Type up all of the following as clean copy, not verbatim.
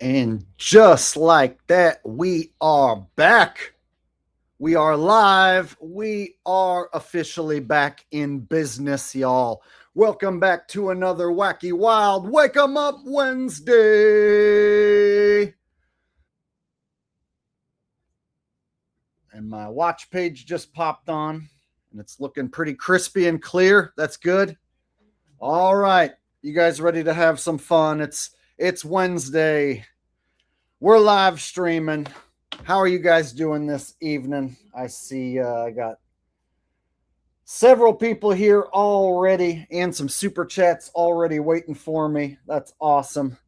And just like that, we are back. We are live. We are officially back in business, y'all. Welcome back to another Wacky Wild Wake 'em Up Wednesday. And my watch page just popped on, and it's looking pretty crispy and clear. That's good. All right. You guys ready to have some fun? It's Wednesday. We're live streaming. How are you guys doing this evening? I see I got several people here already and some super chats already waiting for me. That's awesome.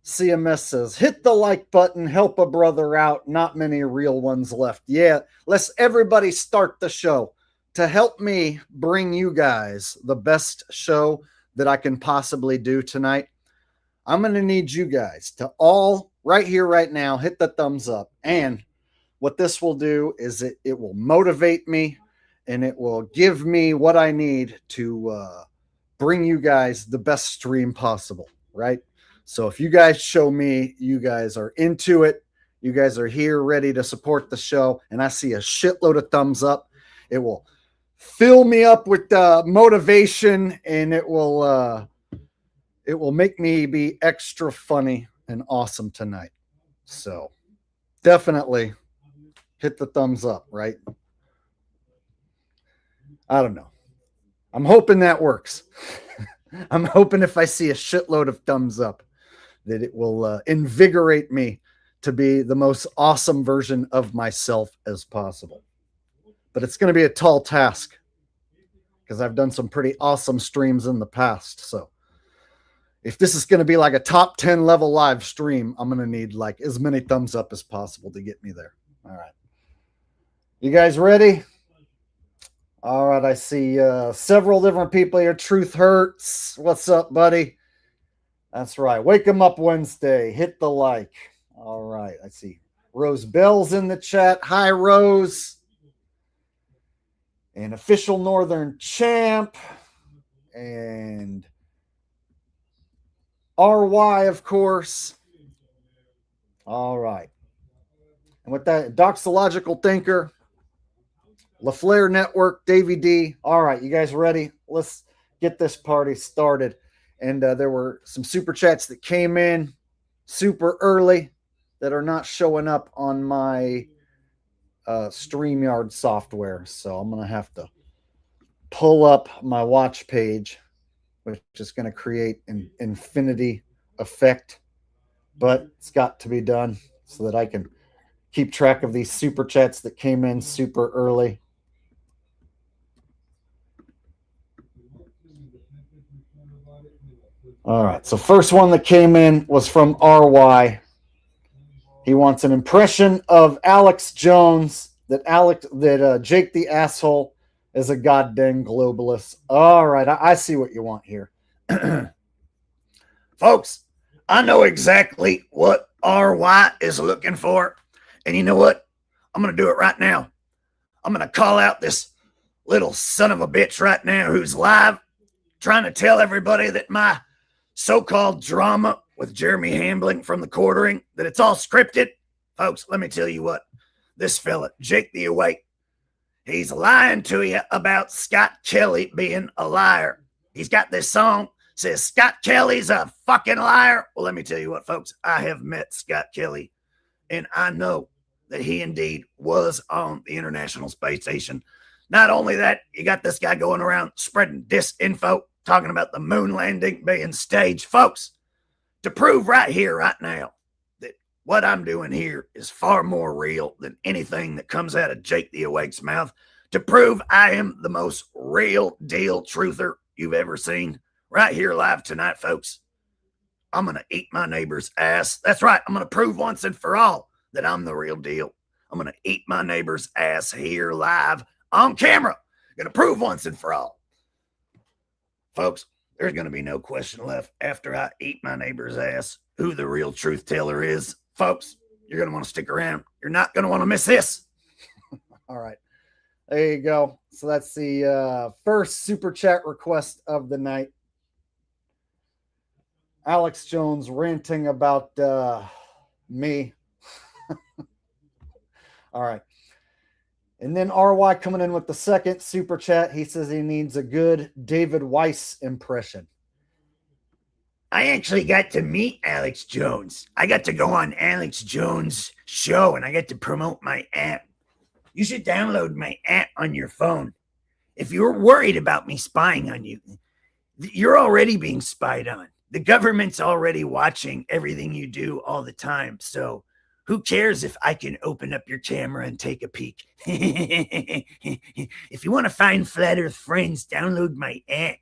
CMS says, hit the like button, help a brother out. Not many real ones left. Yeah, let's everybody start the show to help me bring you guys the best show that I can possibly do tonight. I'm going to need you guys to all right here, right now, hit the thumbs up. And what this will do is it will motivate me and it will give me what I need to bring you guys the best stream possible, right? So if you guys show me you guys are into it, you guys are here ready to support the show, and I see a shitload of thumbs up, it will fill me up with motivation, and it will make me be extra funny and awesome tonight. So definitely hit the thumbs up, right? I don't know. I'm hoping that works. I'm hoping if I see a shitload of thumbs up that it will invigorate me to be the most awesome version of myself as possible. But it's going to be a tall task because I've done some pretty awesome streams in the past. So if this is going to be like a top 10 level live stream, I'm going to need like as many thumbs up as possible to get me there. All right. You guys ready? All right. I see several different people here. Truth Hurts. What's up, buddy? That's right. Wake 'em up Wednesday. Hit the like. All right. I see Rose Bell's in the chat. Hi, Rose. And Official Northern Champ. And RY, of course. All right. And with that, Doxological Thinker, LaFleur Network, Davey D. All right, you guys ready? Let's get this party started. And there were some super chats that came in super early that are not showing up on my StreamYard software. So I'm going to have to pull up my watch page, which is going to create an infinity effect. But it's got to be done so that I can keep track of these super chats that came in super early. All right. So first one that came in was from RY. He wants an impression of Alex Jones that Jake the asshole is a goddamn globalist. All right, I see what you want here, folks. I know exactly what RY is looking for, and you know what? I'm gonna do it right now. I'm gonna call out this little son of a bitch right now who's live, trying to tell everybody that my so-called drama with Jeremy Hambly from the quartering, that it's all scripted. Folks, let me tell you what. This fella, Jake the Awake, he's lying to you about Scott Kelly being a liar. He's got this song, says Scott Kelly's a fucking liar. Well, let me tell you what, folks. I have met Scott Kelly, and I know that he indeed was on the International Space Station. Not only that, you got this guy going around spreading disinfo, talking about the moon landing being staged. Folks, to prove right here, right now, that what I'm doing here is far more real than anything that comes out of Jake the Awake's mouth, to prove I am the most real deal truther you've ever seen, right here live tonight, folks, I'm going to eat my neighbor's ass. That's right. I'm going to prove once and for all that I'm the real deal. I'm going to eat my neighbor's ass here live on camera. Going to prove once and for all. Folks, there's going to be no question left after I eat my neighbor's ass who the real truth teller is. Folks, you're going to want to stick around. You're not going to want to miss this. All right. There you go. So that's the first super chat request of the night. Alex Jones ranting about me. All right. And then RY coming in with the second super chat. He says he needs a good David Weiss impression. I actually got to meet Alex Jones. I got to go on Alex Jones' show and I got to promote my app. You should download my app on your phone. If you're worried about me spying on you, you're already being spied on. The government's already watching everything you do all the time. So who cares if I can open up your camera and take a peek? If you want to find Flat Earth friends, download my app.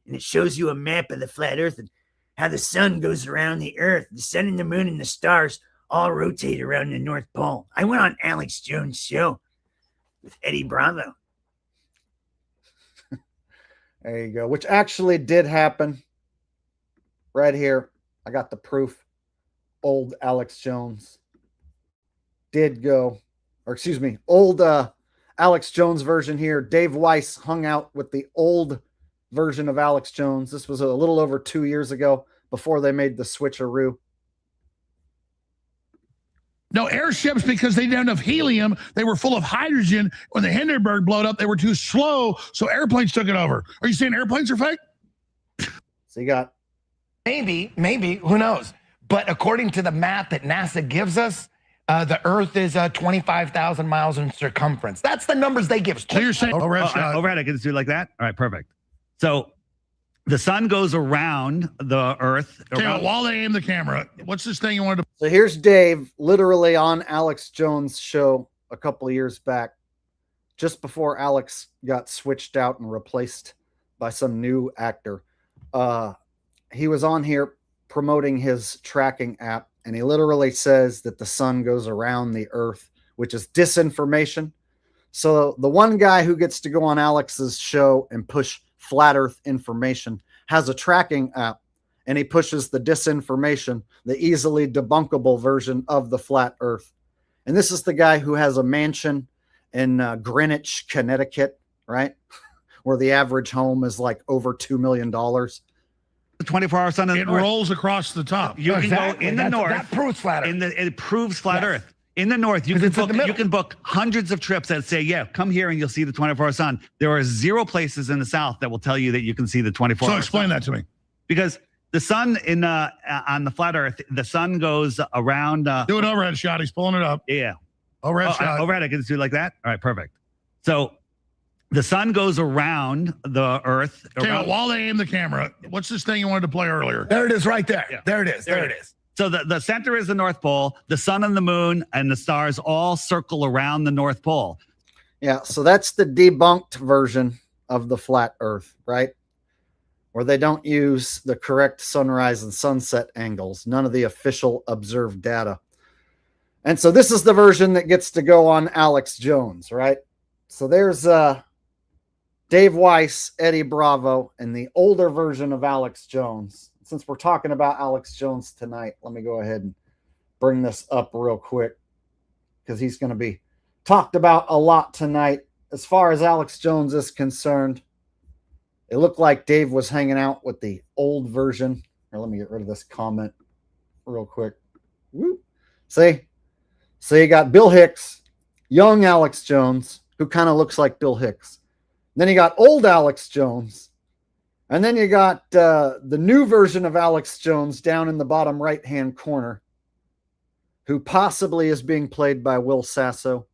And it shows you a map of the Flat Earth and how the sun goes around the Earth. The sun and the moon and the stars all rotate around the North Pole. I went on Alex Jones' show with Eddie Bravo. There you go. Which actually did happen. Right here. I got the proof. Old Alex Jones did go. Or excuse me. Old Alex Jones version here. Dave Weiss hung out with the old version of Alex Jones. This was a little over 2 years ago before they made the switcheroo. No airships because they didn't have enough helium. They were full of hydrogen. When the Hindenburg blowed up, they were too slow, so airplanes took it over. Are you saying airplanes are fake? So you got... Maybe, who knows? But according to the math that NASA gives us, the Earth is 25,000 miles in circumference. That's the numbers they give us. So you're saying overhead, I can do it like that? All right, perfect. So the sun goes around the Earth. Okay, while they aim the camera, what's this thing you wanted to... So here's Dave, literally on Alex Jones' show a couple of years back, just before Alex got switched out and replaced by some new actor. He was on here promoting his tracking app, and he literally says that the sun goes around the Earth, which is disinformation. So the one guy who gets to go on Alex's show and push flat Earth information has a tracking app, and he pushes the disinformation, the easily debunkable version of the flat Earth. And this is the guy who has a mansion in Greenwich, Connecticut, right? Where the average home is like over $2 million. The 24-hour sun. It rolls across the top. You can go in the north. That proves flat Earth. It proves flat Earth. In the north, you can book hundreds of trips that say, yeah, come here and you'll see the 24-hour sun. There are 0 places in the south that will tell you that you can see the 24-hour sun. So explain that to me. Because the sun on the flat Earth, the sun goes around. Do an overhead shot. He's pulling it up. Yeah. Overhead shot. Overhead, I can do it like that. All right, perfect. So the sun goes around the Earth. Okay, while they aim the camera, what's this thing you wanted to play earlier? There it is right there. Yeah. There it is. There it is. So the center is the North Pole. The sun and the moon and the stars all circle around the North Pole. Yeah, so that's the debunked version of the flat Earth, right? Where they don't use the correct sunrise and sunset angles, none of the official observed data. And so this is the version that gets to go on Alex Jones, right? So there's Dave Weiss, Eddie Bravo, and the older version of Alex Jones. Since we're talking about Alex Jones tonight, let me go ahead and bring this up real quick because he's going to be talked about a lot tonight. As far as Alex Jones is concerned, it looked like Dave was hanging out with the old version. Here, let me get rid of this comment real quick. Woo. See? So you got Bill Hicks, young Alex Jones, who kind of looks like Bill Hicks. Then you got old Alex Jones. And then you got the new version of Alex Jones down in the bottom right-hand corner, who possibly is being played by Will Sasso.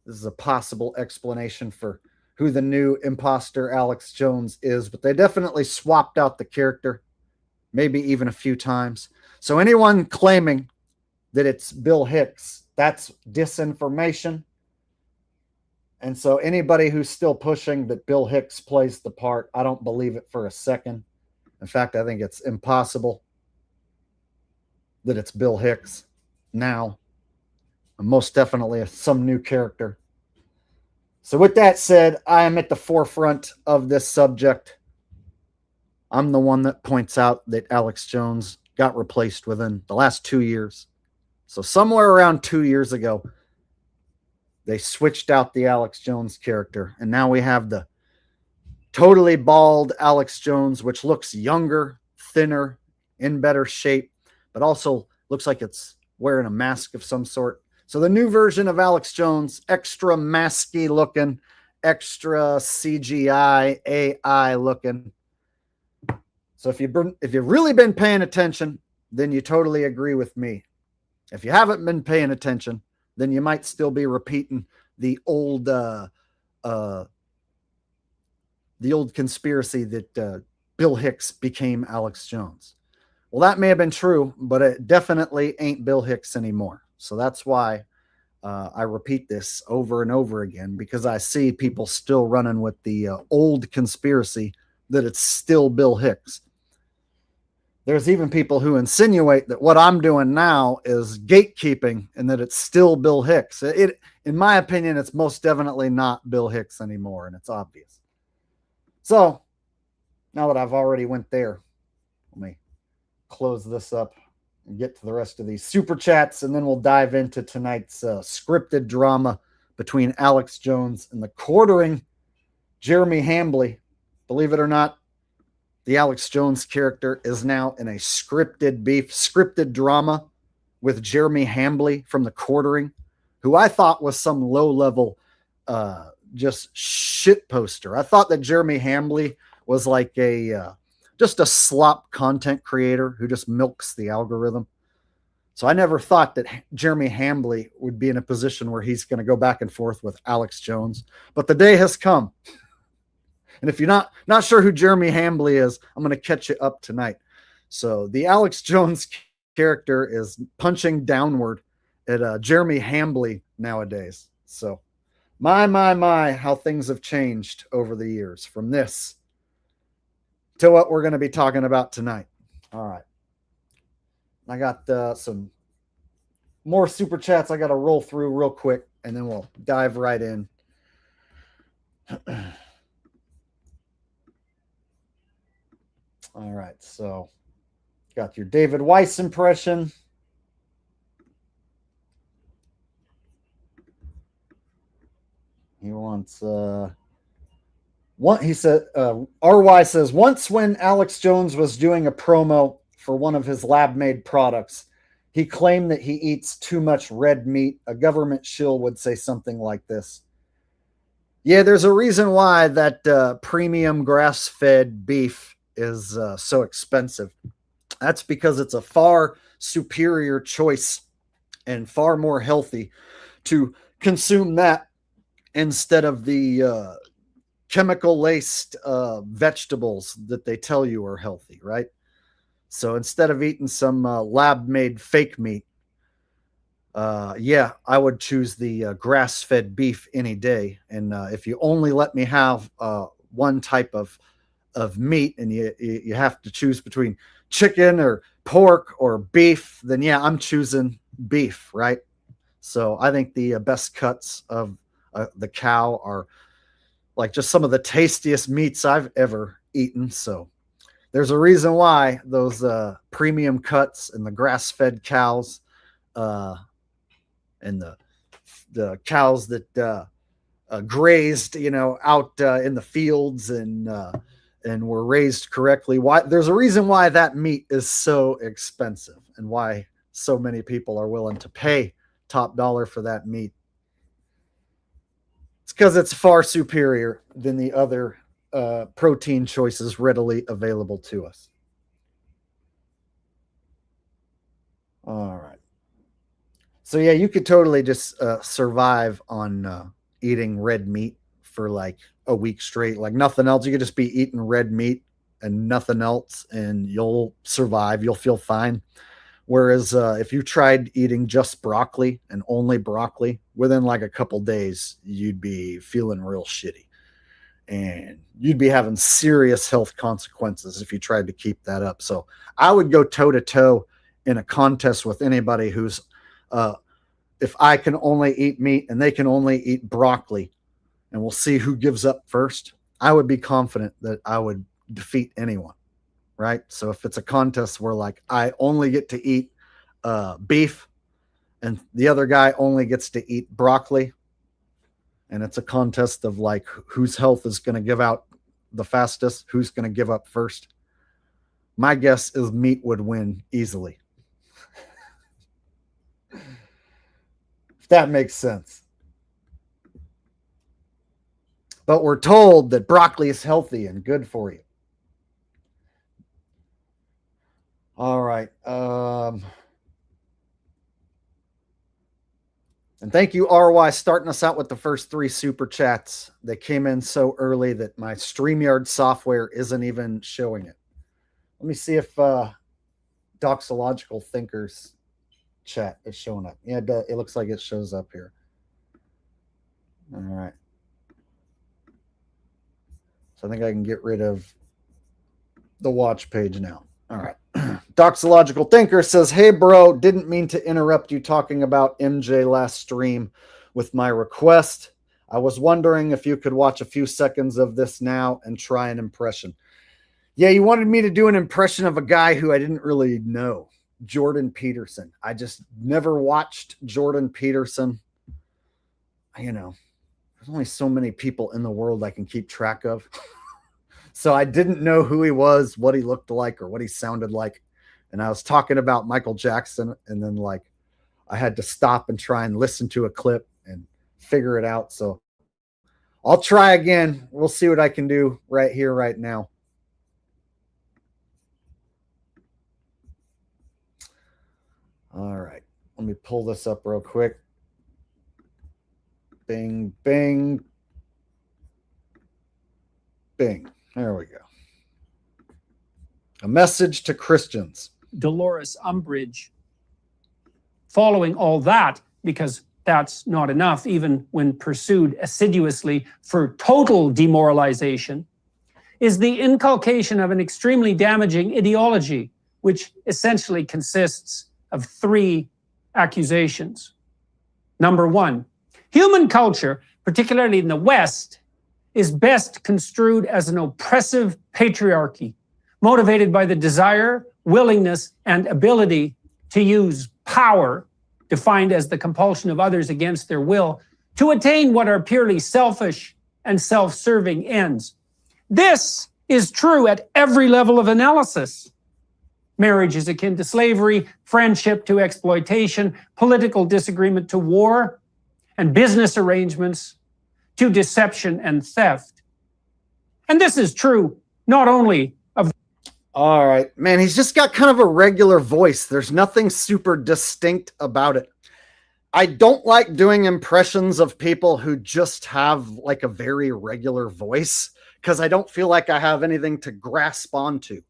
This is a possible explanation for who the new imposter Alex Jones is, but they definitely swapped out the character, maybe even a few times. So anyone claiming that it's Bill Hicks, that's disinformation. And so anybody who's still pushing that Bill Hicks plays the part, I don't believe it for a second. In fact, I think it's impossible that it's Bill Hicks now. And most definitely some new character. So with that said, I am at the forefront of this subject. I'm the one that points out that Alex Jones got replaced within the last 2 years. So somewhere around 2 years ago, they switched out the Alex Jones character, and now we have the totally bald Alex Jones, which looks younger, thinner, in better shape, but also looks like it's wearing a mask of some sort. So the new version of Alex Jones, extra masky looking, extra CGI AI looking. So if you've really been paying attention, then you totally agree with me. If you haven't been paying attention, then you might still be repeating the old conspiracy that Bill Hicks became Alex Jones. Well, that may have been true, but it definitely ain't Bill Hicks anymore. So that's why I repeat this over and over again, because I see people still running with the old conspiracy that it's still Bill Hicks. There's even people who insinuate that what I'm doing now is gatekeeping and that it's still Bill Hicks. In my opinion, it's most definitely not Bill Hicks anymore, and it's obvious. So now that I've already went there, let me close this up and get to the rest of these super chats, and then we'll dive into tonight's scripted drama between Alex Jones and the quartering Jeremy Hambly. Believe it or not, the Alex Jones character is now in a scripted drama with Jeremy Hambly from the quartering, who I thought was some low-level just shit poster. I thought that Jeremy Hambly was like just a slop content creator who just milks the algorithm. So I never thought that Jeremy Hambly would be in a position where he's going to go back and forth with Alex Jones. But the day has come. And if you're not sure who Jeremy Hambly is, I'm going to catch you up tonight. So the Alex Jones character is punching downward at Jeremy Hambly nowadays. So my, how things have changed over the years from this to what we're going to be talking about tonight. All right. I got some more super chats I got to roll through real quick, and then we'll dive right in. All right, so got your David Weiss impression. He wants he said RY says, once when Alex Jones was doing a promo for one of his lab-made products, he claimed that he eats too much red meat. A government shill would say something like this. Yeah, there's a reason why that premium grass-fed beef is so expensive. That's because it's a far superior choice and far more healthy to consume that instead of the chemical-laced vegetables that they tell you are healthy, right? So instead of eating some lab-made fake meat, yeah, I would choose the grass-fed beef any day. And if you only let me have one type of meat and you have to choose between chicken or pork or beef, then yeah, I'm choosing beef, right? So I think the best cuts of the cow are like just some of the tastiest meats I've ever eaten. So there's a reason why those premium cuts and the grass-fed cows and the cows that grazed, out in the fields and were raised correctly. Why? There's a reason why that meat is so expensive and why so many people are willing to pay top dollar for that meat. It's because it's far superior than the other protein choices readily available to us. All right. So yeah, you could totally just survive on eating red meat for like a week straight, like nothing else. You could just be eating red meat and nothing else, and you'll survive. You'll feel fine. Whereas if you tried eating just broccoli and only broccoli, within like a couple days, you'd be feeling real shitty. And you'd be having serious health consequences if you tried to keep that up. So I would go toe-to-toe in a contest with anybody who's, if I can only eat meat and they can only eat broccoli, and we'll see who gives up first, I would be confident that I would defeat anyone, right? So if it's a contest where like I only get to eat beef and the other guy only gets to eat broccoli, and it's a contest of like whose health is going to give out the fastest, who's going to give up first, My guess is meat would win easily. If that makes sense. But we're told that broccoli is healthy and good for you. All right. And thank you, RY, starting us out with the first 3 super chats. They came in so early that my StreamYard software isn't even showing it. Let me see if Doxological Thinkers chat is showing up. Yeah, it looks like it shows up here. All right. So I think I can get rid of the watch page now. All right. Doxological Thinker says, hey, bro, didn't mean to interrupt you talking about MJ last stream with my request. I was wondering if you could watch a few seconds of this now and try an impression. Yeah, you wanted me to do an impression of a guy who I didn't really know, Jordan Peterson. I just never watched Jordan Peterson. You know, there's only so many people in the world I can keep track of. So I didn't know who he was, what he looked like, or what he sounded like. And I was talking about Michael Jackson, and then like I had to stop and try and listen to a clip and figure it out. So I'll try again. We'll see what I can do right here, right now. All right. Let me pull this up real quick. Bing, bing, bing. There we go. A message to Christians. Dolores Umbridge. Following all that, because that's not enough, even when pursued assiduously for total demoralization, is the inculcation of an extremely damaging ideology, which essentially consists of 3 accusations. Number 1, human culture, particularly in the West, is best construed as an oppressive patriarchy, motivated by the desire, willingness, and ability to use power, defined as the compulsion of others against their will, to attain what are purely selfish and self-serving ends. This is true at every level of analysis. Marriage is akin to slavery, friendship to exploitation, political disagreement to war, and business arrangements to deception and theft. And this is true not only of... All right, man, he's just got kind of a regular voice. There's nothing super distinct about it. I don't like doing impressions of people who just have like a very regular voice because I don't feel like I have anything to grasp onto.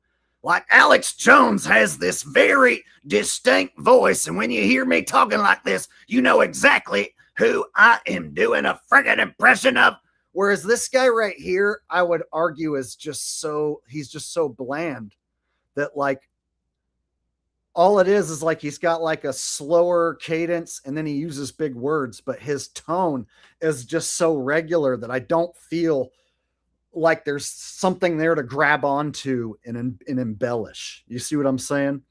Like Alex Jones has this very distinct voice, and when you hear me talking like this, you know exactly who I am doing a friggin' impression of. Whereas this guy right here, I would argue is just so, he's just so bland that like all it is like he's got like a slower cadence and then he uses big words, but his tone is just so regular that I don't feel like there's something there to grab onto and embellish. You see what I'm saying?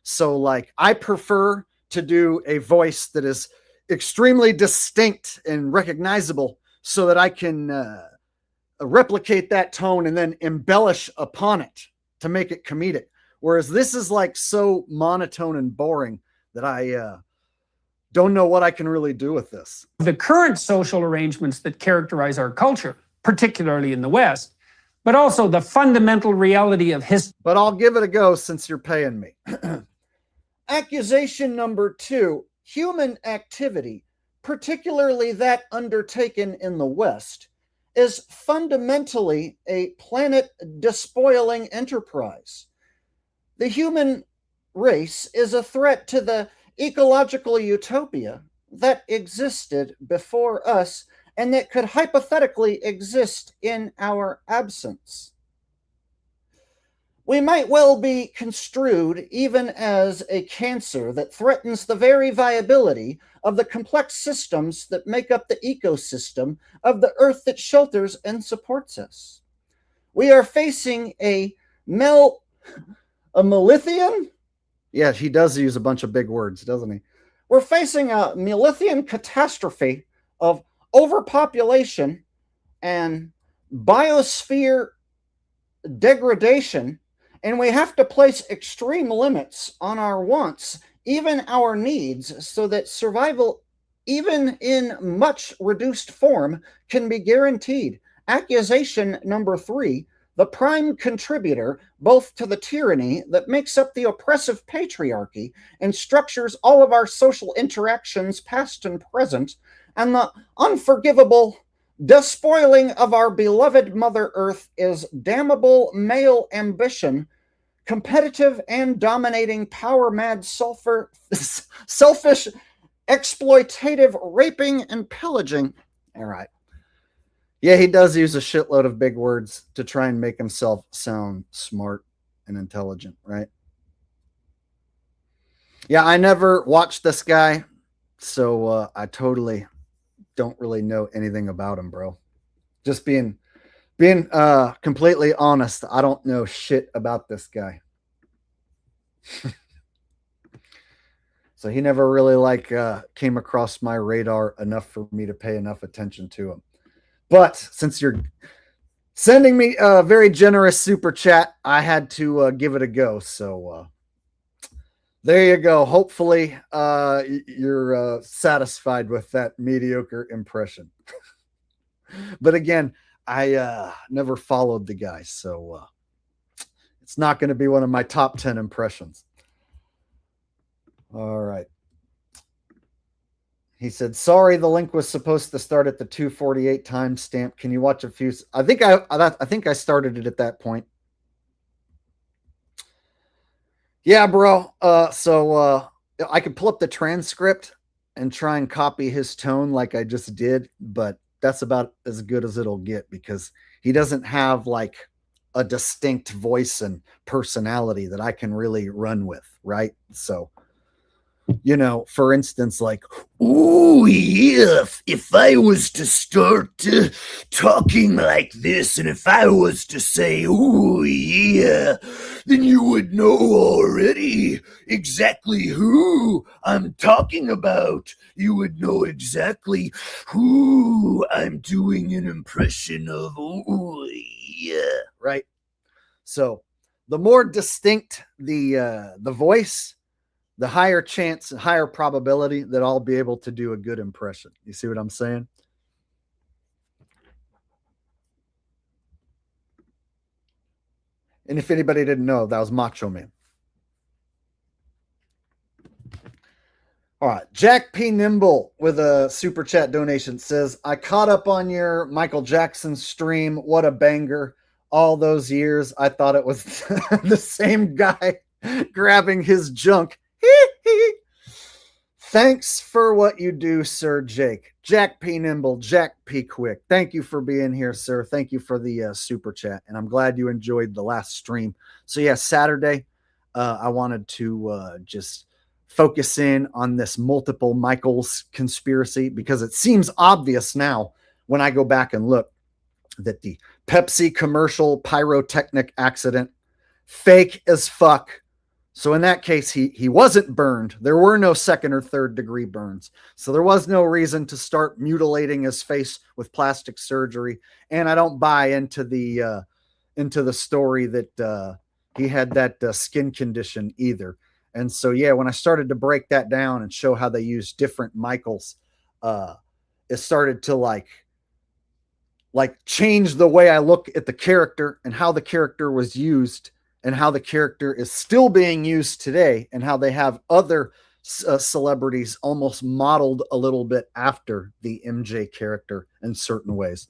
So like I prefer to do a voice that is extremely distinct and recognizable so that I can replicate that tone and then embellish upon it to make it comedic. Whereas this is like so monotone and boring that I don't know what I can really do with this. The current social arrangements that characterize our culture, particularly in the West, but also the fundamental reality of history. But I'll give it a go since you're paying me. Accusation number 2, human activity, particularly that undertaken in the West, is fundamentally a planet despoiling enterprise. The human race is a threat to the ecological utopia that existed before us and that could hypothetically exist in our absence. We might well be construed even as a cancer that threatens the very viability of the complex systems that make up the ecosystem of the Earth that shelters and supports us. We are facing a Melithian? Yeah, he does use a bunch of big words, doesn't he? We're facing a Melithian catastrophe of overpopulation and biosphere degradation And we have to place extreme limits on our wants, even our needs, so that survival, even in much reduced form, can be guaranteed. Accusation number 3, the prime contributor both to the tyranny that makes up the oppressive patriarchy and structures all of our social interactions, past and present, and the unforgivable despoiling of our beloved Mother Earth, is damnable male ambition, competitive and dominating, power-mad, selfish, exploitative, raping, and pillaging. All right. Yeah, he does use a shitload of big words to try and make himself sound smart and intelligent, right? Yeah, I never watched this guy, so I totally don't really know anything about him, bro. Just being completely honest, I don't know shit about this guy. So he never really came across my radar enough for me to pay enough attention to him. But since you're sending me a very generous super chat, I had to give it a go. So there you go. Hopefully you're satisfied with that mediocre impression. But again, I never followed the guy, so it's not going to be one of my top 10 impressions. All right. He said, sorry, the link was supposed to start at the 2:48 timestamp. Can you watch a few? I think I started it at that point. Yeah, bro. So I could pull up the transcript and try and copy his tone like I just did, but that's about as good as it'll get because he doesn't have like a distinct voice and personality that I can really run with, right? So, you know, for instance, like, oh, yeah, if I was to start talking like this, and if I was to say, oh, yeah, then you would know already exactly who I'm talking about. You would know exactly who I'm doing an impression of. Oh, yeah. Right. So the more distinct the voice, the higher chance, higher probability that I'll be able to do a good impression. You see what I'm saying? And if anybody didn't know, that was Macho Man. All right. Jack P. Nimble with a super chat donation says, I caught up on your Michael Jackson stream. What a banger. All those years, I thought it was the same guy grabbing his junk. Thanks for what you do, Sir Jake. Jack P. Nimble, Jack P. Quick. Thank you for being here, sir. Thank you for the super chat. And I'm glad you enjoyed the last stream. So yeah, Saturday, I wanted to just focus in on this multiple Michaels conspiracy because it seems obvious now when I go back and look that the Pepsi commercial pyrotechnic accident, fake as fuck. So in that case, he wasn't burned. There were no second or third degree burns. So there was no reason to start mutilating his face with plastic surgery. And I don't buy into the story that he had that skin condition either. And so, yeah, when I started to break that down and show how they use different Michaels, it started to like change the way I look at the character and how the character was used and how the character is still being used today and how they have other celebrities almost modeled a little bit after the MJ character in certain ways.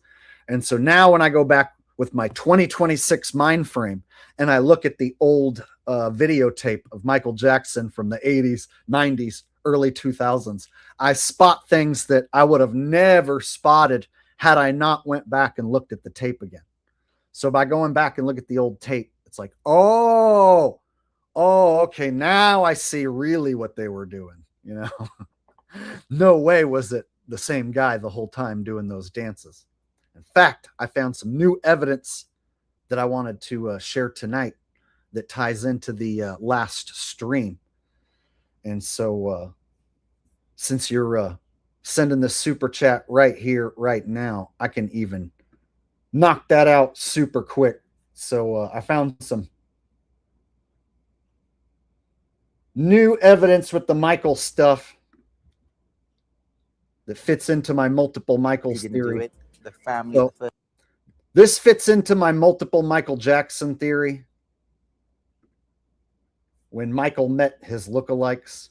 And so now when I go back with my 2026 mind frame and I look at the old videotape of Michael Jackson from the 80s, 90s, early 2000s, I spot things that I would have never spotted had I not went back and looked at the tape again. So by going back and look at the old tape, it's like, oh, okay, now I see really what they were doing, you know? No way was it the same guy the whole time doing those dances. In fact, I found some new evidence that I wanted to share tonight that ties into the last stream. And so since you're sending the super chat right here, right now, I can even knock that out super quick. So I found some new evidence with the Michael stuff that fits into my multiple Michaels theory. The family. So, this fits into my multiple Michael Jackson theory. When Michael met his lookalikes,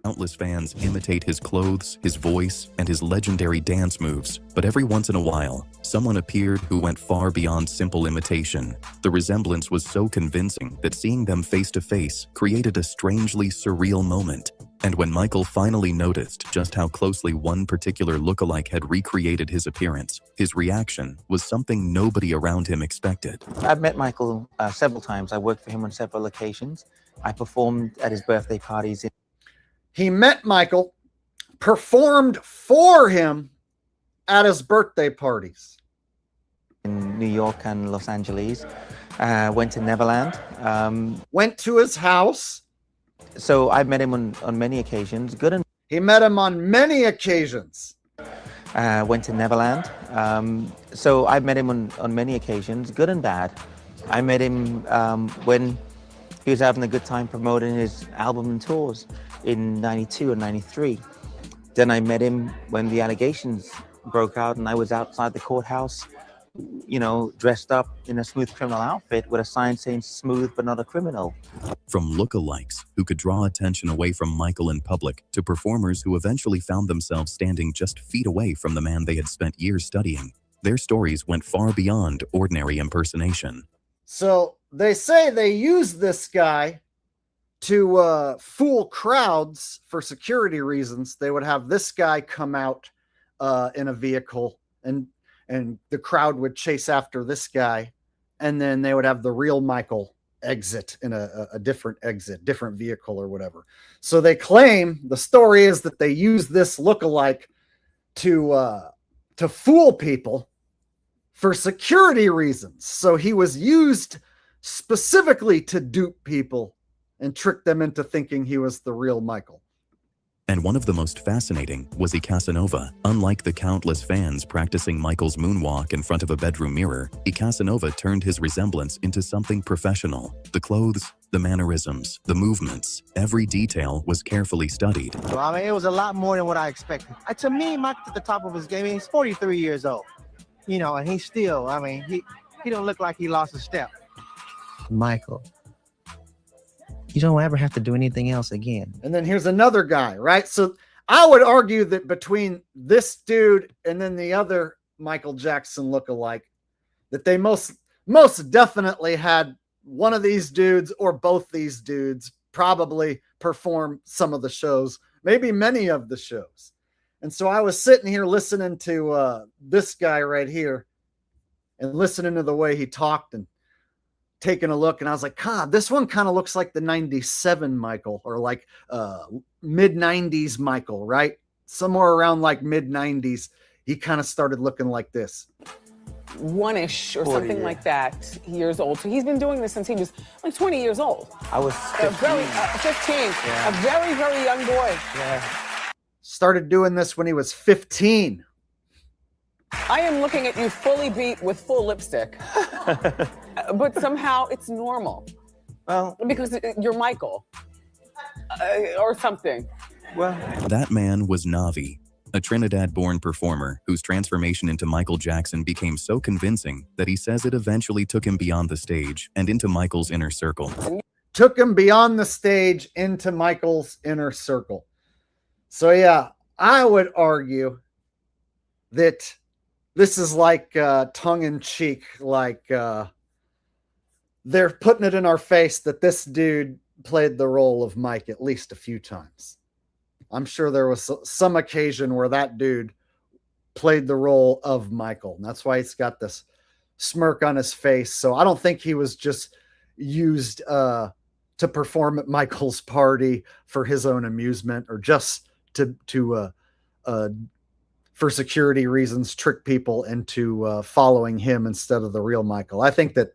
countless fans imitate his clothes, his voice, and his legendary dance moves. But every once in a while, someone appeared who went far beyond simple imitation. The resemblance was so convincing that seeing them face to face created a strangely surreal moment. And when Michael finally noticed just how closely one particular lookalike had recreated his appearance, his reaction was something nobody around him expected. I've met Michael several times. I worked for him on several occasions. I performed at his birthday parties. He met Michael, performed for him at his birthday parties. In New York and Los Angeles. Went to Neverland. Went to his house. So I met him on many occasions. Good and He met him on many occasions. Went to Neverland. So I met him on many occasions, good and bad. I met him when he was having a good time promoting his album and tours in 92 and 93. Then I met him when the allegations broke out and I was outside the courthouse, you know, dressed up in a smooth criminal outfit with a sign saying smooth but not a criminal. From lookalikes who could draw attention away from Michael in public to performers who eventually found themselves standing just feet away from the man they had spent years studying, their stories went far beyond ordinary impersonation. So they say they used this guy to fool crowds for security reasons. They would have this guy come out in a vehicle and the crowd would chase after this guy. And then they would have the real Michael exit in a different different vehicle or whatever. So they claim, the story is that they use this lookalike to fool people for security reasons. So he was used specifically to dupe people and trick them into thinking he was the real Michael. And one of the most fascinating was Casanova. Unlike the countless fans practicing Michael's moonwalk in front of a bedroom mirror, Casanova turned his resemblance into something professional. The clothes, the mannerisms, the movements, every detail was carefully studied. Well, I mean, it was a lot more than what I expected. To me, Michael's at the top of his game. He's 43 years old, you know, and he's still, I mean, he don't look like he lost a step. Michael, you don't ever have to do anything else again. And then here's another guy, right? So I would argue that between this dude and then the other Michael Jackson lookalike, that they most definitely had one of these dudes or both these dudes probably perform some of the shows, maybe many of the shows. And so I was sitting here listening to this guy right here and listening to the way he talked and taking a look, and I was like, God, this one kind of looks like the 97 Michael, or like mid 90s Michael, right? Somewhere around like mid 90s, he kind of started looking like this. One-ish or something like that, years old. So he's been doing this since he was like 20 years old. I was 15. 15, yeah. A very, very young boy. Yeah. Started doing this when he was 15. I am looking at you fully beat with full lipstick. But somehow it's normal. Well, because you're Michael or something. Well, that man was Navi, a Trinidad-born performer whose transformation into Michael Jackson became so convincing that he says it eventually took him beyond the stage and into Michael's inner circle. Took him beyond the stage into Michael's inner circle. So yeah, I would argue that this is like tongue-in-cheek, like they're putting it in our face that this dude played the role of Mike at least a few times. I'm sure there was some occasion where that dude played the role of Michael. And that's why he's got this smirk on his face. So I don't think he was just used to perform at Michael's party for his own amusement, or just to for security reasons, trick people into following him instead of the real Michael. I think that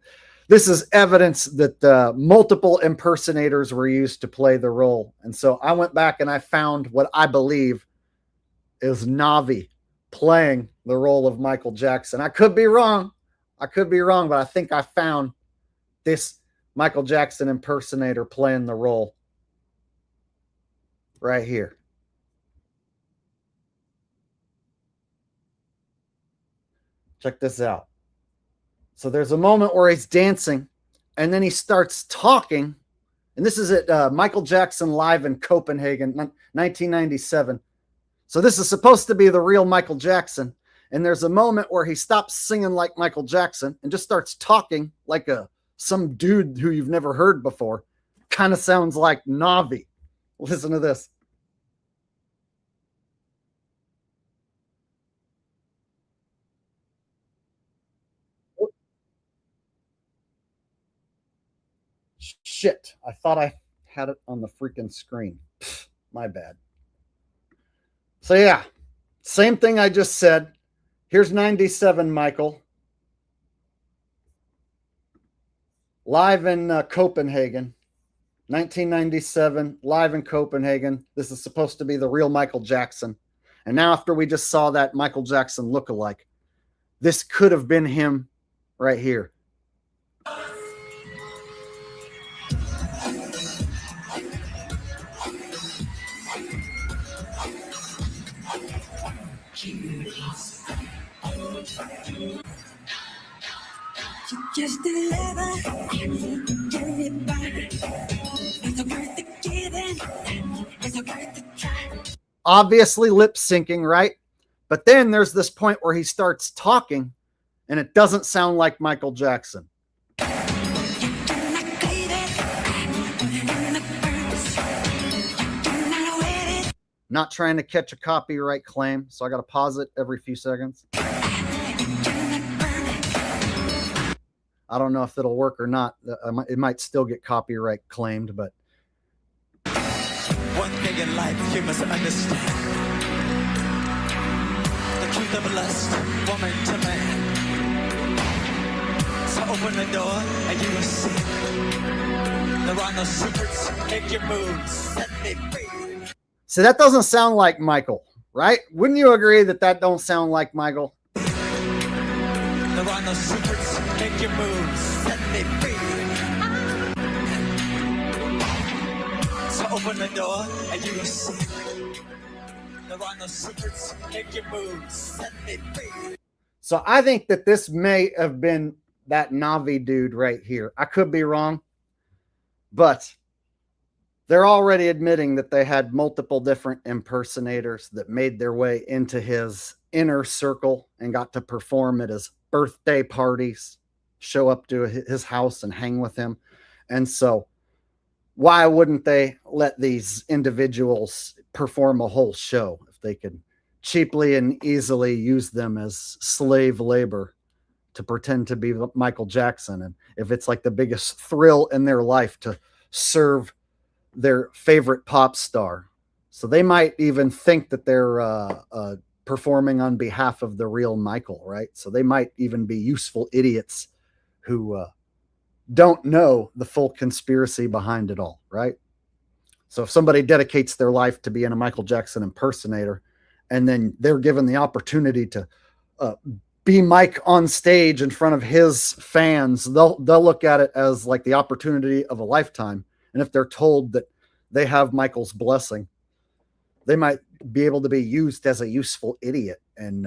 this is evidence that multiple impersonators were used to play the role. And so I went back and I found what I believe is Navi playing the role of Michael Jackson. I could be wrong. But I think I found this Michael Jackson impersonator playing the role right here. Check this out. So there's a moment where he's dancing, and then he starts talking. And this is at Michael Jackson Live in Copenhagen, 1997. So this is supposed to be the real Michael Jackson. And there's a moment where he stops singing like Michael Jackson and just starts talking like some dude who you've never heard before. Kind of sounds like Navi. Listen to this. Shit, I thought I had it on the freaking screen. Pfft, my bad. So yeah, same thing I just said. Here's 97 Michael. Live in Copenhagen. 1997, live in Copenhagen. This is supposed to be the real Michael Jackson. And now after we just saw that Michael Jackson lookalike, this could have been him right here. Just deliver everybody. It's worth the giving. It's worth the try. Obviously lip syncing, right? But then there's this point where he starts talking and it doesn't sound like Michael Jackson. Not trying to catch a copyright claim, so I got to pause it every few seconds. I don't know if it'll work or not. It might still get copyright claimed, but. One thing in life you must understand. The truth of lust, woman to man. So open the door and you will see. There are no secrets, make your moves, set me free. See, that doesn't sound like Michael, right? Wouldn't you agree that that don't sound like Michael? There are no secrets, make your moves, set me free. So open the door and you will see. There are no secrets, make your moves, set me free. So I think that this may have been that Navi dude right here. I could be wrong, but they're already admitting that they had multiple different impersonators that made their way into his inner circle and got to perform at his birthday parties, show up to his house and hang with him. And so why wouldn't they let these individuals perform a whole show if they could cheaply and easily use them as slave labor to pretend to be Michael Jackson? And if it's like the biggest thrill in their life to serve their favorite pop star. So they might even think that they're performing on behalf of the real Michael, right? So they might even be useful idiots who don't know the full conspiracy behind it all, right? So if somebody dedicates their life to being a Michael Jackson impersonator, and then they're given the opportunity to be Mike on stage in front of his fans, they'll look at it as like the opportunity of a lifetime. And if they're told that they have Michael's blessing, they might be able to be used as a useful idiot and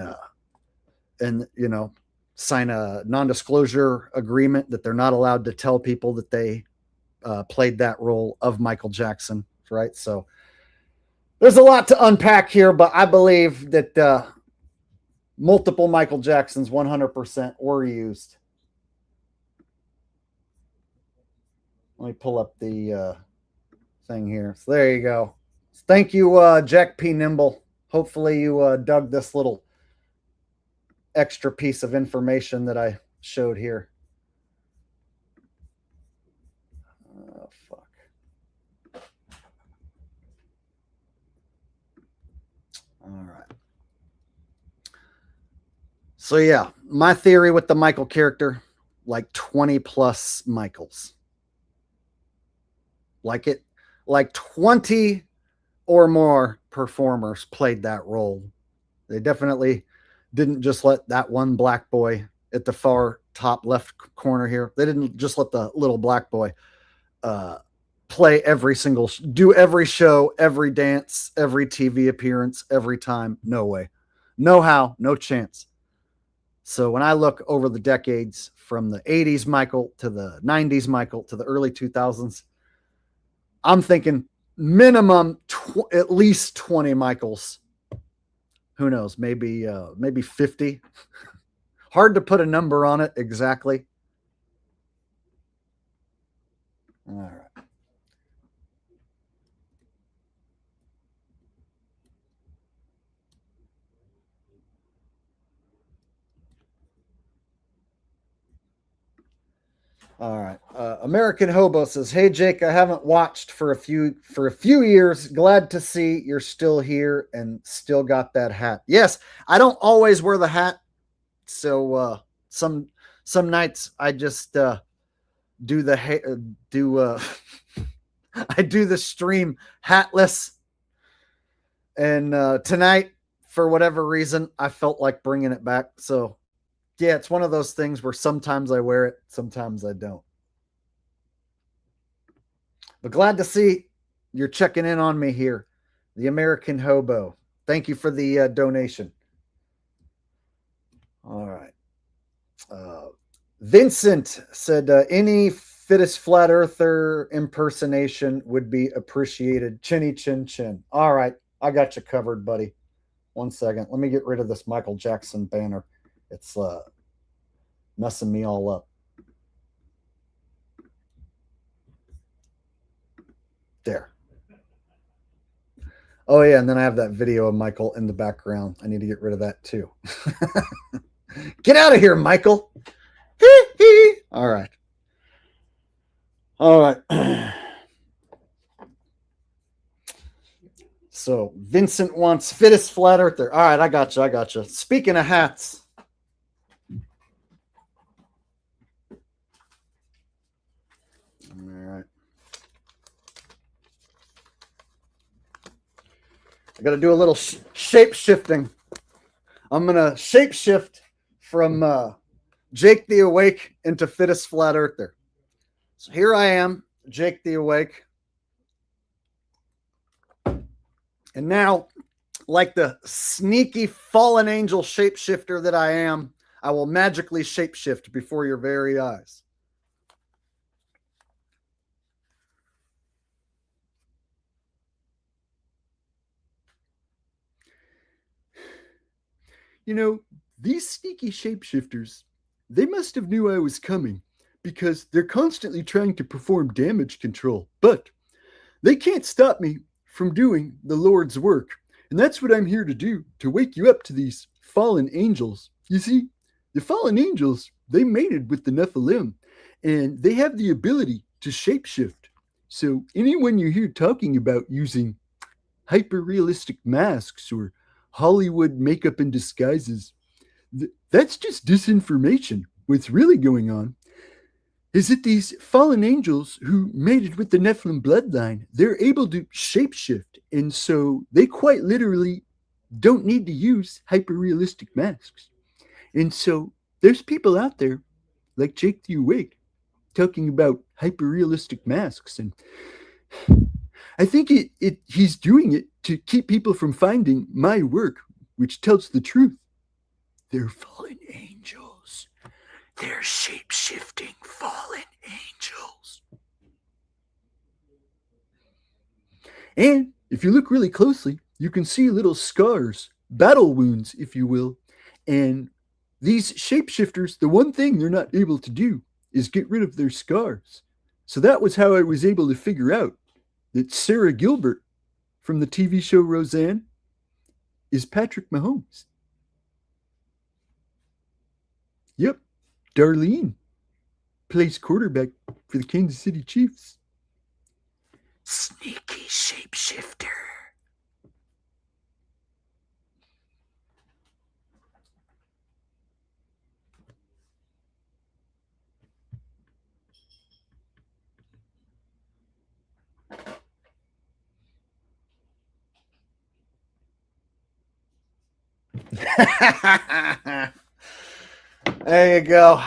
you know, sign a non-disclosure agreement that they're not allowed to tell people that they played that role of Michael Jackson, right? So there's a lot to unpack here, but I believe that multiple Michael Jacksons 100% were used. Let me pull up the thing here. So there you go. Thank you, Jack P. Nimble. Hopefully you dug this little extra piece of information that I showed here. Oh, fuck. All right. So yeah, my theory with the Michael character, like 20 plus Michaels. Like 20 or more performers played that role. They definitely didn't just let that one black boy at the far top left corner here. They didn't just let the little black boy play do every show, every dance, every TV appearance, every time. No way. No how, no chance. So when I look over the decades from the 80s Michael to the 90s Michael to the early 2000s, I'm thinking minimum at least 20 Michaels. Who knows? Maybe 50. Hard to put a number on it exactly. All right. All right. American Hobo says, "Hey Jake, I haven't watched for a few years. Glad to see you're still here and still got that hat." Yes, I don't always wear the hat, so some nights I just do I do the stream hatless, and tonight for whatever reason I felt like bringing it back. So yeah, it's one of those things where sometimes I wear it, sometimes I don't. But glad to see you're checking in on me here, the American Hobo. Thank you for the donation. All right. Vincent said, any fittest flat earther impersonation would be appreciated. Chinny chin chin. All right. I got you covered, buddy. 1 second. Let me get rid of this Michael Jackson banner. It's messing me all up. There. Oh, yeah, and then I have that video of Michael in the background. I need to get rid of that, too. Get out of here, Michael. All right. All right. So, Vincent wants fittest flat earther. All right, I got you. Speaking of hats. All right. I got to do a little shape shifting. I'm going to shape shift from Jake the Awake into fittest flat earther. So here I am, Jake the Awake. And now, like the sneaky fallen angel shapeshifter that I am, I will magically shapeshift before your very eyes. You know, these sneaky shapeshifters, they must have knew I was coming because they're constantly trying to perform damage control, but they can't stop me from doing the Lord's work. And that's what I'm here to do, to wake you up to these fallen angels. You see, the fallen angels, they mated with the Nephilim, and they have the ability to shapeshift. So anyone you hear talking about using hyper-realistic masks or Hollywood makeup and disguises, that's just disinformation. What's really going on is that these fallen angels who mated with the Nephilim bloodline, they're able to shapeshift. And so they quite literally don't need to use hyper-realistic masks. And so there's people out there like Jake the Awake talking about hyper-realistic masks. And I think he's doing it to keep people from finding my work, which tells the truth. They're fallen angels. They're shape-shifting fallen angels. And if you look really closely, you can see little scars, battle wounds, if you will. And these shapeshifters, the one thing they're not able to do is get rid of their scars. So that was how I was able to figure out that Sarah Gilbert from the TV show Roseanne is Patrick Mahomes. Yep, Darlene plays quarterback for the Kansas City Chiefs. Sneaky shapeshifter. There you go.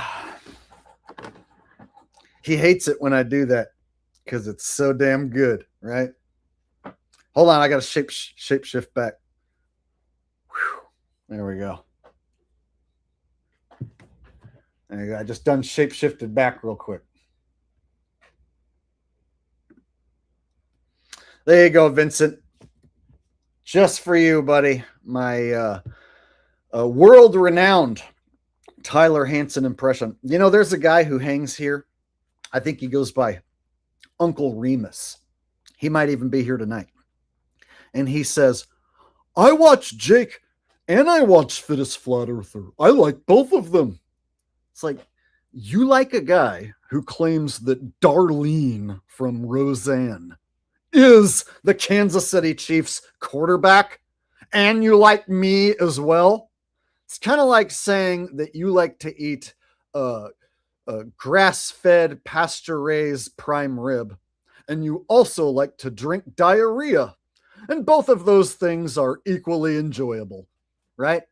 He hates it when I do that. because it's so damn good, right? Hold on, I got to shape shift back. Whew. There we go. There you go. I just done shape shifted back real quick. There you go, Vincent. Just for you, buddy. My world-renowned Tyler Hansen impression. You know, there's a guy who hangs here. I think he goes by Uncle Remus. He might even be here tonight. And he says, I watch Jake and I watch Fittest Flat Earther. I like both of them. It's like, you like a guy who claims that Darlene from Roseanne is the Kansas City Chiefs quarterback, and you like me as well. It's kind of like saying that you like to eat grass-fed, pasture-raised prime rib, and you also like to drink diarrhea. And both of those things are equally enjoyable, right?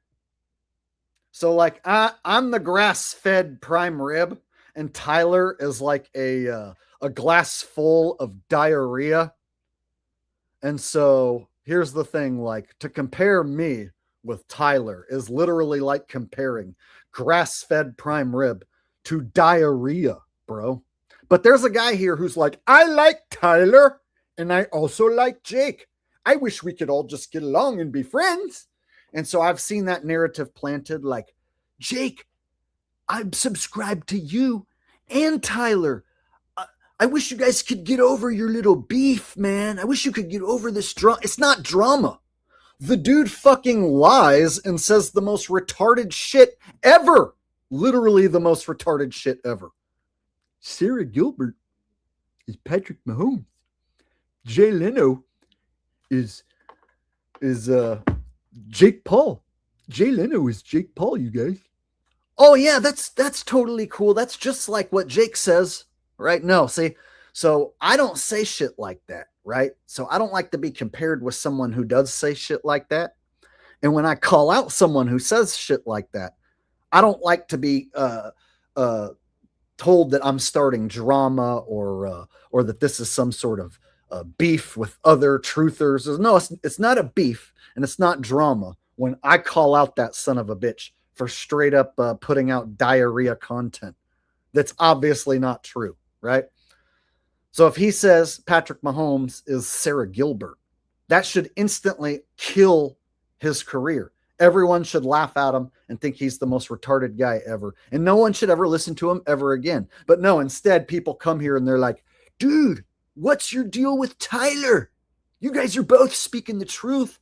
So, like, I'm the grass-fed prime rib, and Tyler is like a glass full of diarrhea. And so here's the thing, like, to compare me with Tyler is literally like comparing grass-fed prime rib to diarrhea, bro. But there's a guy here who's like, I like Tyler, and I also like Jake. I wish we could all just get along and be friends. And so I've seen that narrative planted, like, Jake, I'm subscribed to you and Tyler. I wish you guys could get over your little beef, man. I wish you could get over this drama. It's not drama. The dude fucking lies and says the most retarded shit ever. Literally the most retarded shit ever. Sarah Gilbert is Patrick Mahomes. Jay Leno is Jake Paul. Jay Leno is Jake Paul, you guys. Oh yeah, that's totally cool. That's just like what Jake says, right? No, see, so I don't say shit like that, right? So I don't like to be compared with someone who does say shit like that. And when I call out someone who says shit like that, I don't like to be told that I'm starting drama or that this is some sort of beef with other truthers. No, it's not a beef and it's not drama when I call out that son of a bitch for straight up putting out diarrhea content that's obviously not true, right? So if he says Patrick Mahomes is Sarah Gilbert, that should instantly kill his career. Everyone should laugh at him and think he's the most retarded guy ever. And no one should ever listen to him ever again. But no, instead, people come here and they're like, dude, what's your deal with Tyler? You guys are both speaking the truth.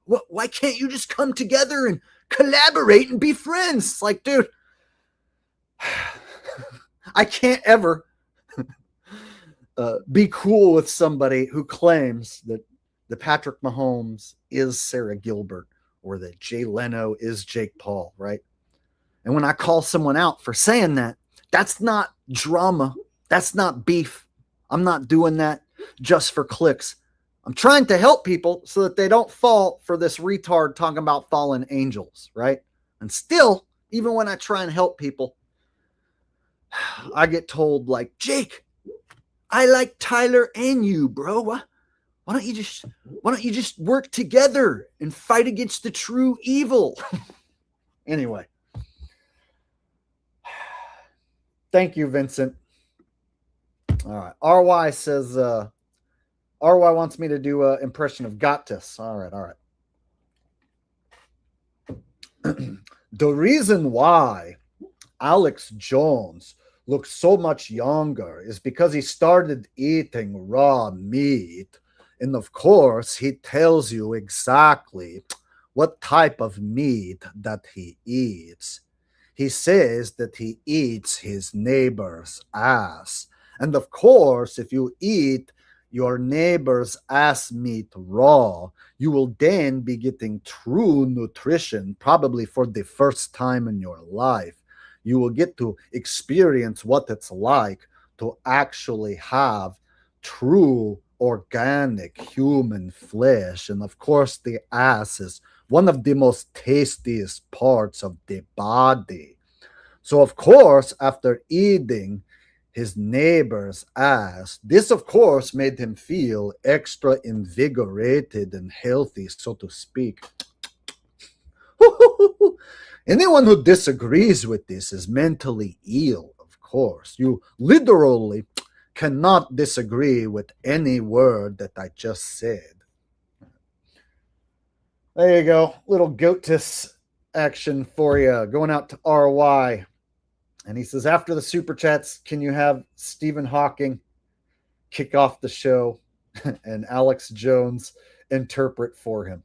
Why can't you just come together and collaborate and be friends? It's like, dude, I can't ever be cool with somebody who claims that the Patrick Mahomes is Sarah Gilbert or that Jay Leno is Jake Paul, right? And when I call someone out for saying that, that's not drama. That's not beef. I'm not doing that just for clicks. I'm trying to help people so that they don't fall for this retard talking about fallen angels, right? And still, even when I try and help people, I get told like, Jake, I like Tyler and you, bro. Why don't you just work together and fight against the true evil? Anyway. Thank you, Vincent. All right. RY says, RY wants me to do an impression of Gottis. All right. The reason why Alex Jones looks so much younger is because he started eating raw meat. And of course, he tells you exactly what type of meat that he eats. He says that he eats his neighbor's ass. And of course, if you eat your neighbor's ass meat raw, you will then be getting true nutrition, probably for the first time in your life. You will get to experience what it's like to actually have true organic human flesh. And of course, the ass is one of the most tastiest parts of the body. So of course, after eating his neighbor's ass. This, of course, made him feel extra invigorated and healthy, so to speak. Anyone who disagrees with this is mentally ill, of course. You literally cannot disagree with any word that I just said. There you go. Little Goatus action for you. Going out to RY. And he says, after the super chats, can you have Stephen Hawking kick off the show and Alex Jones interpret for him?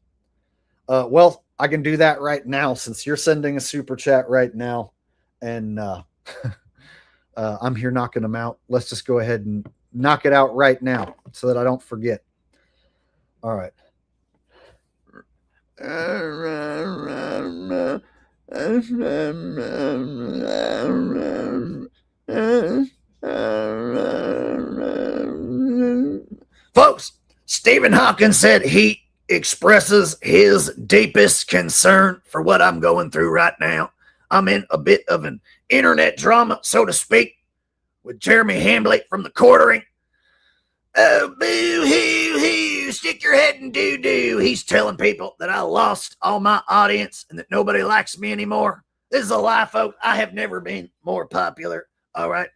Well, I can do that right now since you're sending a super chat right now. And I'm here knocking them out. Let's just go ahead and knock it out right now so that I don't forget. All right. Folks, Stephen Hawking said he expresses his deepest concern for what I'm going through right now. I'm in a bit of an internet drama, so to speak, with Jeremy Hambly from the Quartering. Oh, boo-hoo-hoo, stick your head in doo-doo. He's telling people that I lost all my audience and that nobody likes me anymore. This is a lie, folks. I have never been more popular, all right?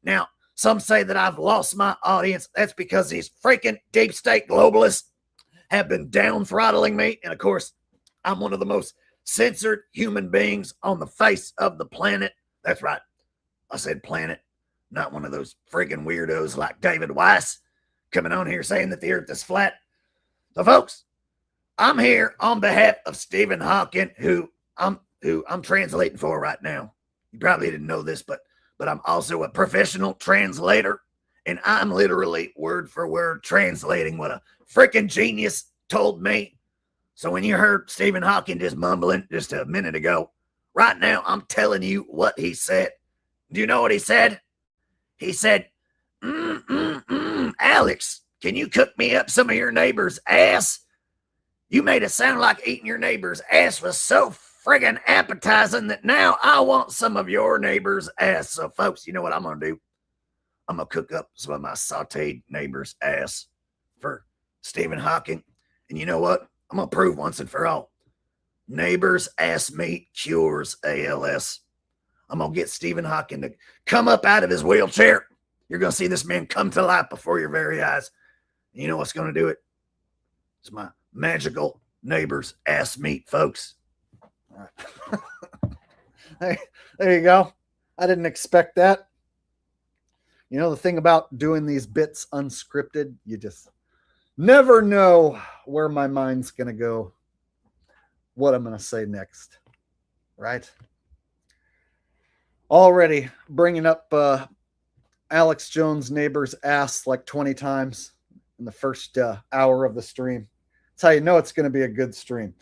Now, some say that I've lost my audience. That's because these freaking deep state globalists have been down-throttling me. And, of course, I'm one of the most censored human beings on the face of the planet. That's right. I said planet, not one of those freaking weirdos like David Weiss coming on here saying that the earth is flat. So, folks, I'm here on behalf of Stephen Hawking, who I'm translating for right now. You probably didn't know this, but I'm also a professional translator, and I'm literally word for word translating what a freaking genius told me. So when you heard Stephen Hawking just mumbling just a minute ago, right now I'm telling you what he said. Do you know what he said? He said, Alex, can you cook me up some of your neighbor's ass? You made it sound like eating your neighbor's ass was so friggin' appetizing that now I want some of your neighbor's ass. So, folks, you know what I'm going to do? I'm going to cook up some of my sauteed neighbor's ass for Stephen Hawking. And you know what? I'm going to prove once and for all. Neighbor's ass meat cures ALS. I'm going to get Stephen Hawking to come up out of his wheelchair. You're going to see this man come to life before your very eyes. And you know what's going to do it? It's my magical neighbor's ass meat, folks. All right. There you go. I didn't expect that. You know, the thing about doing these bits unscripted, you just never know where my mind's going to go, what I'm going to say next, right? Already bringing up Alex Jones' neighbor's ass like 20 times in the first hour of the stream. That's how you know it's going to be a good stream.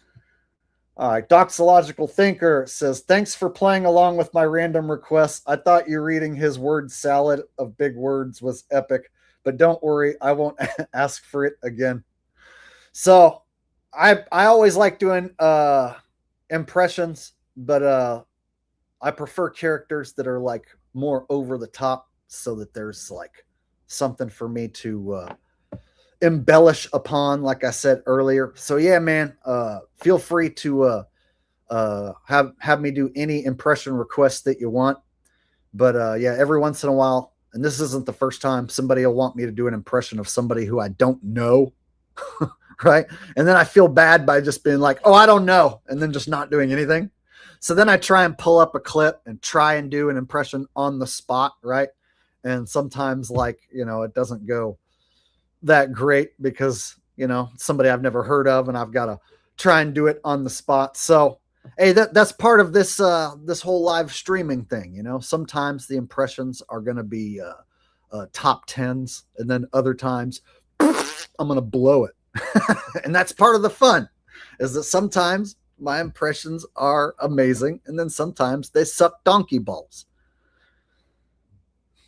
All right, Doxological Thinker says, thanks for playing along with my random requests. I thought you reading his word salad of big words was epic, but don't worry, I won't ask for it again. So I always like doing impressions, but I prefer characters that are like more over the top so that there's like something for me to embellish upon, like I said earlier. So yeah, man, feel free to have me do any impression requests that you want. But yeah, every once in a while, and this isn't the first time, somebody will want me to do an impression of somebody who I don't know. Right? And then I feel bad by just being like, oh, I don't know, and then just not doing anything. So then I try and pull up a clip and try and do an impression on the spot, right? And sometimes, like, you know, it doesn't go that great because, you know, somebody I've never heard of and I've got to try and do it on the spot. So, hey, that's part of this this whole live streaming thing, you know. Sometimes the impressions are going to be top 10s, and then other times I'm going to blow it. And that's part of the fun, is that sometimes my impressions are amazing and then sometimes they suck donkey balls.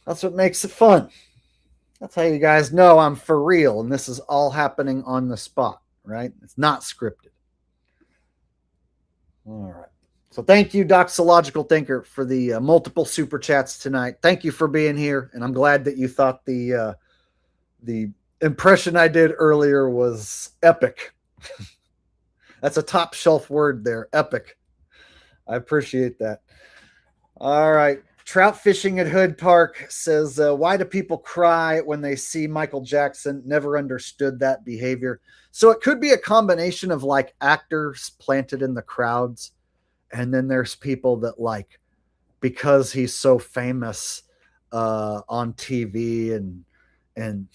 That's what makes it fun. That's how you guys know I'm for real, and this is all happening on the spot, right? It's not scripted. All right. So thank you, Doxological Thinker, for the multiple super chats tonight. Thank you for being here, and I'm glad that you thought the impression I did earlier was epic. That's a top shelf word there, epic. I appreciate that. All right. Trout Fishing at Hood Park says, why do people cry when they see Michael Jackson? Never understood that behavior. So it could be a combination of like actors planted in the crowds. And then there's people that like, because he's so famous on TV and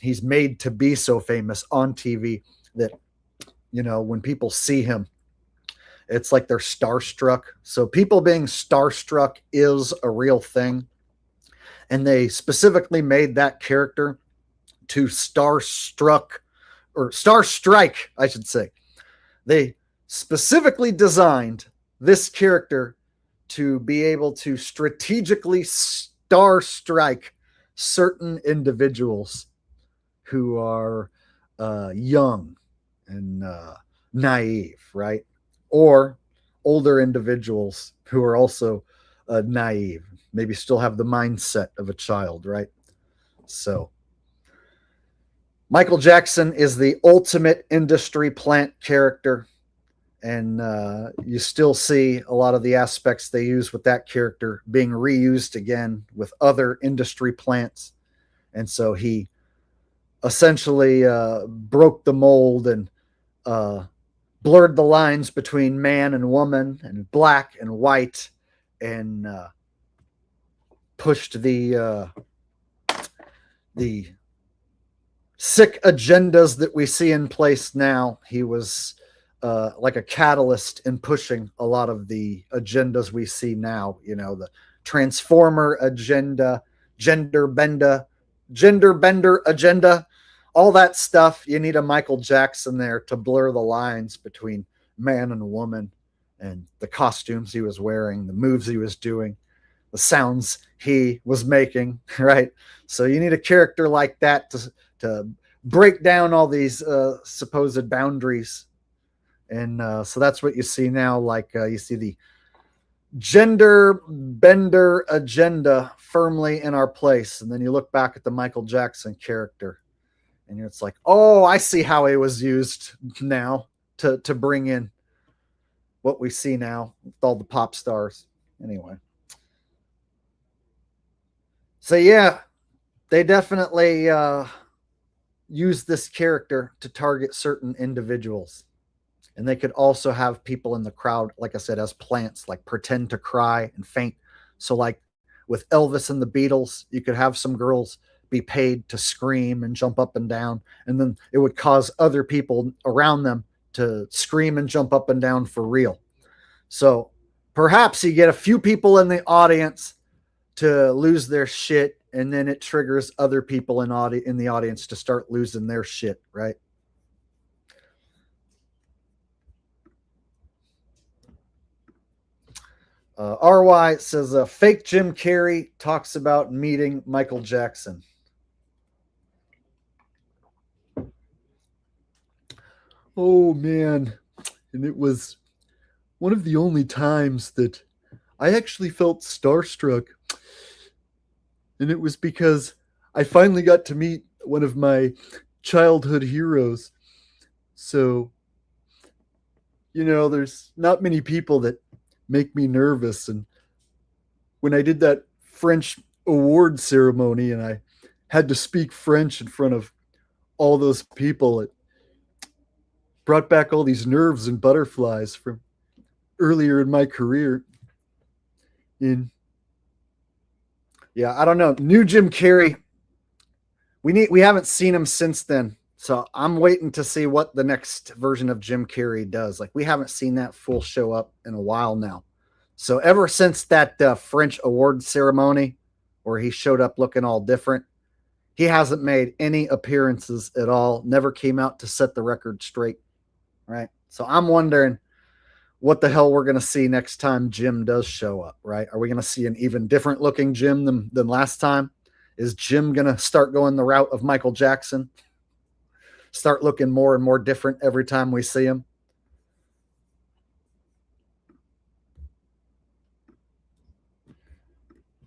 he's made to be so famous on TV that, you know, when people see him, it's like they're starstruck. So people being starstruck is a real thing. And they specifically made that character to starstrike, I should say. They specifically designed this character to be able to strategically starstrike certain individuals who are young and naive, right? Or older individuals who are also naive, maybe still have the mindset of a child, right? So Michael Jackson is the ultimate industry plant character. And you still see a lot of the aspects they use with that character being reused again with other industry plants. And so he essentially broke the mold and blurred the lines between man and woman and black and white, and pushed the sick agendas that we see in place now. He was like a catalyst in pushing a lot of the agendas we see now, you know, the transformer agenda, gender bender agenda, all that stuff. You need a Michael Jackson there to blur the lines between man and woman, and the costumes he was wearing, the moves he was doing, the sounds he was making, right? So you need a character like that to break down all these supposed boundaries. And so that's what you see now. Like you see the gender bender agenda firmly in our place. And then you look back at the Michael Jackson character and it's like, oh, I see how it was used now to bring in what we see now with all the pop stars. Anyway. So yeah, they definitely use this character to target certain individuals. And they could also have people in the crowd, like I said, as plants, like pretend to cry and faint. So like with Elvis and the Beatles, you could have some girls be paid to scream and jump up and down. And then it would cause other people around them to scream and jump up and down for real. So perhaps you get a few people in the audience to lose their shit, and then it triggers other people in the audience to start losing their shit, right? RY says, fake Jim Carrey talks about meeting Michael Jackson. Oh, man. And it was one of the only times that I actually felt starstruck. And it was because I finally got to meet one of my childhood heroes. So, you know, there's not many people that make me nervous. And when I did that French award ceremony and I had to speak French in front of all those people, it brought back all these nerves and butterflies from earlier in my career. Yeah, I don't know. New Jim Carrey. We haven't seen him since then. So I'm waiting to see what the next version of Jim Carrey does. Like, we haven't seen that full show up in a while now. So ever since that French award ceremony where he showed up looking all different, he hasn't made any appearances at all. Never came out to set the record straight. Right. So I'm wondering what the hell we're going to see next time Jim does show up. Right. Are we going to see an even different looking Jim than last time? Is Jim going to start going the route of Michael Jackson? Start looking more and more different every time we see him?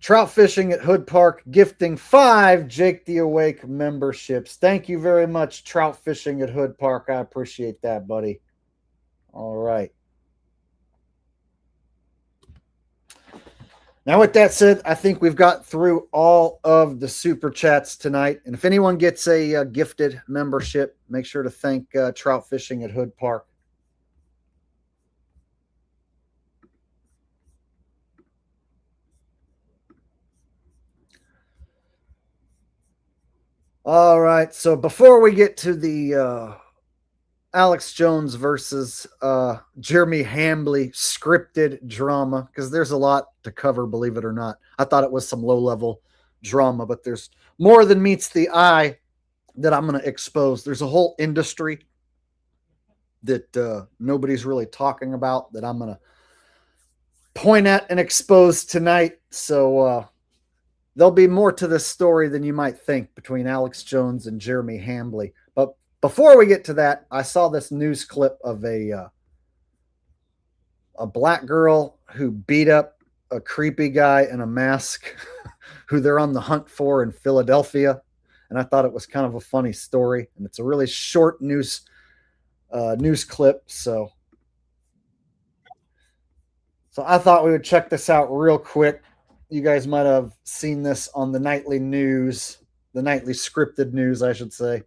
Trout Fishing at Hood Park gifting 5 Jake the Awake memberships. Thank you very much, Trout Fishing at Hood Park. I appreciate that, buddy. All right. Now, with that said, I think we've got through all of the super chats tonight. And if anyone gets a gifted membership, make sure to thank Trout Fishing at Hood Park. All right. So before we get to the Alex Jones versus Jeremy Hambly scripted drama, because there's a lot to cover, believe it or not. I thought it was some low-level drama, but there's more than meets the eye that I'm going to expose. There's a whole industry that nobody's really talking about that I'm going to point at and expose tonight. So there'll be more to this story than you might think between Alex Jones and Jeremy Hambly. But before we get to that, I saw this news clip of a black girl who beat up a creepy guy in a mask who they're on the hunt for in Philadelphia. And I thought it was kind of a funny story. And it's a really short news clip. So I thought we would check this out real quick. You guys might have seen this on the nightly news, the nightly scripted news, I should say.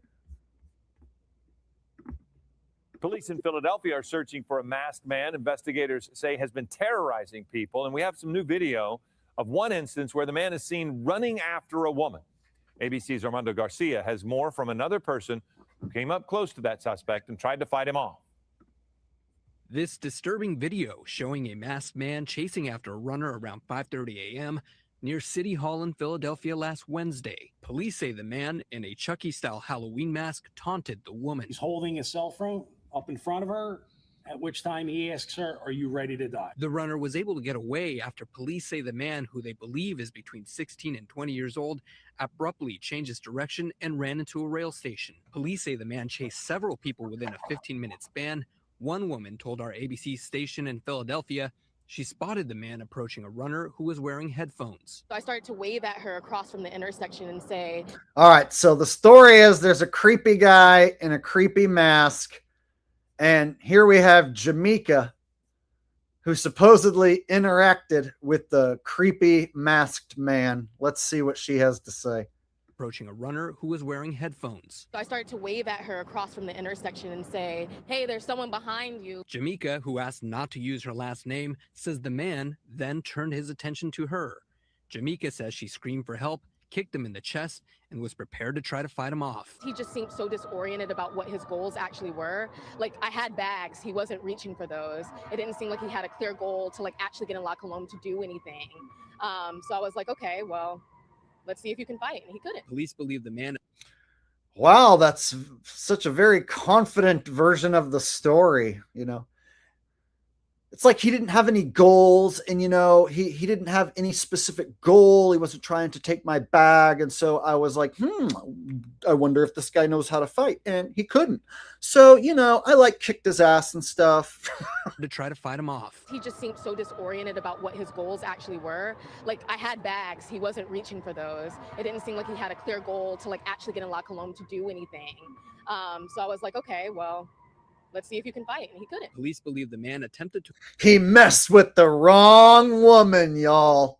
Police in Philadelphia are searching for a masked man investigators say has been terrorizing people. And we have some new video of one instance where the man is seen running after a woman. ABC's Armando Garcia has more from another person who came up close to that suspect and tried to fight him off. This disturbing video showing a masked man chasing after a runner around 5:30 a.m. near City Hall in Philadelphia last Wednesday. Police say the man in a Chucky-style Halloween mask taunted the woman. He's holding his cell phone up in front of her, at which time he asks her, "Are you ready to die?" The runner was able to get away after police say the man, who they believe is between 16 and 20 years old, abruptly changed his direction and ran into a rail station. Police say the man chased several people within a 15-minute span. One woman told our ABC station in Philadelphia she spotted the man approaching a runner who was wearing headphones. So I started to wave at her across from the intersection and say, all right, so the story is there's a creepy guy in a creepy mask. And here we have Jamaica, who supposedly interacted with the creepy masked man. Let's see what she has to say. Approaching a runner who was wearing headphones. So I started to wave at her across from the intersection and say, "Hey, there's someone behind you." Jamaica, who asked not to use her last name, says the man then turned his attention to her. Jamaica says she screamed for help, kicked him in the chest, and was prepared to try to fight him off. He just seemed so disoriented about what his goals actually were. Like, I had bags, he wasn't reaching for those. It didn't seem like he had a clear goal to actually get in La Colombe to do anything. So I was like, okay, well, let's see if you can fight. And he couldn't. Police believe the man. Wow, that's such a very confident version of the story, you know. It's like he didn't have any goals, and, you know, he didn't have any specific goal. He wasn't trying to take my bag. And so I was like, I wonder if this guy knows how to fight. And he couldn't. So, you know, I kicked his ass and stuff. To try to fight him off. He just seemed so disoriented about what his goals actually were. Like, I had bags, he wasn't reaching for those. It didn't seem like he had a clear goal to actually get in La Colombe to do anything. So I was like, okay, well, let's see if you can fight. And he couldn't. Police believe the man attempted to. He messed with the wrong woman, y'all.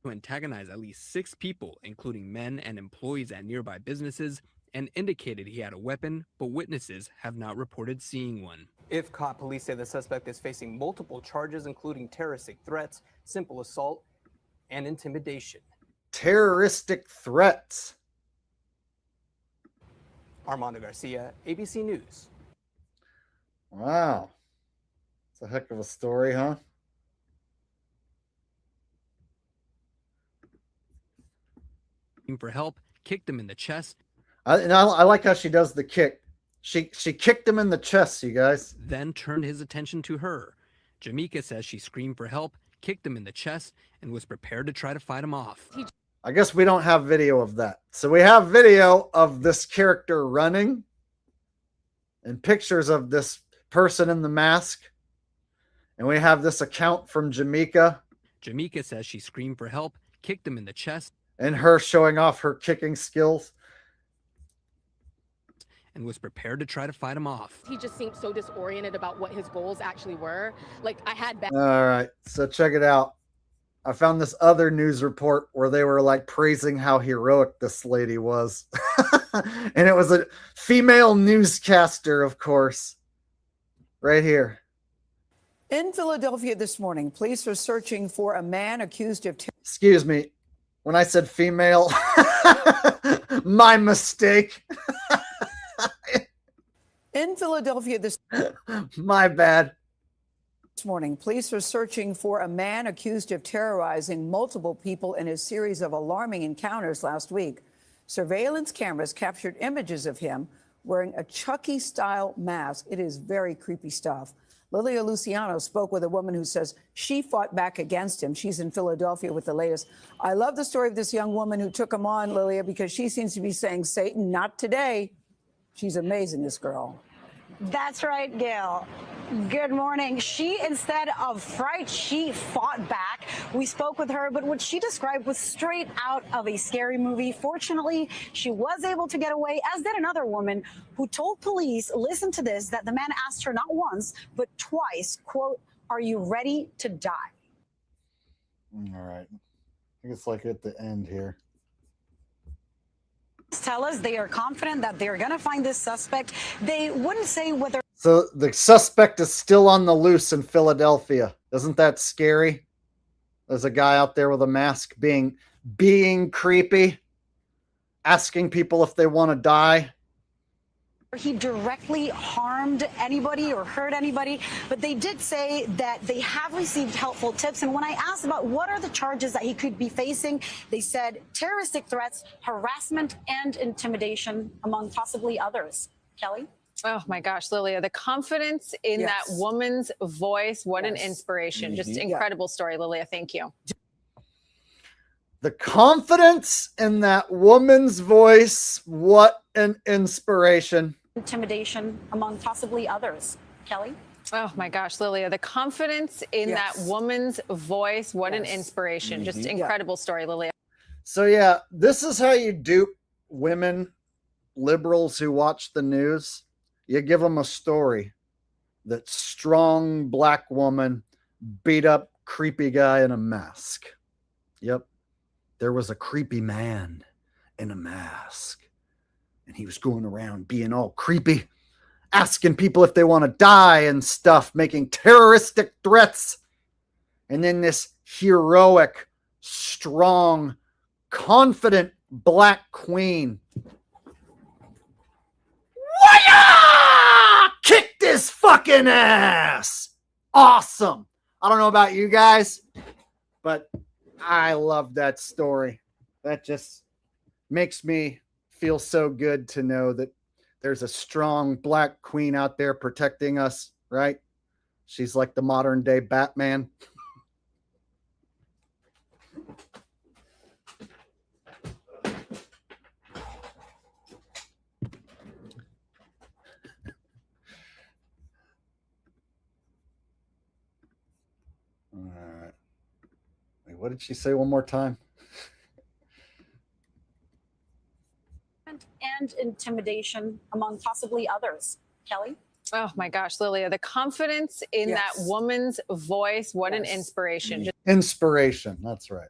To antagonize at least 6 people, including men and employees at nearby businesses, and indicated he had a weapon, but witnesses have not reported seeing one. If caught, police say the suspect is facing multiple charges, including terroristic threats, simple assault, and intimidation. Terroristic threats. Armando Garcia, ABC News. Wow. It's a heck of a story, huh? For help, kicked him in the chest. I like how she does the kick. She kicked him in the chest, you guys. Then turned his attention to her. Jamaica says she screamed for help, kicked him in the chest, and was prepared to try to fight him off. I guess we don't have video of that. So we have video of this character running and pictures of this person in the mask. And we have this account from Jamaica. Jamaica says she screamed for help, kicked him in the chest And her showing off her kicking skills. and was prepared to try to fight him off. He just seemed so disoriented about what his goals actually were. Like I had back. All right, so check it out. I found this other news report where they were like praising how heroic this lady was. And it was a female newscaster, of course. Right here. In Philadelphia this morning, police are searching for a man accused of... Excuse me. When I said female, my mistake. In Philadelphia this My bad. morning, police are searching for a man accused of terrorizing multiple people in a series of alarming encounters last week. Surveillance cameras captured images of him wearing a Chucky-style mask. It is very creepy stuff. Lilia Luciano spoke with a woman who says she fought back against him. She's in Philadelphia with the latest. I love the story of this young woman who took him on, Lilia, because she seems to be saying, Satan, not today. She's amazing, this girl. That's right, Gail. Good morning. She, instead of fright, she fought back. We spoke with her, but what she described was straight out of a scary movie. Fortunately, she was able to get away, as did another woman who told police, listen to this, that the man asked her not once, but twice, quote, "Are you ready to die?" All right. I think it's like at the end here. Tell us they are confident that they're going to find this suspect. They wouldn't say whether... So the suspect is still on the loose in Philadelphia. Isn't that scary? There's a guy out there with a mask being creepy, asking people if they want to die. he directly harmed anybody or hurt anybody, but they did say that they have received helpful tips. And when I asked about what are the charges that he could be facing, they said terroristic threats, harassment, and intimidation, among possibly others. Kelly? Oh my gosh, Lilia, the confidence in that woman's voice. What an inspiration. Just incredible story, Lilia. Thank you. The confidence in that woman's voice. What an inspiration. Intimidation, among possibly others. Kelly? Oh my gosh, Lilia, the confidence in that woman's voice. What an inspiration. Just incredible story, Lilia. So yeah, this is how you dupe women, liberals who watch the news. You give them a story that strong black woman beat up creepy guy in a mask. Yep. There was a creepy man in a mask, and he was going around being all creepy, asking people if they want to die and stuff, making terroristic threats. And then this heroic, strong, confident black queen kick this fucking ass. Awesome. I don't know about you guys, but I love that story. That just makes me feel so good to know that there's a strong black queen out there protecting us, right? She's like the modern day Batman. All right. Wait, what did she say one more time? And intimidation, among possibly others. Kelly? Oh my gosh, Lilia, the confidence in that woman's voice. What an inspiration. Just Inspiration. That's right.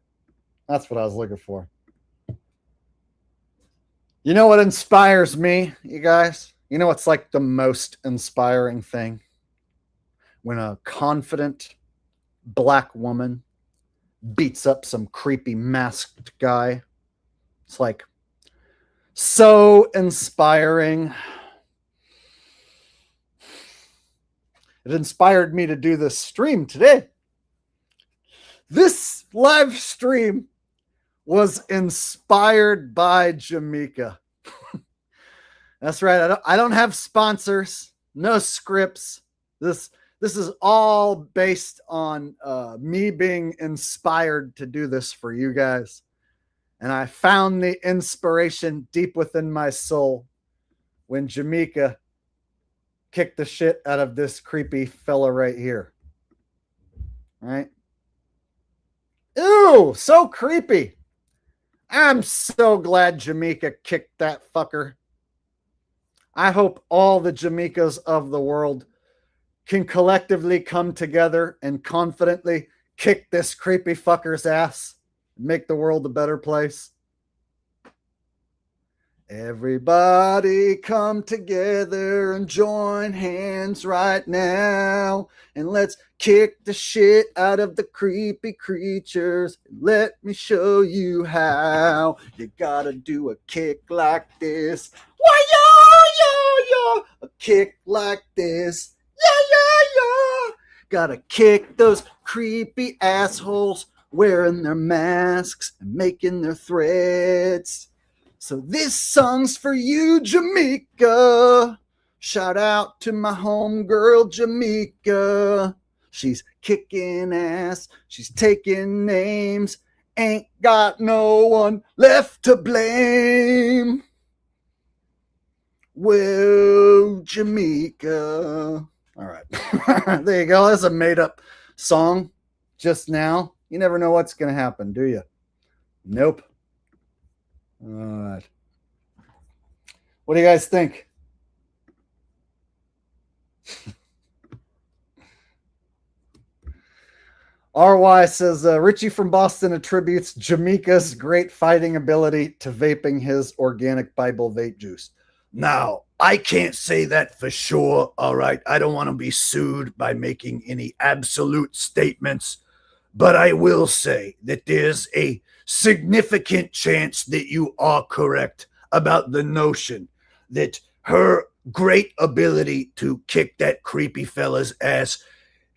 That's what I was looking for. You know what inspires me, you guys? You know what's like the most inspiring thing? When a confident black woman beats up some creepy masked guy. It's like so inspiring. It inspired me to do this stream today. This live stream was inspired by Jamaica. That's right. I don't have sponsors, no scripts. This is all based on me being inspired to do this for you guys. And I found the inspiration deep within my soul when Jamaica kicked the shit out of this creepy fella right here. All right? Ew, so creepy. I'm so glad Jamaica kicked that fucker. I hope all the Jamaicas of the world can collectively come together and confidently kick this creepy fucker's ass and make the world a better place. Everybody come together and join hands right now, and let's kick the shit out of the creepy creatures. Let me show you how. You gotta do a kick like this. Why-ya-ya-ya? A kick like this. Yeah-ya-ya. Gotta kick those creepy assholes wearing their masks and making their threats. So this song's for you, Jamaica. Shout out to my homegirl, Jamaica. She's kicking ass. She's taking names. Ain't got no one left to blame. Whoa, Jamaica. All right. There you go. That's a made-up song just now. You never know what's going to happen, do you? Nope. All right. What do you guys think? RY says, Richie from Boston attributes Jamaica's great fighting ability to vaping his organic Bible vape juice. Now, I can't say that for sure, all right? I don't want to be sued by making any absolute statements, but I will say that there's a significant chance that you are correct about the notion that her great ability to kick that creepy fella's ass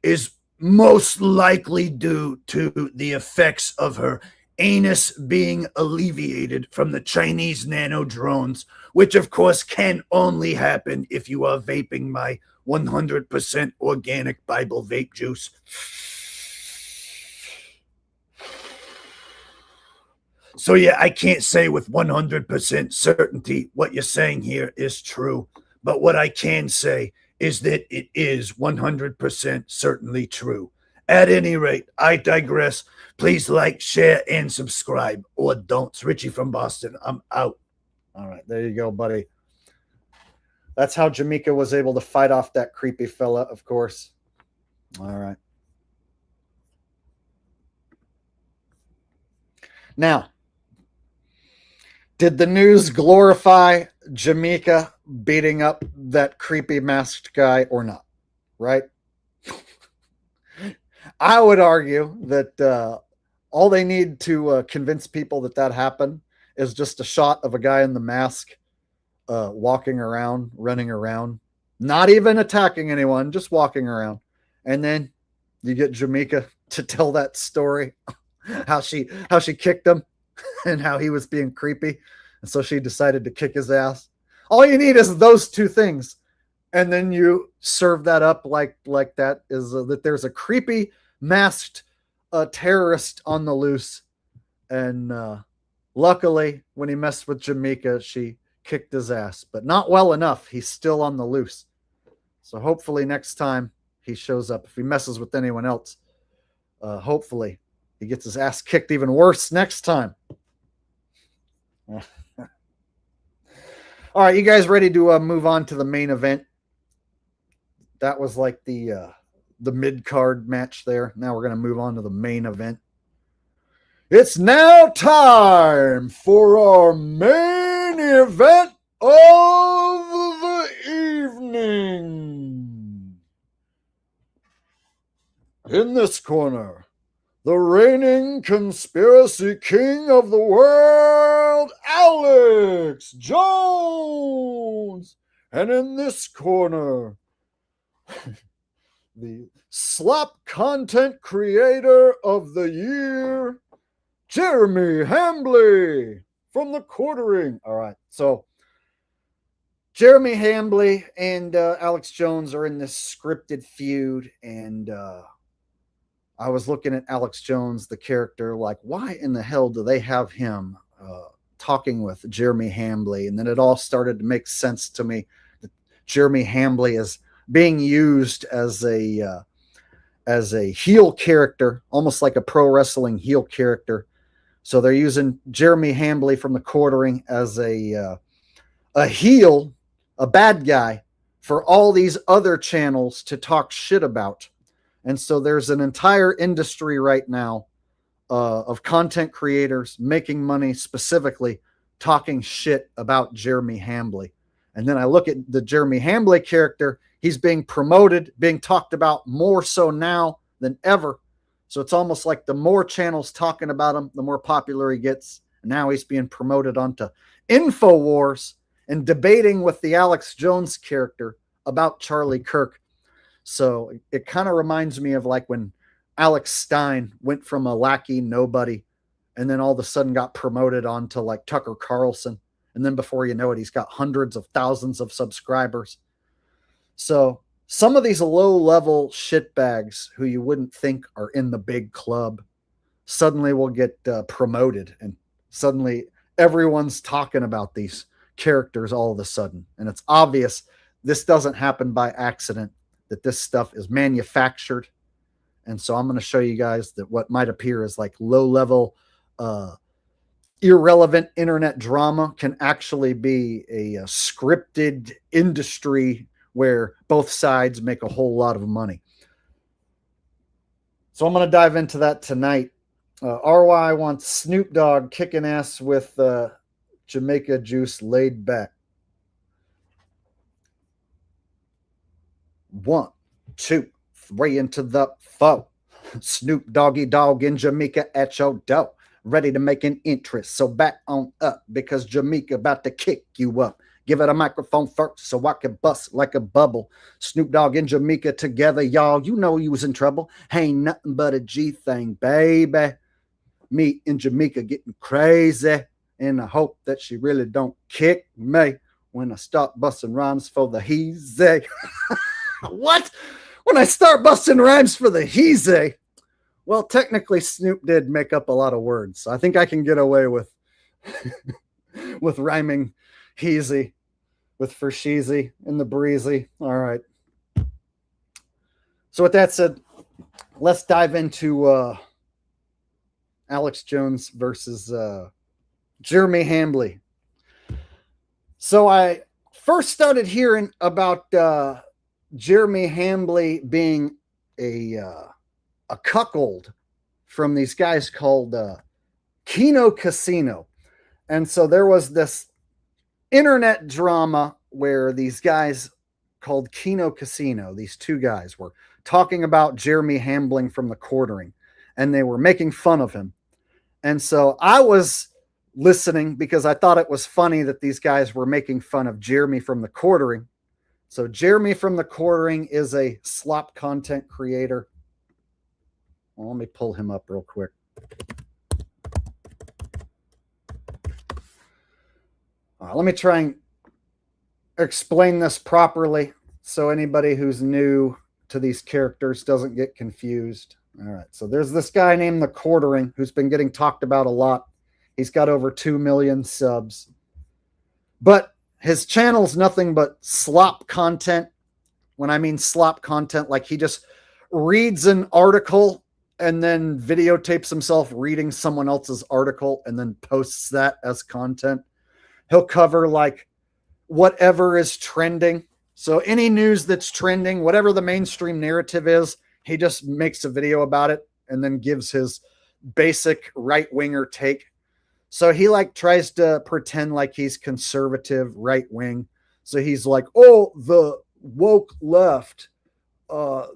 is most likely due to the effects of her anus being alleviated from the Chinese nano drones, which of course can only happen if you are vaping my 100% organic Bible vape juice. So yeah, I can't say with 100% certainty what you're saying here is true, but what I can say is that it is 100% certainly true. At any rate, I digress. Please like, share, and subscribe, or don't. It's Richie from Boston. I'm out. All right, there you go, buddy. That's how Jamaica was able to fight off that creepy fella, of course. All right. Now, did the news glorify Jamaica beating up that creepy masked guy or not? Right? I would argue that all they need to convince people that that happened is just a shot of a guy in the mask walking around, running around, not even attacking anyone, just walking around. And then you get Jamaica to tell that story, how she kicked him and how he was being creepy. And so she decided to kick his ass. All you need is those two things. And then you serve that up like that is that there's a creepy masked terrorist on the loose. And luckily, when he messed with Jamaica, she kicked his ass, but not well enough. He's still on the loose. So hopefully next time he shows up, if he messes with anyone else, hopefully he gets his ass kicked even worse next time. All right, you guys ready to move on to the main event? That was like the mid-card match there. Now we're going to move on to the main event. It's now time for our main event of the evening. In this corner, the reigning conspiracy king of the world, Alex Jones. And in this corner, the slap content creator of the year, Jeremy Hambly from the Quartering. All right, so Jeremy Hambly and Alex Jones are in this scripted feud, and I was looking at Alex Jones, the character, like, why in the hell do they have him talking with Jeremy Hambly? And then it all started to make sense to me that Jeremy Hambly is being used as a as a heel character, almost like a pro wrestling heel character. So they're using Jeremy Hambly from the Quartering as a heel, a bad guy, for all these other channels to talk shit about. And so there's an entire industry right now of content creators making money specifically talking shit about Jeremy Hambly. And then I look at the Jeremy Hambly character. He's being promoted, being talked about more so now than ever. So it's almost like the more channels talking about him, the more popular he gets. And now he's being promoted onto InfoWars and debating with the Alex Jones character about Charlie Kirk. So it kind of reminds me of like when Alex Stein went from a lackey nobody and then all of a sudden got promoted onto like Tucker Carlson. And then before you know it, he's got hundreds of thousands of subscribers. So some of these low-level shitbags who you wouldn't think are in the big club suddenly will get promoted. And suddenly everyone's talking about these characters all of a sudden. And it's obvious this doesn't happen by accident, that this stuff is manufactured. And so I'm going to show you guys that what might appear as like low-level irrelevant internet drama can actually be a scripted industry where both sides make a whole lot of money. So I'm going to dive into that tonight. RY wants Snoop Dogg kicking ass with Jamaica Juice laid back. 1, 2, 3 into the 4. Snoop Doggy Dogg in Jamaica at your door, ready to make an interest. So back on up, because Jamaica about to kick you up. Give it a microphone first so I can bust like a bubble. Snoop Dogg and Jamaica together, y'all. You know you was in trouble. Ain't nothing but a G thing, baby. Me in Jamaica getting crazy. And I hope that she really don't kick me when I start busting rhymes for the heezy. What? When I start busting rhymes for the heezy? Well, technically, Snoop did make up a lot of words. So I think I can get away with with rhyming heezy with for sheezy and the breezy. All right. So with that said, let's dive into Alex Jones versus Jeremy Hambly. So I first started hearing about Jeremy Hambly being a cuckold from these guys called Kino Casino. And so there was this internet drama where these guys called Kino Casino, these two guys were talking about Jeremy Hambly from the Quartering, and they were making fun of him. And so I was listening because I thought it was funny that these guys were making fun of Jeremy from the Quartering. So Jeremy from the Quartering is a slop content creator. Well, let me pull him up real quick. Let me try and explain this properly so anybody who's new to these characters doesn't get confused. All right, so there's this guy named The Quartering who's been getting talked about a lot. He's got over 2 million subs. But his channel's nothing but slop content. When I mean slop content, like he just reads an article and then videotapes himself reading someone else's article and then posts that as content. He'll cover like whatever is trending. So any news that's trending, whatever the mainstream narrative is, he just makes a video about it and then gives his basic right-winger take. So he like tries to pretend like he's conservative, right-wing. So he's like, oh, the woke left,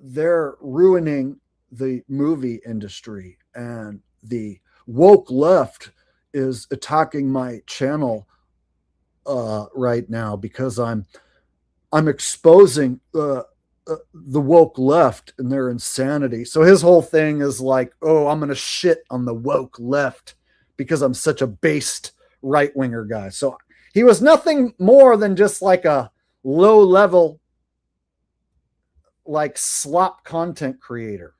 they're ruining the movie industry, and the woke left is attacking my channel right now because I'm exposing the woke left and their insanity. So his whole thing is like, oh, I'm going to shit on the woke left because I'm such a based right-winger guy. So he was nothing more than just like a low-level, like slop content creator.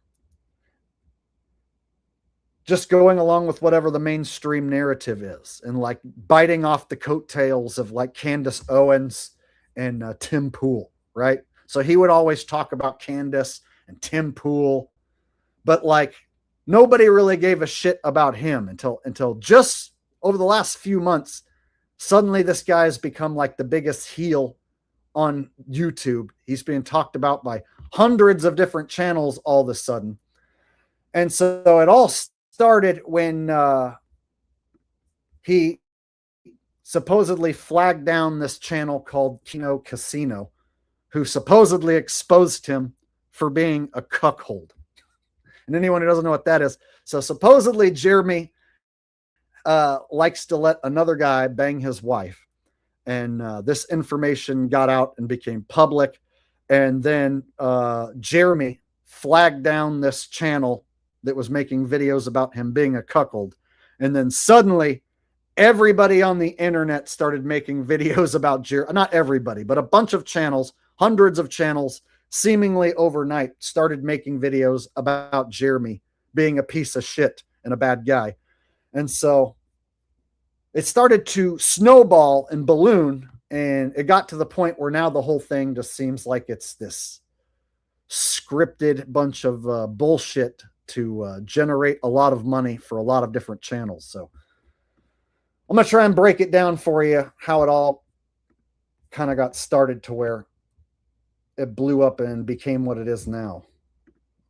Just going along with whatever the mainstream narrative is and like biting off the coattails of like Candace Owens and Tim Pool, right? So he would always talk about Candace and Tim Pool but like nobody really gave a shit about him until just over the last few months. Suddenly this guy has become like the biggest heel on YouTube. He's being talked about by hundreds of different channels all of a sudden. And so it all started when he supposedly flagged down this channel called Kino Casino, who supposedly exposed him for being a cuckold. And anyone who doesn't know what that is, so supposedly Jeremy likes to let another guy bang his wife. And this information got out and became public. And then Jeremy flagged down this channel that was making videos about him being a cuckold. And then suddenly everybody on the internet started making videos about Jeremy. Not everybody, but a bunch of channels, hundreds of channels, seemingly overnight started making videos about Jeremy being a piece of shit and a bad guy. And so it started to snowball and balloon, and it got to the point where now the whole thing just seems like it's this scripted bunch of bullshit to generate a lot of money for a lot of different channels. So I'm going to try and break it down for you, how it all kind of got started to where it blew up and became what it is now.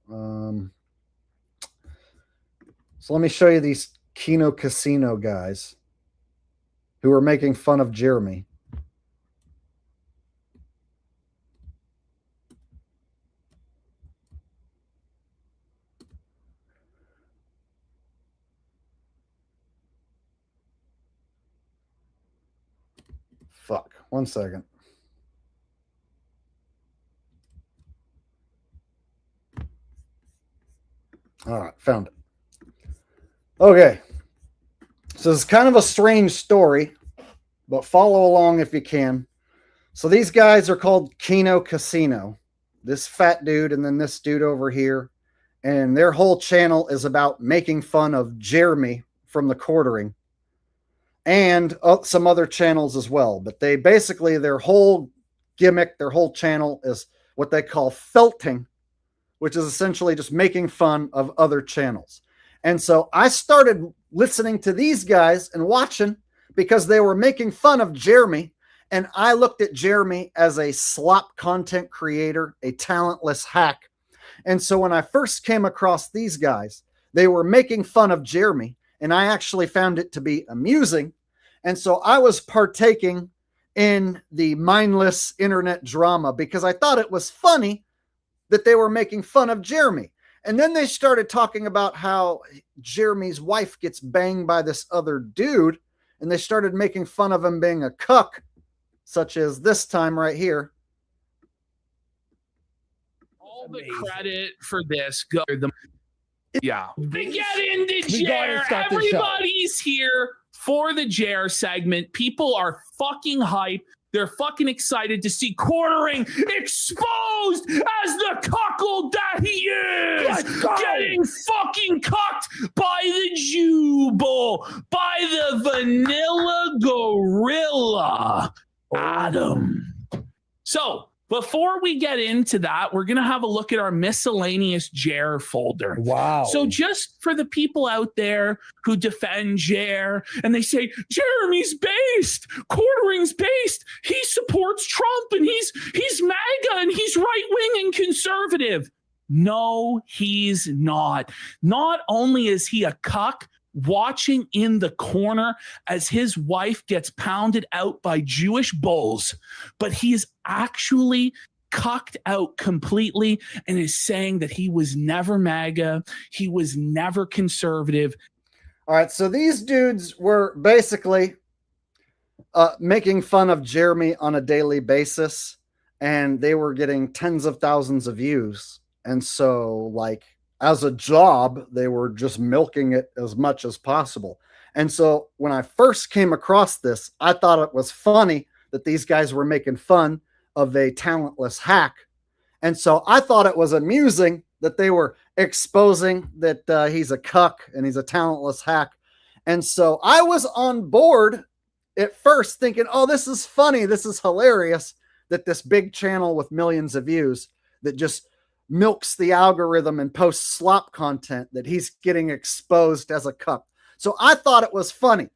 So let me show you these Kino Casino guys who are making fun of Jeremy. Fuck, 1 second. All right, found it. Okay. So it's kind of a strange story, but follow along if you can. So these guys are called Kino Casino. This fat dude and then this dude over here. And their whole channel is about making fun of Jeremy from The Quartering. And some other channels as well. But they basically, their whole gimmick, their whole channel is what they call felting, which is essentially just making fun of other channels. And so I started listening to these guys and watching because they were making fun of Jeremy. And I looked at Jeremy as a slop content creator, a talentless hack. And so when I first came across these guys, they were making fun of Jeremy. And I actually found it to be amusing. And so I was partaking in the mindless internet drama because I thought it was funny that they were making fun of Jeremy. And then they started talking about how Jeremy's wife gets banged by this other dude. And they started making fun of him being a cuck, such as this time right here. All the credit for this go. Yeah. They get into Jer. Everybody's here for the Jer segment. People are fucking hyped. They're fucking excited to see Quartering exposed as the cuckold that he is. Getting fucking cucked by the Jubal, by the Vanilla Gorilla, Adam. So, before we get into that, we're going to have a look at our miscellaneous Jer folder. Wow. So just for the people out there who defend Jer and they say, Jeremy's based, Quartering's based, he supports Trump and he's MAGA and he's right-wing and conservative. No, he's not. Not only is he a cuck, watching in the corner as his wife gets pounded out by Jewish bulls, but he is actually cucked out completely and is saying that he was never MAGA, he was never conservative. All right, so these dudes were basically making fun of Jeremy on a daily basis, and they were getting tens of thousands of views. And so, like, as a job, they were just milking it as much as possible. And so when I first came across this, I thought it was funny that these guys were making fun of a talentless hack. And so I thought it was amusing that they were exposing that he's a cuck and he's a talentless hack. And so I was on board at first thinking, oh, this is funny. This is hilarious that this big channel with millions of views that just milks the algorithm and posts slop content, that he's getting exposed as a cuck. So I thought it was funny.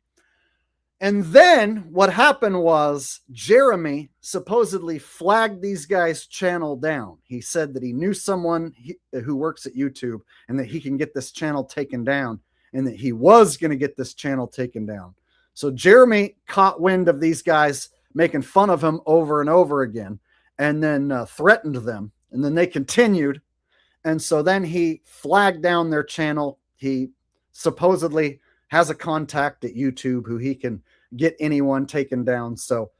And then what happened was Jeremy supposedly flagged these guys' channel down. He said that he knew someone who works at YouTube and that he can get this channel taken down, and that he was going to get this channel taken down. So Jeremy caught wind of these guys making fun of him over and over again, and then threatened them. And then they continued. And so then he flagged down their channel. He supposedly has a contact at YouTube who he can get anyone taken down. So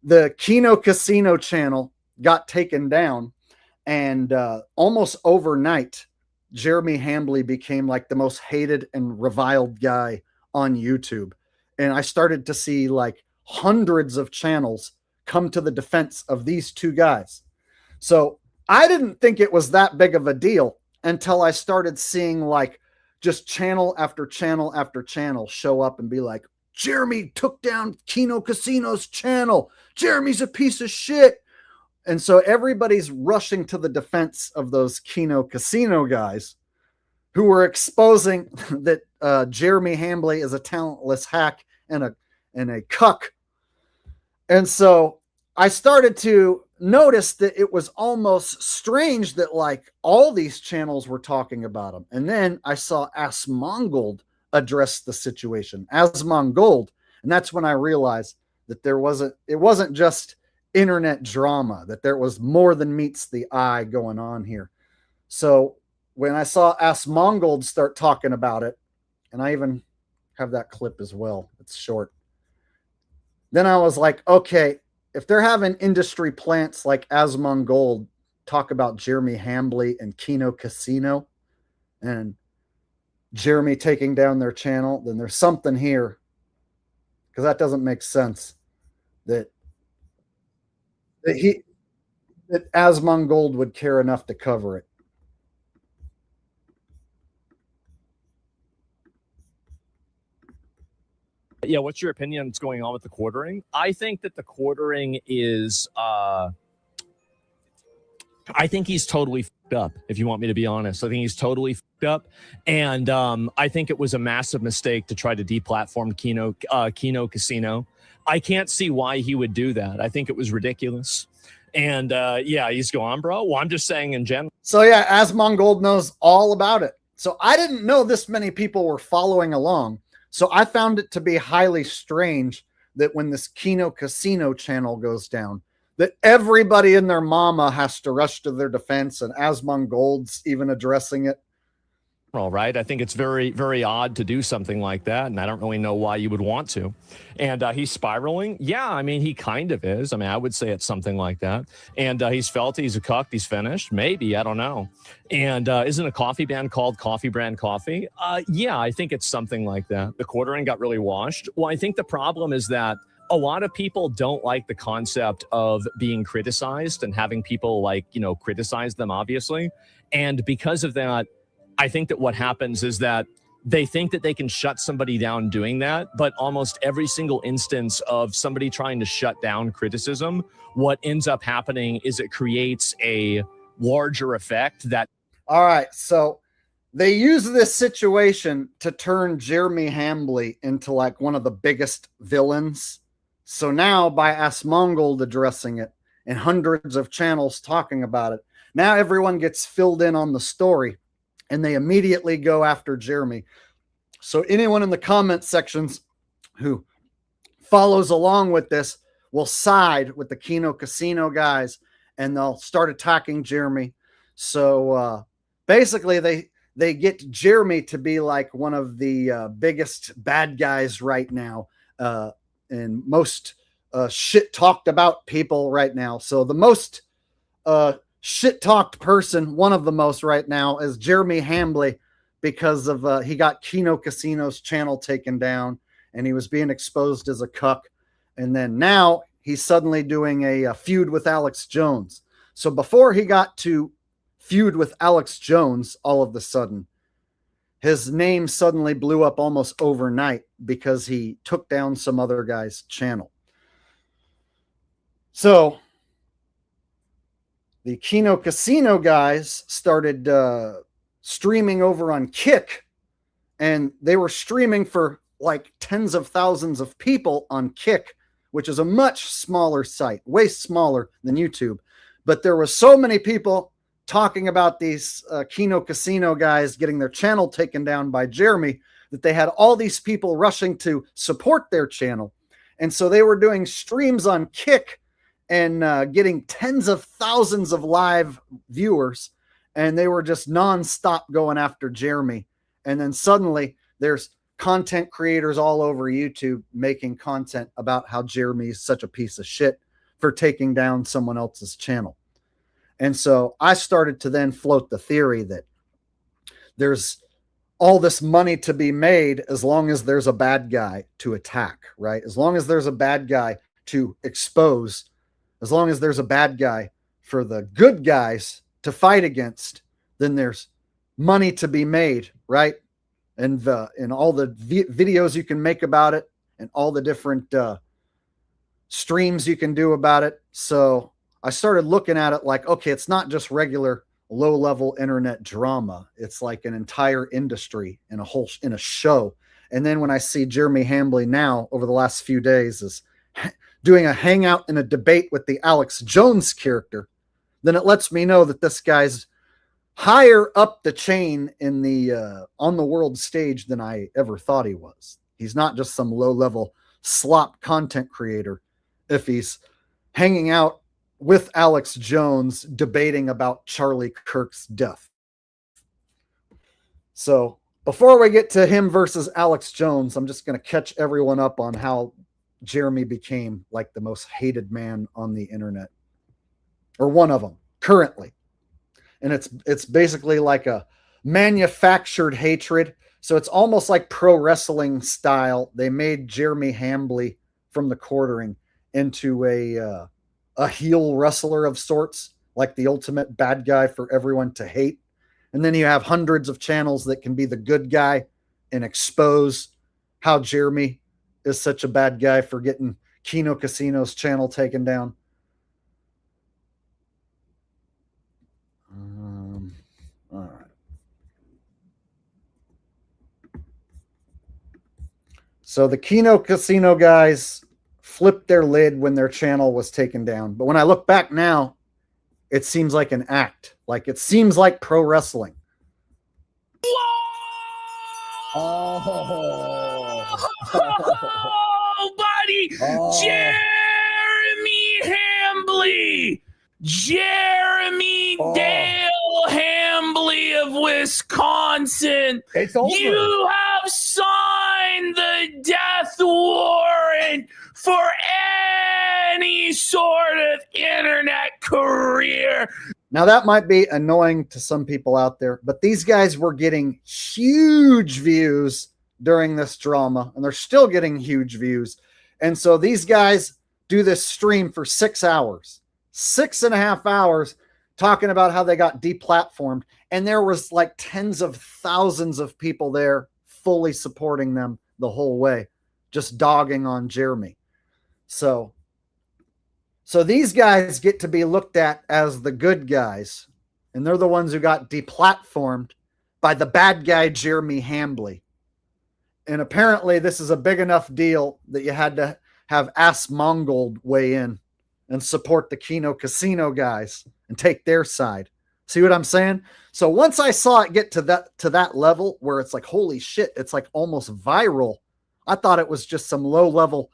the Kino Casino channel got taken down, and almost overnight, Jeremy Hambly became like the most hated and reviled guy on YouTube. And I started to see like hundreds of channels come to the defense of these two guys. So I didn't think it was that big of a deal until I started seeing like just channel after channel after channel show up and be like, Jeremy took down Kino Casino's channel. Jeremy's a piece of shit. And so everybody's rushing to the defense of those Kino Casino guys who were exposing that Jeremy Hambly is a talentless hack and a cuck. And so I started to notice that it was almost strange that like all these channels were talking about him. And then I saw Asmongold address the situation. Asmongold. And that's when I realized that it wasn't just internet drama, that there was more than meets the eye going on here. So when I saw Asmongold start talking about it, and I even have that clip as well, it's short. Then I was like, okay, if they're having industry plants like Asmongold talk about Jeremy Hambly and Kino Casino and Jeremy taking down their channel, then there's something here, because that doesn't make sense that Asmongold would care enough to cover it. Yeah, what's your opinion on what's going on with the quartering? I think that the quartering is I think he's totally fucked up, if you want me to be honest. I think he's totally fucked up. And I think it was a massive mistake to try to deplatform Kino Casino. I can't see why he would do that. I think it was ridiculous. And yeah, he's going, bro. Well, I'm just saying in general. So yeah, Asmongold knows all about it. So I didn't know this many people were following along. So I found it to be highly strange that when this Kino Casino channel goes down, that everybody and their mama has to rush to their defense, and Asmongold's even addressing it. All right. I think it's very, very odd to do something like that, and I don't really know why you would want to. And he's spiraling. Yeah, I mean, he kind of is. I mean, I would say it's something like that. And he's felt he's a cuck. He's finished. Maybe. I don't know. And isn't a coffee band called Coffee Brand Coffee? Yeah, I think it's something like that. The quartering got really washed. Well, I think the problem is that a lot of people don't like the concept of being criticized and having people like, you know, criticize them, obviously. And because of that, I think that what happens is that they think that they can shut somebody down doing that, but almost every single instance of somebody trying to shut down criticism, what ends up happening is it creates a larger effect that... All right, so they use this situation to turn Jeremy Hambly into like one of the biggest villains. So now by Asmongold addressing it and hundreds of channels talking about it, now everyone gets filled in on the story. And they immediately go after Jeremy. So anyone in the comment sections who follows along with this will side with the Kino Casino guys, and they'll start attacking Jeremy. So basically they get Jeremy to be like one of the biggest bad guys right now, and most shit talked about people right now. So the most shit-talked person, one of the most right now, is Jeremy Hambly, because of he got Kino Casino's channel taken down and he was being exposed as a cuck. And then now he's suddenly doing a feud with Alex Jones. So before he got to feud with Alex Jones, all of a sudden, his name suddenly blew up almost overnight because he took down some other guy's channel. So the Kino Casino guys started streaming over on Kick, and they were streaming for like tens of thousands of people on Kick, which is a much smaller site, way smaller than YouTube. But there were so many people talking about these Kino Casino guys getting their channel taken down by Jeremy that they had all these people rushing to support their channel. And so they were doing streams on Kick and getting tens of thousands of live viewers. And they were just nonstop going after Jeremy. And then suddenly there's content creators all over YouTube making content about how Jeremy is such a piece of shit for taking down someone else's channel. And so I started to then float the theory that there's all this money to be made as long as there's a bad guy to attack, right? As long as there's a bad guy to expose, as long as there's a bad guy for the good guys to fight against, then there's money to be made, right? And all the videos you can make about it and all the different streams you can do about it. So I started looking at it like, okay, it's not just regular low-level internet drama. It's like an entire industry in a show. And then when I see Jeremy Hambly now over the last few days is doing a hangout in a debate with the Alex Jones character, then it lets me know that this guy's higher up the chain in the on the world stage than I ever thought he was. He's not just some low-level slop content creator. If he's hanging out with Alex Jones debating about Charlie Kirk's death. So before we get to him versus Alex Jones, I'm just going to catch everyone up on how Jeremy became like the most hated man on the internet, or one of them currently. And it's basically like a manufactured hatred. So it's almost like pro wrestling style. They made Jeremy Hambly from the quartering into a heel wrestler of sorts, like the ultimate bad guy for everyone to hate. And then you have hundreds of channels that can be the good guy and expose how Jeremy is such a bad guy for getting Kino Casino's channel taken down. All right. So the Kino Casino guys flipped their lid when their channel was taken down. But when I look back now, it seems like an act. Like it seems like pro wrestling. Oh, buddy. Oh. Jeremy Hambly. Jeremy Dale Hambly of Wisconsin. It's over. You have signed the death warrant for any sort of internet career. Now that might be annoying to some people out there, but these guys were getting huge views during this drama, and they're still getting huge views. And so these guys do this stream for 6 hours, 6.5 hours, talking about how they got deplatformed. And there was like tens of thousands of people there fully supporting them the whole way, just dogging on Jeremy. So these guys get to be looked at as the good guys, and they're the ones who got deplatformed by the bad guy, Jeremy Hambly. And apparently this is a big enough deal that you had to have Ass Mongold weigh in and support the Kino Casino guys and take their side. See what I'm saying? So once I saw it get to that level where it's like, holy shit, it's like almost viral. I thought it was just some low-level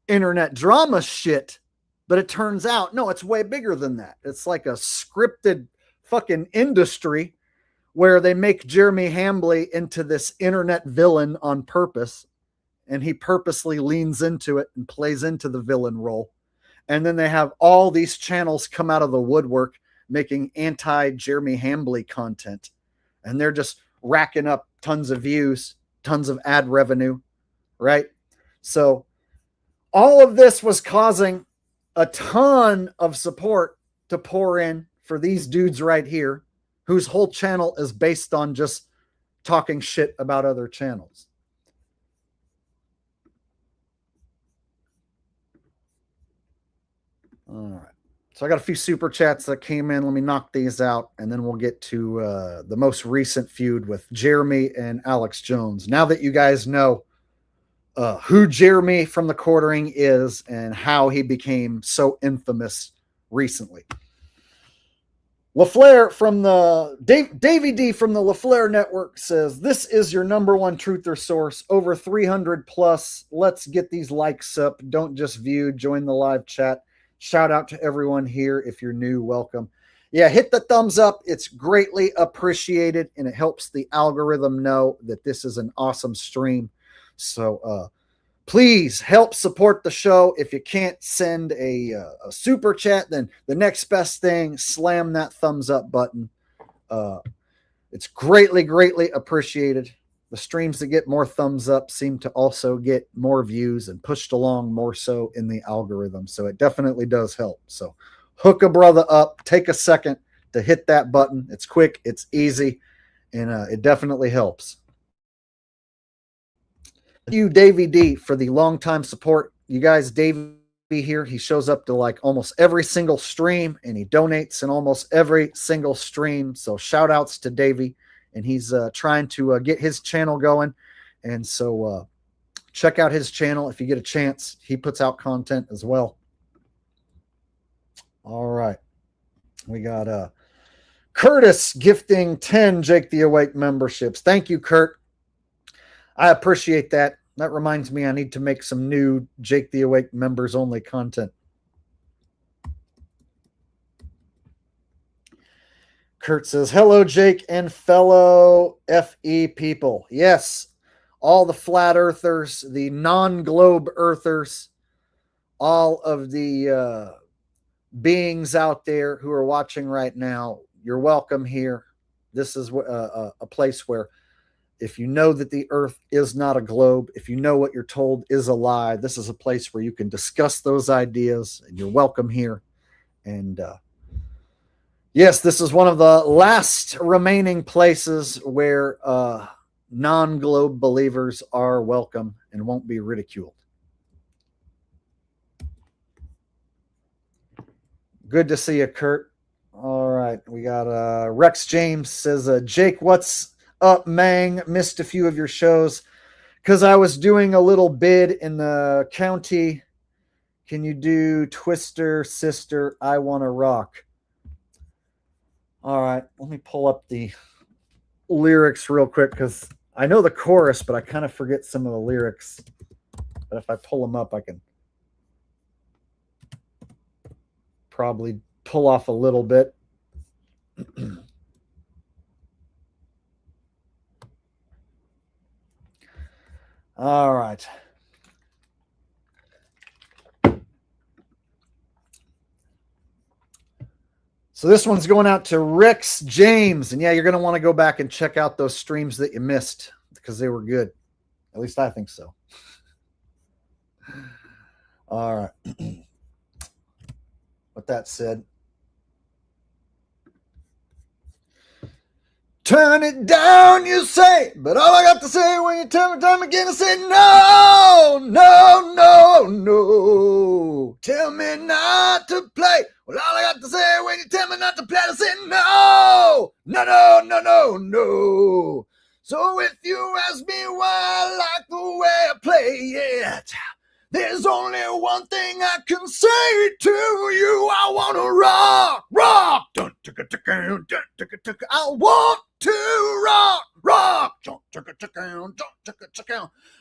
internet drama shit. But it turns out, no, it's way bigger than that. It's like a scripted fucking industry where they make Jeremy Hambly into this internet villain on purpose. And he purposely leans into it and plays into the villain role. And then they have all these channels come out of the woodwork making anti-Jeremy Hambly content. And they're just racking up tons of views, tons of ad revenue, right? So all of this was causing a ton of support to pour in for these dudes right here, whose whole channel is based on just talking shit about other channels. All right. So I got a few super chats that came in. Let me knock these out, and then we'll get to the most recent feud with Jeremy and Alex Jones. Now that you guys know who Jeremy from the Quartering is and how he became so infamous recently. LaFlair from the Davey D from the LaFlair Network says, this is your number one truther source, over 300 plus. Let's get these likes up. Don't just view, join the live chat. Shout out to everyone here. If you're new, welcome. Yeah, hit the thumbs up. It's greatly appreciated, and it helps the algorithm know that this is an awesome stream. So please help support the show. If you can't send a super chat, then the next best thing, slam that thumbs up button. It's greatly, greatly appreciated. The streams that get more thumbs up seem to also get more views and pushed along more so in the algorithm. So it definitely does help. So hook a brother up. Take a second to hit that button. It's quick. It's easy. And it definitely helps. Thank you, Davey D, for the long-time support. You guys, Davey here, he shows up to like almost every single stream, and he donates in almost every single stream. So shout-outs to Davey. And he's trying to get his channel going. And so check out his channel if you get a chance. He puts out content as well. All right. We got Curtis gifting 10 Jake the Awake memberships. Thank you, Kurt. I appreciate that. That reminds me I need to make some new Jake the Awake members only content. Kurt says, hello, Jake and fellow FE people. Yes, all the flat earthers, the non-globe earthers, all of the beings out there who are watching right now, you're welcome here. This is a place where if you know that the earth is not a globe, if you know what you're told is a lie, this is a place where you can discuss those ideas, and you're welcome here. And yes, this is one of the last remaining places where non-globe believers are welcome and won't be ridiculed. Good to see you, Kurt. All right, we got Rex James says, Jake, what's up, Mang? Missed a few of your shows because I was doing a little bid in the county. Can you do Twister, Sister, I Wanna Rock? All right, let me pull up the lyrics real quick because I know the chorus, but I kind of forget some of the lyrics. But if I pull them up, I can probably pull off a little bit. All right. So this one's going out to Rex James. And yeah, you're going to want to go back and check out those streams that you missed because they were good. At least I think so. All right. With that said, turn it down, you say, but all I got to say when you tell me time again, I say no, no, no, no. Tell me not to play. Well, all I got to say when you tell me not to play, I say no, no, no, no, no, no. So if you ask me why I like the way I play it, there's only one thing I can say to you. I want to rock, rock. I want to rock, rock.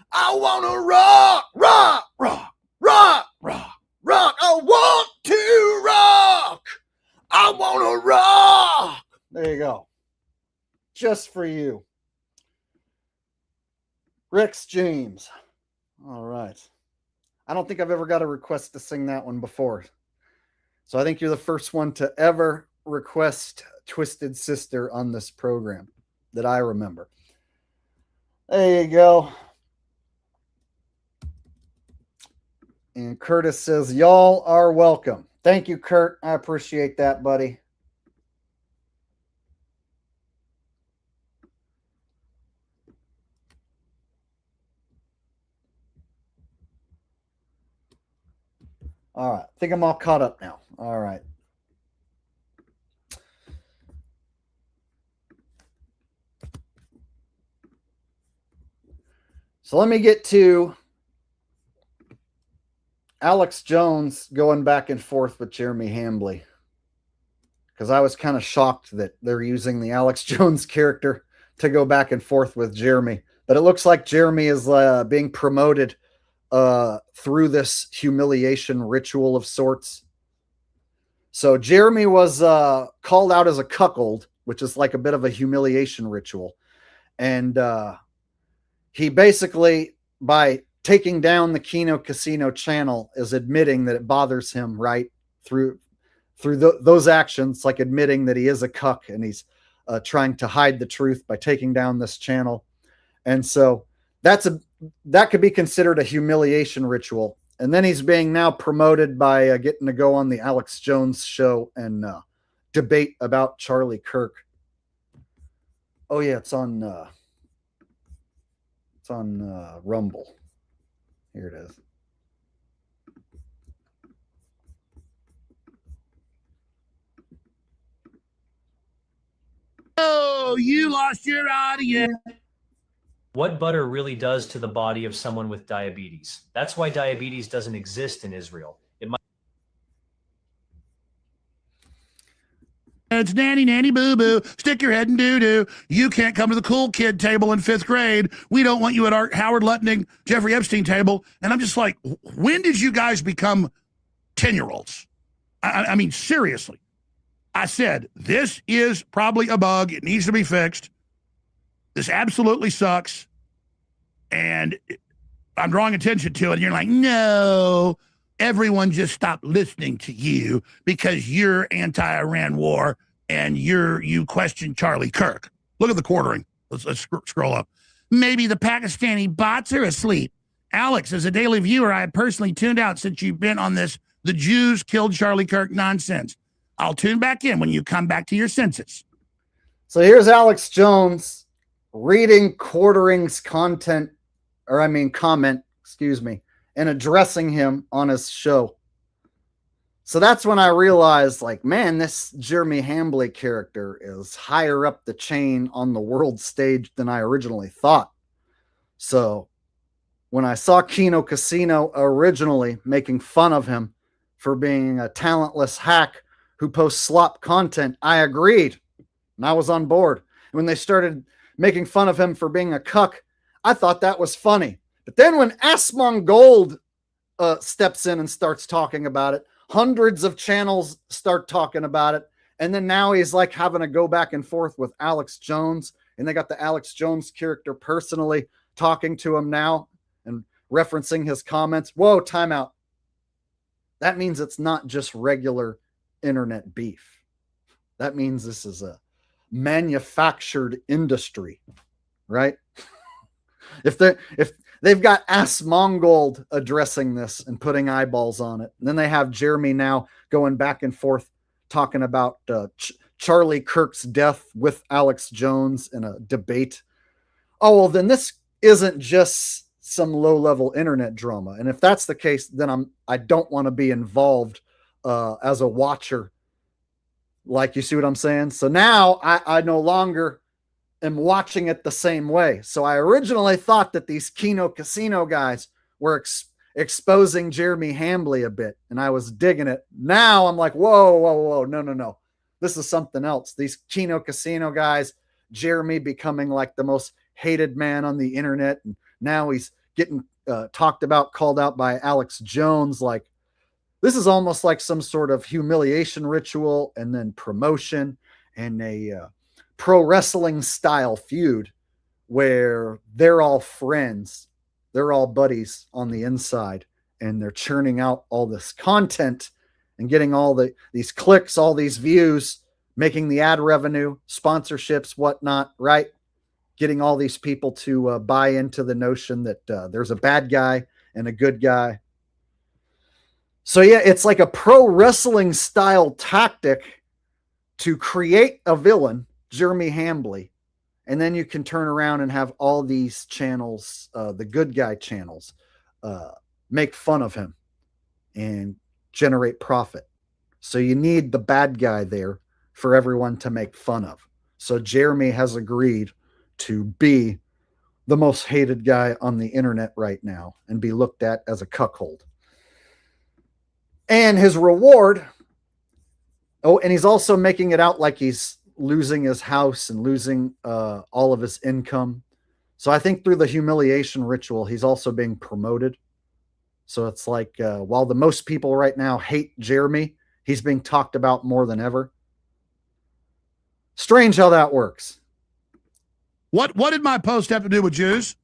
I want to rock, rock, rock, rock, rock, rock. I want to rock. I want to rock. There you go. Just for you. Rex James. All right. I don't think I've ever got a request to sing that one before. So I think you're the first one to ever request Twisted Sister on this program that I remember. There you go. And Curtis says, y'all are welcome. Thank you, Kurt. I appreciate that, buddy. All right. I think I'm all caught up now. All right. So let me get to Alex Jones going back and forth with Jeremy Hambly, because I was kind of shocked that they're using the Alex Jones character to go back and forth with Jeremy. But it looks like Jeremy is being promoted through this humiliation ritual of sorts. So Jeremy was called out as a cuckold, which is like a bit of a humiliation ritual. And he basically, by taking down the Kino Casino channel, is admitting that it bothers him, right? Through those actions, like admitting that he is a cuck and he's trying to hide the truth by taking down this channel. And so that could be considered a humiliation ritual. And then he's being now promoted by getting to go on the Alex Jones show and debate about Charlie Kirk. Oh yeah, it's on Rumble. Here it is. Oh, you lost your audience. What butter really does to the body of someone with diabetes. That's why diabetes doesn't exist in Israel. It might. It's nanny, nanny, boo boo. Stick your head in doo doo. You can't come to the cool kid table in 5th grade. We don't want you at our Howard Lutnick, Jeffrey Epstein table. And I'm just like, when did you guys become 10-year-olds? I mean, seriously. I said, this is probably a bug. It needs to be fixed. This absolutely sucks. And I'm drawing attention to it. And you're like, no, everyone just stopped listening to you because you're anti-Iran war and you question Charlie Kirk. Look at the quartering. Let's scroll up. Maybe the Pakistani bots are asleep. Alex, as a daily viewer, I have personally tuned out since you've been on this "the Jews killed Charlie Kirk" nonsense. I'll tune back in when you come back to your senses. So here's Alex Jones reading Quartering's comment, and addressing him on his show. So that's when I realized, like, man, this Jeremy Hambly character is higher up the chain on the world stage than I originally thought. So when I saw Kino Casino originally making fun of him for being a talentless hack who posts slop content, I agreed. And I was on board. And when they started making fun of him for being a cuck, I thought that was funny. But then when Asmongold steps in and starts talking about it, hundreds of channels start talking about it. And then now he's like having to go back and forth with Alex Jones. And they got the Alex Jones character personally talking to him now and referencing his comments. Whoa, timeout. That means it's not just regular internet beef. That means this is a manufactured industry, right? If they've got Asmongold addressing this and putting eyeballs on it, and then they have Jeremy now going back and forth talking about Charlie Kirk's death with Alex Jones in a debate. Oh, well, then this isn't just some low-level internet drama. And if that's the case, then I don't want to be involved as a watcher. Like, you see what I'm saying? So now I no longer am watching it the same way. So I originally thought that these Kino Casino guys were exposing Jeremy Hambly a bit, and I was digging it. Now I'm like, whoa, no. This is something else. These Kino Casino guys, Jeremy becoming like the most hated man on the internet, and now he's getting talked about, called out by Alex Jones. Like, this is almost like some sort of humiliation ritual and then promotion and a pro wrestling style feud where they're all friends. They're all buddies on the inside, and they're churning out all this content and getting all these clicks, all these views, making the ad revenue, sponsorships, whatnot, right? Getting all these people to buy into the notion that there's a bad guy and a good guy. So yeah, it's like a pro wrestling style tactic to create a villain, Jeremy Hambly, and then you can turn around and have all these channels, the good guy channels, make fun of him and generate profit. So you need the bad guy there for everyone to make fun of. So Jeremy has agreed to be the most hated guy on the internet right now and be looked at as a cuckold. And his reward, oh, and he's also making it out like he's losing his house and losing all of his income. So I think through the humiliation ritual, he's also being promoted. So it's like while the most people right now hate Jeremy, he's being talked about more than ever. Strange how that works. What did my post have to do with Jews?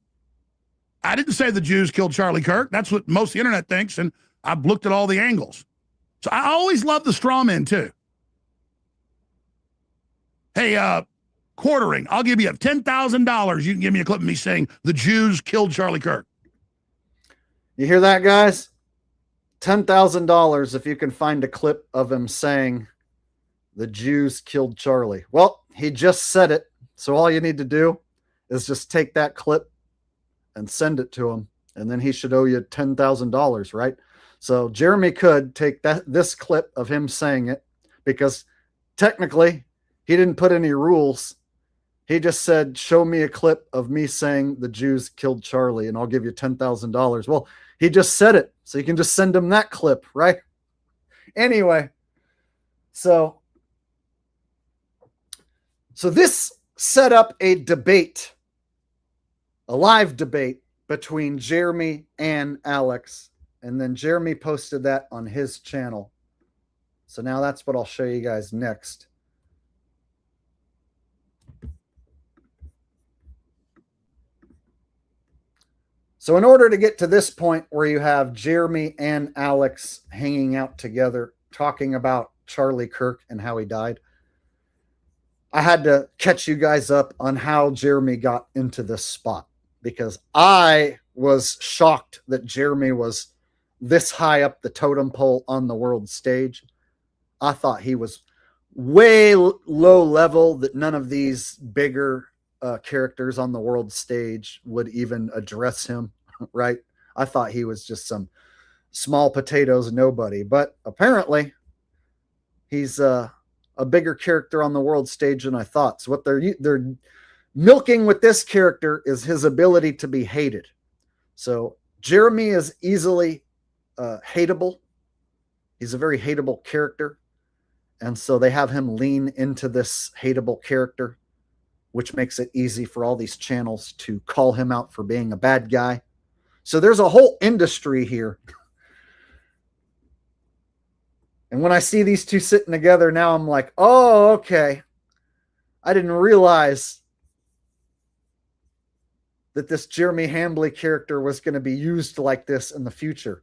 I didn't say the Jews killed Charlie Kirk. That's what most of the internet thinks, and I've looked at all the angles. So I always love the straw men too. Hey, quartering, I'll give you $10,000. You can give me a clip of me saying the Jews killed Charlie Kirk. You hear that, guys? $10,000 if you can find a clip of him saying the Jews killed Charlie. Well, he just said it. So all you need to do is just take that clip and send it to him. And then he should owe you $10,000, right? So Jeremy could take this clip of him saying it, because technically he didn't put any rules. He just said, show me a clip of me saying the Jews killed Charlie and I'll give you $10,000. Well, he just said it. So you can just send him that clip, right? Anyway, so this set up a debate, a live debate between Jeremy and Alex. And then Jeremy posted that on his channel. So now that's what I'll show you guys next. So in order to get to this point where you have Jeremy and Alex hanging out together, talking about Charlie Kirk and how he died, I had to catch you guys up on how Jeremy got into this spot, because I was shocked that Jeremy was this high up the totem pole on the world stage. I thought he was way low level, that none of these bigger characters on the world stage would even address him, right? I thought he was just some small potatoes nobody, but apparently he's a bigger character on the world stage than I thought. So what they're milking with this character is his ability to be hated. So Jeremy is easily hateable. He's a very hateable character. And so they have him lean into this hateable character, which makes it easy for all these channels to call him out for being a bad guy. So there's a whole industry here. And when I see these two sitting together now, I'm like, oh, okay. I didn't realize that this Jeremy Hambly character was going to be used like this in the future.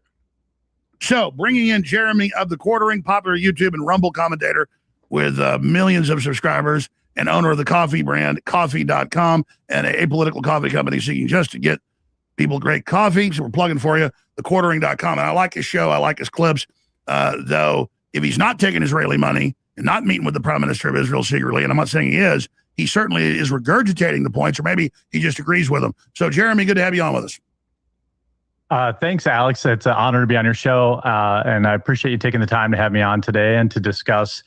So bringing in Jeremy of the Quartering, popular YouTube and Rumble commentator with millions of subscribers and owner of the coffee brand, coffee.com, and a apolitical coffee company seeking just to get people great coffee. So we're plugging for you, thequartering.com. And I like his show. I like his clips. Though if he's not taking Israeli money and not meeting with the prime minister of Israel secretly, and I'm not saying he is, he certainly is regurgitating the points, or maybe he just agrees with them. So Jeremy, good to have you on with us. Thanks, Alex. It's an honor to be on your show. And I appreciate you taking the time to have me on today and to discuss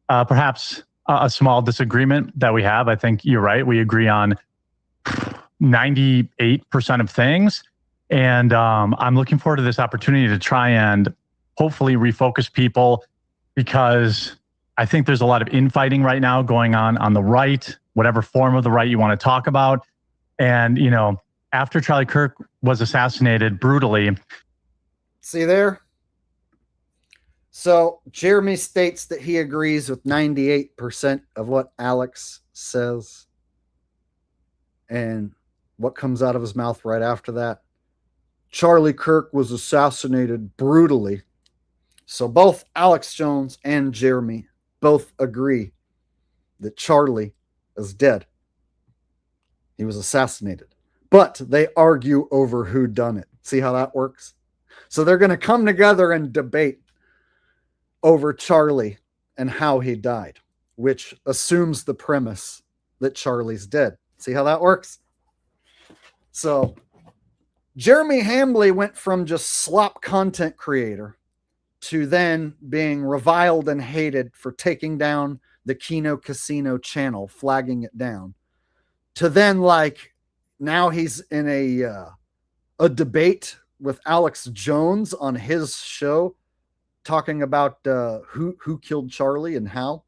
perhaps a small disagreement that we have. I think you're right. We agree on 98% of things. And I'm looking forward to this opportunity to try and hopefully refocus people, because I think there's a lot of infighting right now going on the right, whatever form of the right you want to talk about. And, you know, after Charlie Kirk was assassinated brutally. See there? So Jeremy states that he agrees with 98% of what Alex says. And what comes out of his mouth right after that? Charlie Kirk was assassinated brutally. So both Alex Jones and Jeremy both agree that Charlie is dead. He was assassinated. But they argue over who done it. See how that works? So they're going to come together and debate over Charlie and how he died, which assumes the premise that Charlie's dead. See how that works? So Jeremy Hambly went from just slop content creator to then being reviled and hated for taking down the Kino Casino channel, flagging it down, to then like now he's in a debate with Alex Jones on his show, talking about who killed Charlie and how.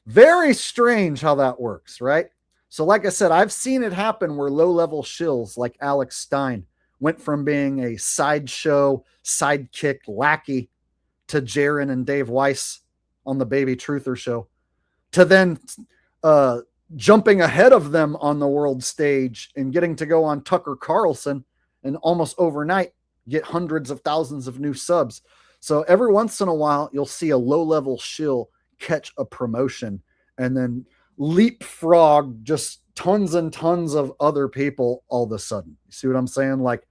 Very strange how that works, right? So like I said, I've seen it happen where low-level shills like Alex Stein went from being a sideshow, sidekick, lackey to Jaron and Dave Weiss on the Baby Truther show, to then jumping ahead of them on the world stage and getting to go on Tucker Carlson and almost overnight get hundreds of thousands of new subs. So every once in a while, you'll see a low-level shill catch a promotion and then leapfrog just tons and tons of other people all of a sudden. You see what I'm saying? Like,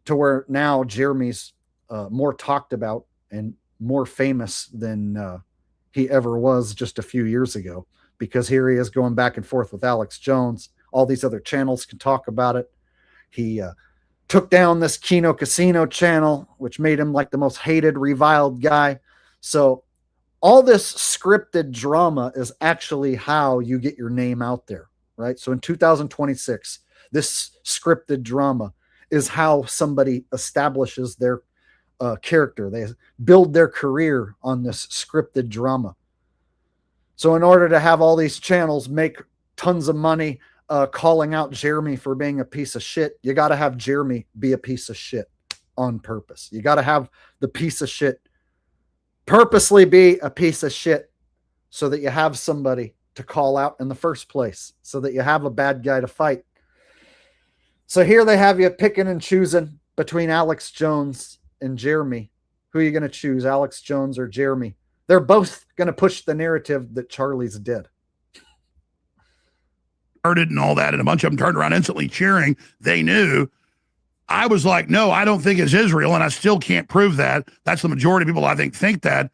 to where now Jeremy's more talked about and more famous than he ever was just a few years ago, because here he is going back and forth with Alex Jones. All these other channels can talk about it. He took down this Kino Casino channel, which made him like the most hated, reviled guy. So all this scripted drama is actually how you get your name out there, right? So in 2026, this scripted drama is how somebody establishes their character. They build their career on this scripted drama. So in order to have all these channels make tons of money calling out Jeremy for being a piece of shit, you got to have Jeremy be a piece of shit on purpose. You got to have the piece of shit purposely be a piece of shit so that you have somebody to call out in the first place, so that you have a bad guy to fight. So here they have you picking and choosing between Alex Jones and Jeremy. Who are you going to choose, Alex Jones or Jeremy? They're both going to push the narrative that Charlie's dead. Heard it and all that, and a bunch of them turned around instantly cheering. They knew. I was like, no, I don't think it's Israel, and I still can't prove that. That's the majority of people, I think that.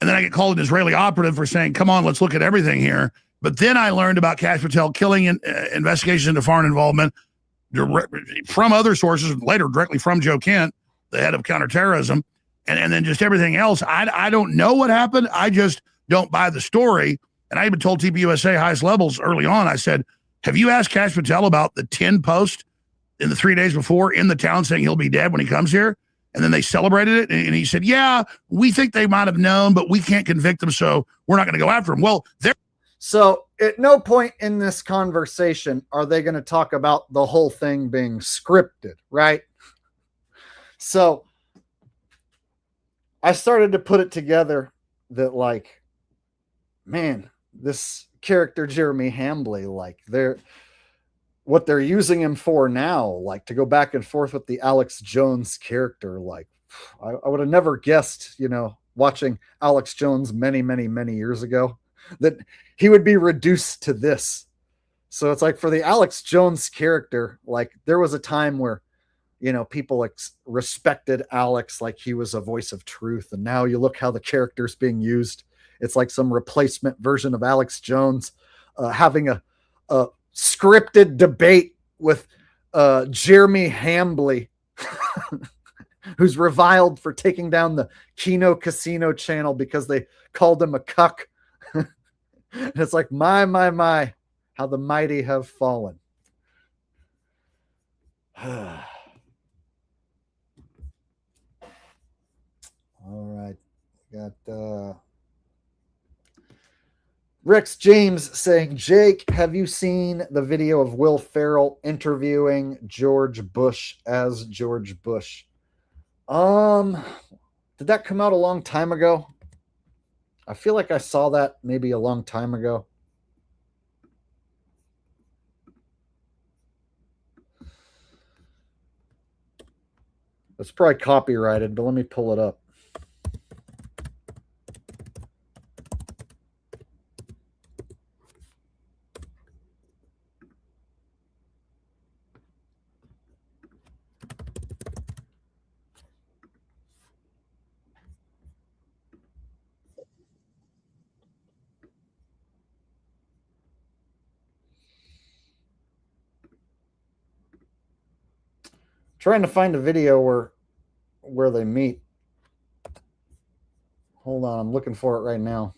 And then I get called an Israeli operative for saying, come on, let's look at everything here. But then I learned about Kash Patel killing and investigations into foreign involvement from other sources, later directly from Joe Kent, the head of counterterrorism, and then just everything else. I don't know what happened. I just don't buy the story. And I even told TPUSA highest levels early on, I said, have you asked Kash Patel about the 10 post in the 3 days before in the town saying he'll be dead when he comes here? And then they celebrated it. And he said, yeah, we think they might have known, but we can't convict them, so we're not going to go after them. Well, so at no point in this conversation are they going to talk about the whole thing being scripted, right? So I started to put it together that, like, man, this character Jeremy Hambly, like, what they're using him for now, like, to go back and forth with the Alex Jones character, like, I would have never guessed, watching Alex Jones many, many, many years ago, that he would be reduced to this. So it's like, for the Alex Jones character, like, there was a time where, people respected Alex like he was a voice of truth. And now you look how the character's being used. It's like some replacement version of Alex Jones having a scripted debate with Jeremy Hambly, who's reviled for taking down the Kino Casino channel because they called him a cuck. And it's like, my, how the mighty have fallen. All right. Got Rex James saying, Jake, have you seen the video of Will Ferrell interviewing George Bush as George Bush? Did that come out a long time ago? I feel like I saw that maybe a long time ago. It's probably copyrighted, but let me pull it up. Trying to find a video where they meet. Hold on, I'm looking for it right now.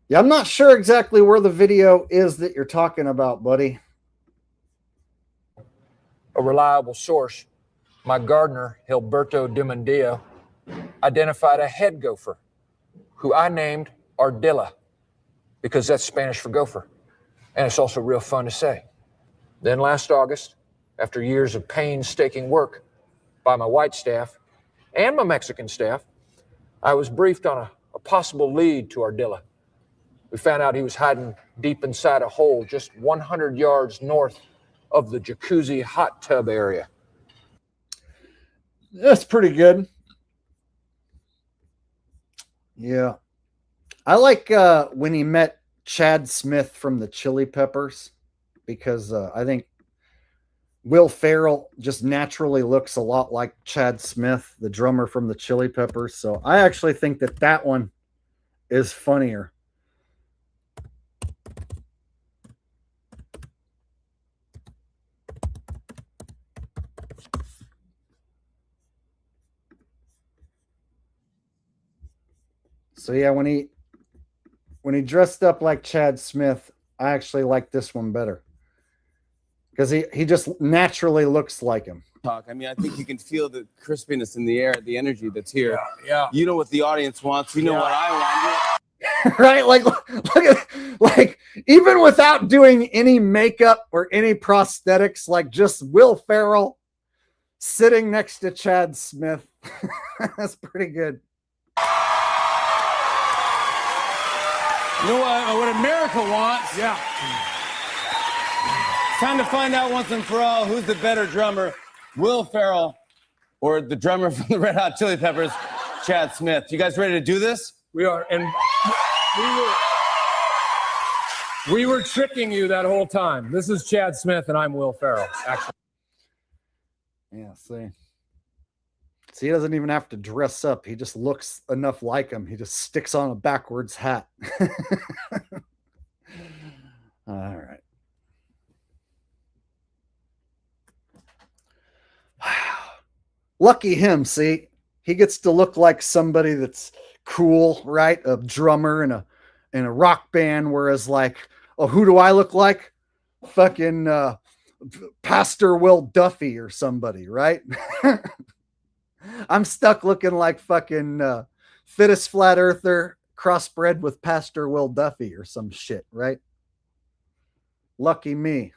Yeah, I'm not sure exactly where the video is that you're talking about, buddy. A reliable source, my gardener, Gilberto Dimondio, identified a head gopher who I named Ardilla because that's Spanish for gopher. And it's also real fun to say. Then last August, after years of painstaking work by my white staff and my Mexican staff, I was briefed on a possible lead to Ardilla. We found out he was hiding deep inside a hole just 100 yards north of the jacuzzi hot tub area. That's pretty good. Yeah. I like when he met Chad Smith from the Chili Peppers, because I think Will Ferrell just naturally looks a lot like Chad Smith, the drummer from the Chili Peppers. So I actually think that that one is funnier. So yeah, when he dressed up like Chad Smith, I actually like this one better, because he just naturally looks like him. I mean, I think you can feel the crispiness in the air, the energy that's here. Yeah. You know what the audience wants. You know what I want. Right? Like, look at, like, even without doing any makeup or any prosthetics, like just Will Ferrell sitting next to Chad Smith. That's pretty good. You know what America wants? Yeah. It's time to find out once and for all who's the better drummer, Will Ferrell or the drummer from the Red Hot Chili Peppers, Chad Smith. You guys ready to do this? We are, and we were tricking you that whole time. This is Chad Smith, and I'm Will Ferrell, actually. Yeah, see, he doesn't even have to dress up. He just looks enough like him. He just sticks on a backwards hat. All right. Lucky him, see? He gets to look like somebody that's cool, right? A drummer in a rock band, whereas like, oh, who do I look like? Fucking Pastor Will Duffy or somebody, right? I'm stuck looking like fucking fittest flat earther crossbred with Pastor Will Duffy or some shit, right? Lucky me.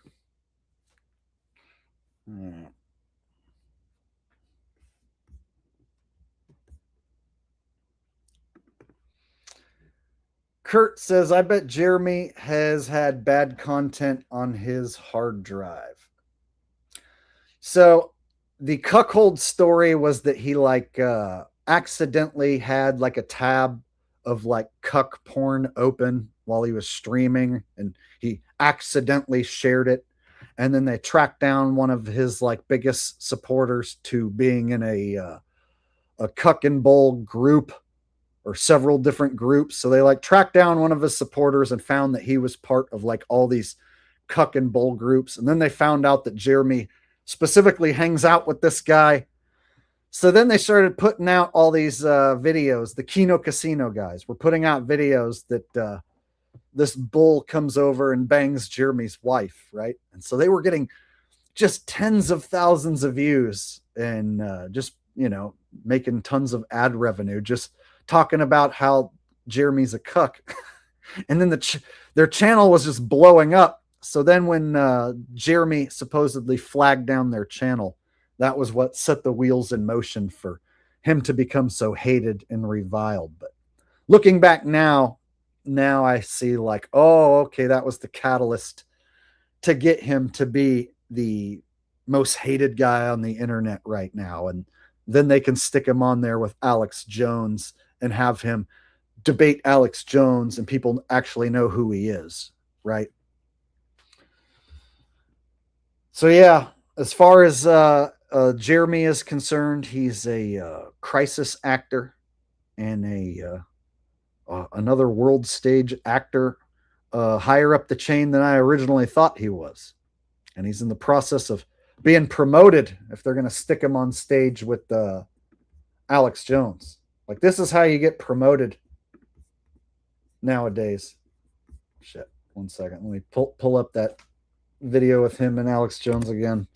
Kurt says, I bet Jeremy has had bad content on his hard drive. So the cuckold story was that he like accidentally had like a tab of like cuck porn open while he was streaming, and he accidentally shared it. And then they tracked down one of his like biggest supporters to being in a cuck and bowl group, or several different groups. So they like tracked down one of his supporters and found that he was part of like all these cuck and bowl groups. And then they found out that Jeremy specifically hangs out with this guy. So then they started putting out all these videos. The Kino Casino guys were putting out videos that this bull comes over and bangs Jeremy's wife, right? And so they were getting just tens of thousands of views and just, you know, making tons of ad revenue, just talking about how Jeremy's a cuck. And then their channel was just blowing up. So then when Jeremy supposedly flagged down their channel, that was what set the wheels in motion for him to become so hated and reviled. But looking back now I see like, oh, okay, that was the catalyst to get him to be the most hated guy on the internet right now. And then they can stick him on there with Alex Jones and have him debate Alex Jones, and people actually know who he is, right? So yeah, as far as Jeremy is concerned, he's a crisis actor and another world stage actor higher up the chain than I originally thought he was. And he's in the process of being promoted if they're going to stick him on stage with Alex Jones. Like, this is how you get promoted nowadays. Shit. 1 second. Let me pull up that video with him and Alex Jones again.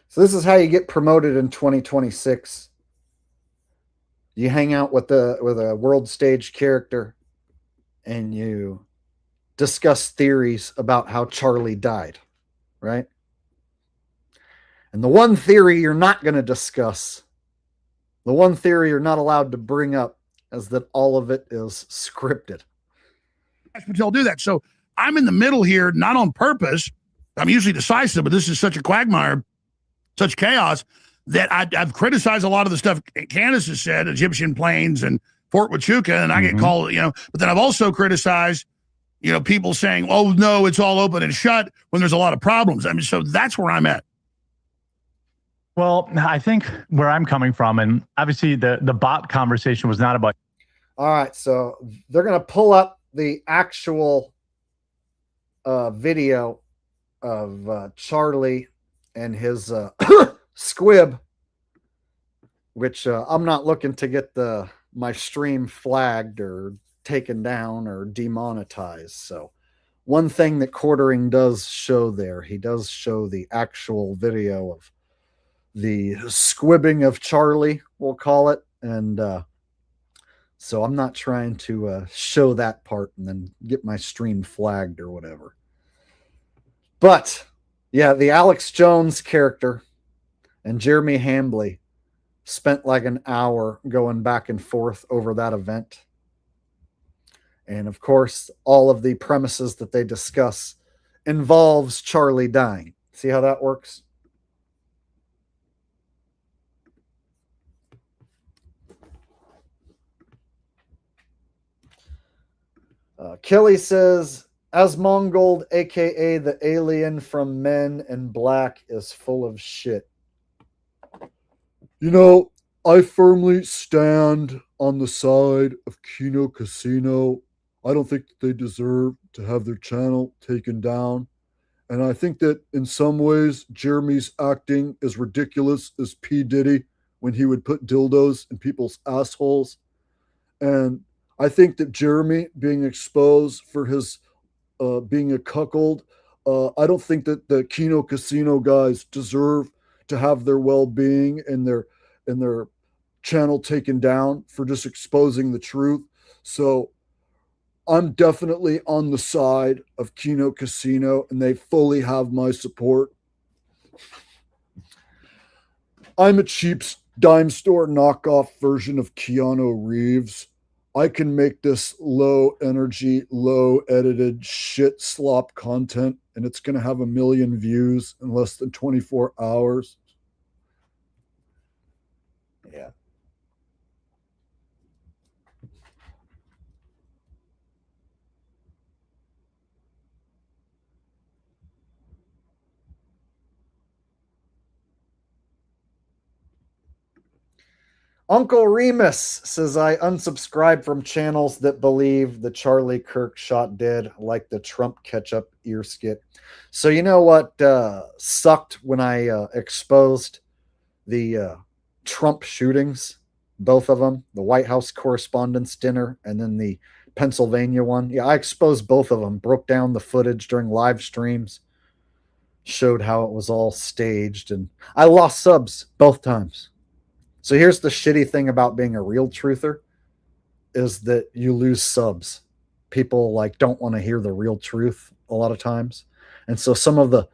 So this is how you get promoted in 2026. You hang out with a world stage character and you discuss theories about how Charlie died, right? And the one theory you're not going to discuss, the one theory you're not allowed to bring up, is that all of it is scripted. Patel do that. So I'm in the middle here, not on purpose. I'm usually decisive, but this is such a quagmire, such chaos, that I've criticized a lot of the stuff Candace has said, Egyptian planes and Fort Huachuca, and I get called, but then I've also criticized, people saying, oh, no, it's all open and shut when there's a lot of problems. I mean, so that's where I'm at. Well, I think where I'm coming from, and obviously the bot conversation was not about. All right, so they're going to pull up the actual video of Charlie and his squib, which I'm not looking to get my stream flagged or taken down or demonetized. So one thing that Quartering does show there, he does show the actual video of the squibbing of Charlie, we'll call it. And so I'm not trying to show that part and then get my stream flagged or whatever. But yeah, the Alex Jones character and Jeremy Hambly spent like an hour going back and forth over that event. And of course, all of the premises that they discuss involves Charlie dying. See how that works? Kelly says, Asmongold, aka the alien from Men in Black, is full of shit. I firmly stand on the side of Kino Casino. I don't think that they deserve to have their channel taken down. And I think that in some ways, Jeremy's acting is ridiculous as P. Diddy when he would put dildos in people's assholes. And I think that Jeremy being exposed for his being a cuckold, I don't think that the Kino Casino guys deserve to have their well-being and their channel taken down for just exposing the truth. So I'm definitely on the side of Kino Casino, and they fully have my support. I'm a cheap dime store knockoff version of Keanu Reeves. I can make this low energy, low edited shit slop content, and it's going to have 1 million views in less than 24 hours. Yeah. Uncle Remus says, I unsubscribe from channels that believe the Charlie Kirk shot dead, like the Trump ketchup ear skit. So you know what sucked when I exposed the Trump shootings, both of them, the White House Correspondents' Dinner and then the Pennsylvania one. Yeah, I exposed both of them, broke down the footage during live streams, showed how it was all staged, and I lost subs both times. So here's the shitty thing about being a real truther is that you lose subs. People don't want to hear the real truth a lot of times. And so some of the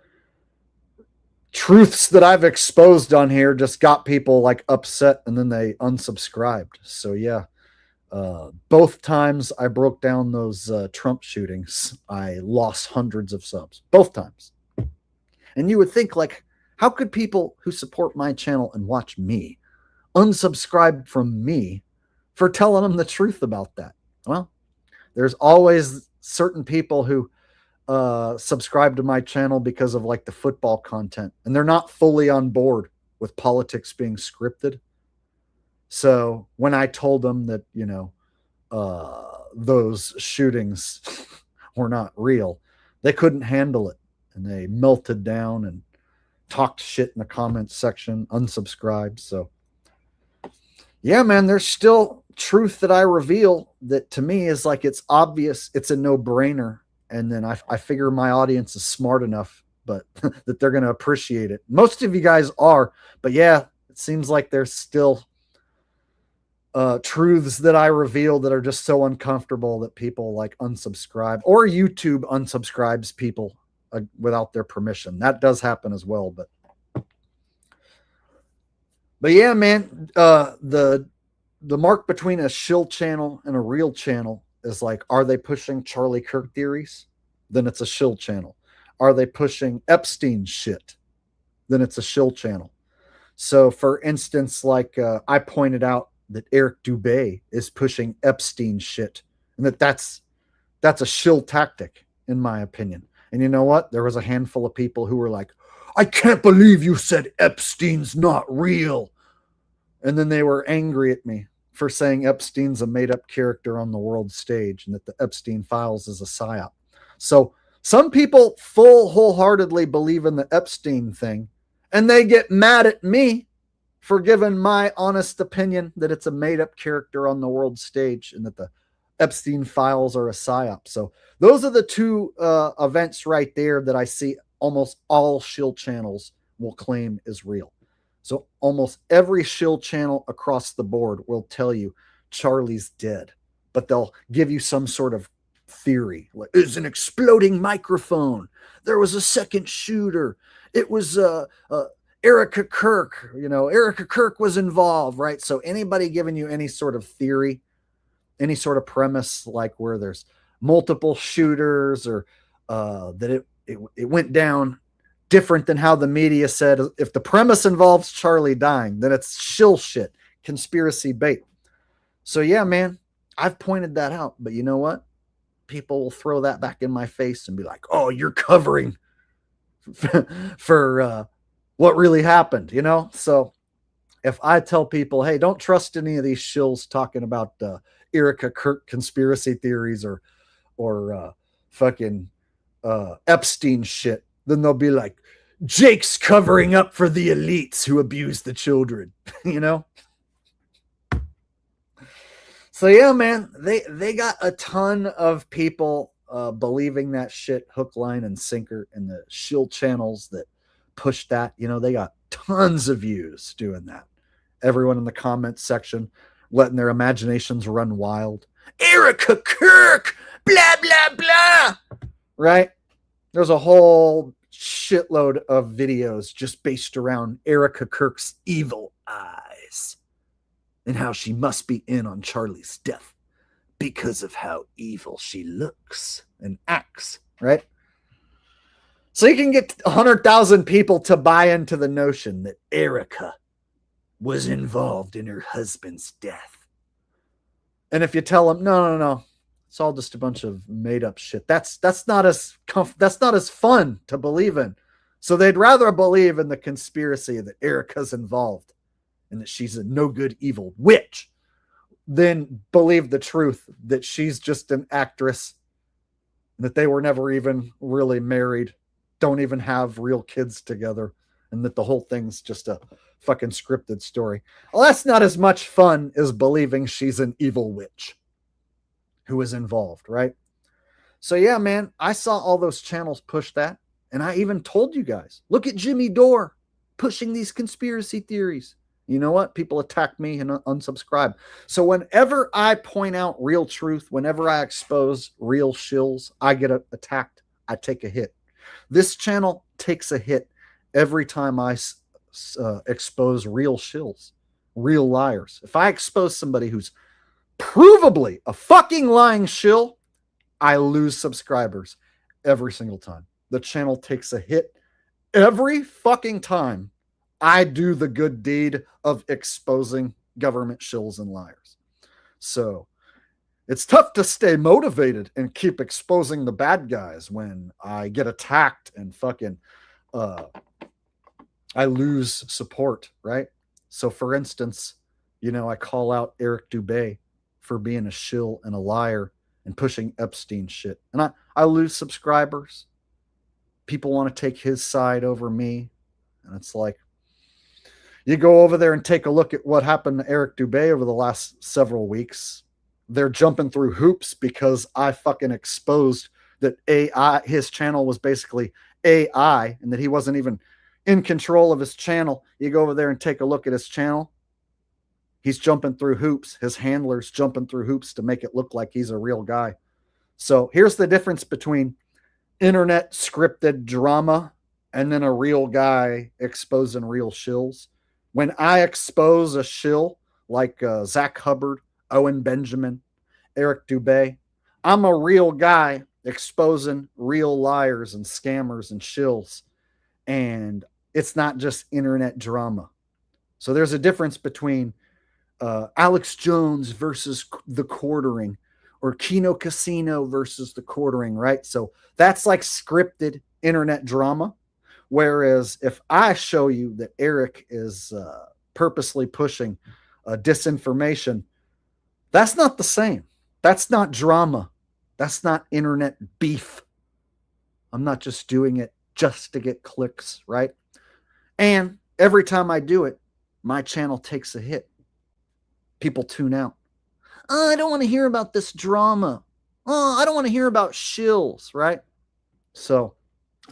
truths that I've exposed on here just got people upset and then they unsubscribed. So yeah, both times I broke down those Trump shootings, I lost hundreds of subs, both times. And you would think how could people who support my channel and watch me unsubscribe from me for telling them the truth about that? Well, there's always certain people who subscribe to my channel because of the football content, and they're not fully on board with politics being scripted. So when I told them that those shootings were not real. They couldn't handle it, and they melted down and talked shit in the comments section, unsubscribed. So yeah, man, there's still truth that I reveal that to me is like, it's obvious, it's a no-brainer. And then I figure my audience is smart enough, but that they're going to appreciate it. Most of you guys are, but yeah, it seems like there's still truths that I reveal that are just so uncomfortable that people like unsubscribe, or YouTube unsubscribes people without their permission. That does happen as well. But yeah, man, the mark between a shill channel and a real channel is like, are they pushing Charlie Kirk theories? Then it's a shill channel. Are they pushing Epstein shit? Then it's a shill channel. So for instance, like I pointed out that Eric Dubé is pushing Epstein shit, and that's a shill tactic, in my opinion. And you know what? There was a handful of people who were like, I can't believe you said Epstein's not real. And then they were angry at me for saying Epstein's a made-up character on the world stage and that the Epstein files is a psyop. So some people wholeheartedly believe in the Epstein thing, and they get mad at me for giving my honest opinion that it's a made-up character on the world stage and that the Epstein files are a psyop. So those are the two events right there that I see almost all shill channels will claim is real. So almost every shill channel across the board will tell you Charlie's dead, but they'll give you some sort of theory. Like, it's an exploding microphone. There was a second shooter. It was Erica Kirk. You know, Erica Kirk was involved, right? So anybody giving you any sort of theory, any sort of premise, like where there's multiple shooters or that it went down different than how the media said. If the premise involves Charlie dying, then it's shill shit, conspiracy bait. So yeah, man, I've pointed that out, but you know what? People will throw that back in my face and be like, oh, you're covering for what really happened, you know? So if I tell people, hey, don't trust any of these shills talking about Erica Kirk conspiracy theories or fucking Epstein shit, then they'll be like, Jake's covering up for the elites who abuse the children, you know? So yeah, man, they got a ton of people believing that shit, hook, line, and sinker, and the shill channels that push that, you know, they got tons of views doing that. Everyone in the comments section letting their imaginations run wild. Erica Kirk, blah, blah, blah, right? There's a whole shitload of videos just based around Erica Kirk's evil eyes and how she must be in on Charlie's death because of how evil she looks and acts, right? So you can get 100,000 people to buy into the notion that Erica was involved in her husband's death. And if you tell them, no, it's all just a bunch of made up shit, that's not as fun to believe in. So they'd rather believe in the conspiracy that Erica's involved and that she's a no good evil witch than believe the truth that she's just an actress, that they were never even really married, don't even have real kids together, and that the whole thing's just a fucking scripted story. Well, that's not as much fun as believing she's an evil witch who is involved, right? So yeah, man, I saw all those channels push that, and I even told you guys, look at Jimmy Dore pushing these conspiracy theories. You know what? People attack me and unsubscribe. So whenever I point out real truth, whenever I expose real shills, I get attacked. I take a hit. This channel takes a hit every time I expose real shills, real liars. If I expose somebody who's provably a fucking lying shill, I lose subscribers every single time. The channel takes a hit every fucking time I do the good deed of exposing government shills and liars. So it's tough to stay motivated and keep exposing the bad guys when I get attacked and fucking I lose support, right? So for instance, you know, I call out Eric Dubé for being a shill and a liar and pushing Epstein shit. And I lose subscribers. People want to take his side over me. And it's like, you go over there and take a look at what happened to Eric Dubé over the last several weeks. They're jumping through hoops because I fucking exposed that AI, his channel was basically AI, and that he wasn't even in control of his channel. You go over there and take a look at his channel. He's jumping through hoops. His handler's jumping through hoops to make it look like he's a real guy. So here's the difference between internet scripted drama and then a real guy exposing real shills. When I expose a shill like Zach Hubbard, Owen Benjamin, Eric Dubé, I'm a real guy exposing real liars and scammers and shills. And it's not just internet drama. So there's a difference between Alex Jones versus The Quartering, or Kino Casino versus The Quartering, right? So that's like scripted internet drama. Whereas if I show you that Eric is purposely pushing disinformation, that's not the same. That's not drama. That's not internet beef. I'm not just doing it just to get clicks, right? And every time I do it, my channel takes a hit. People tune out. Oh, I don't want to hear about this drama. Oh, I don't want to hear about shills, right? So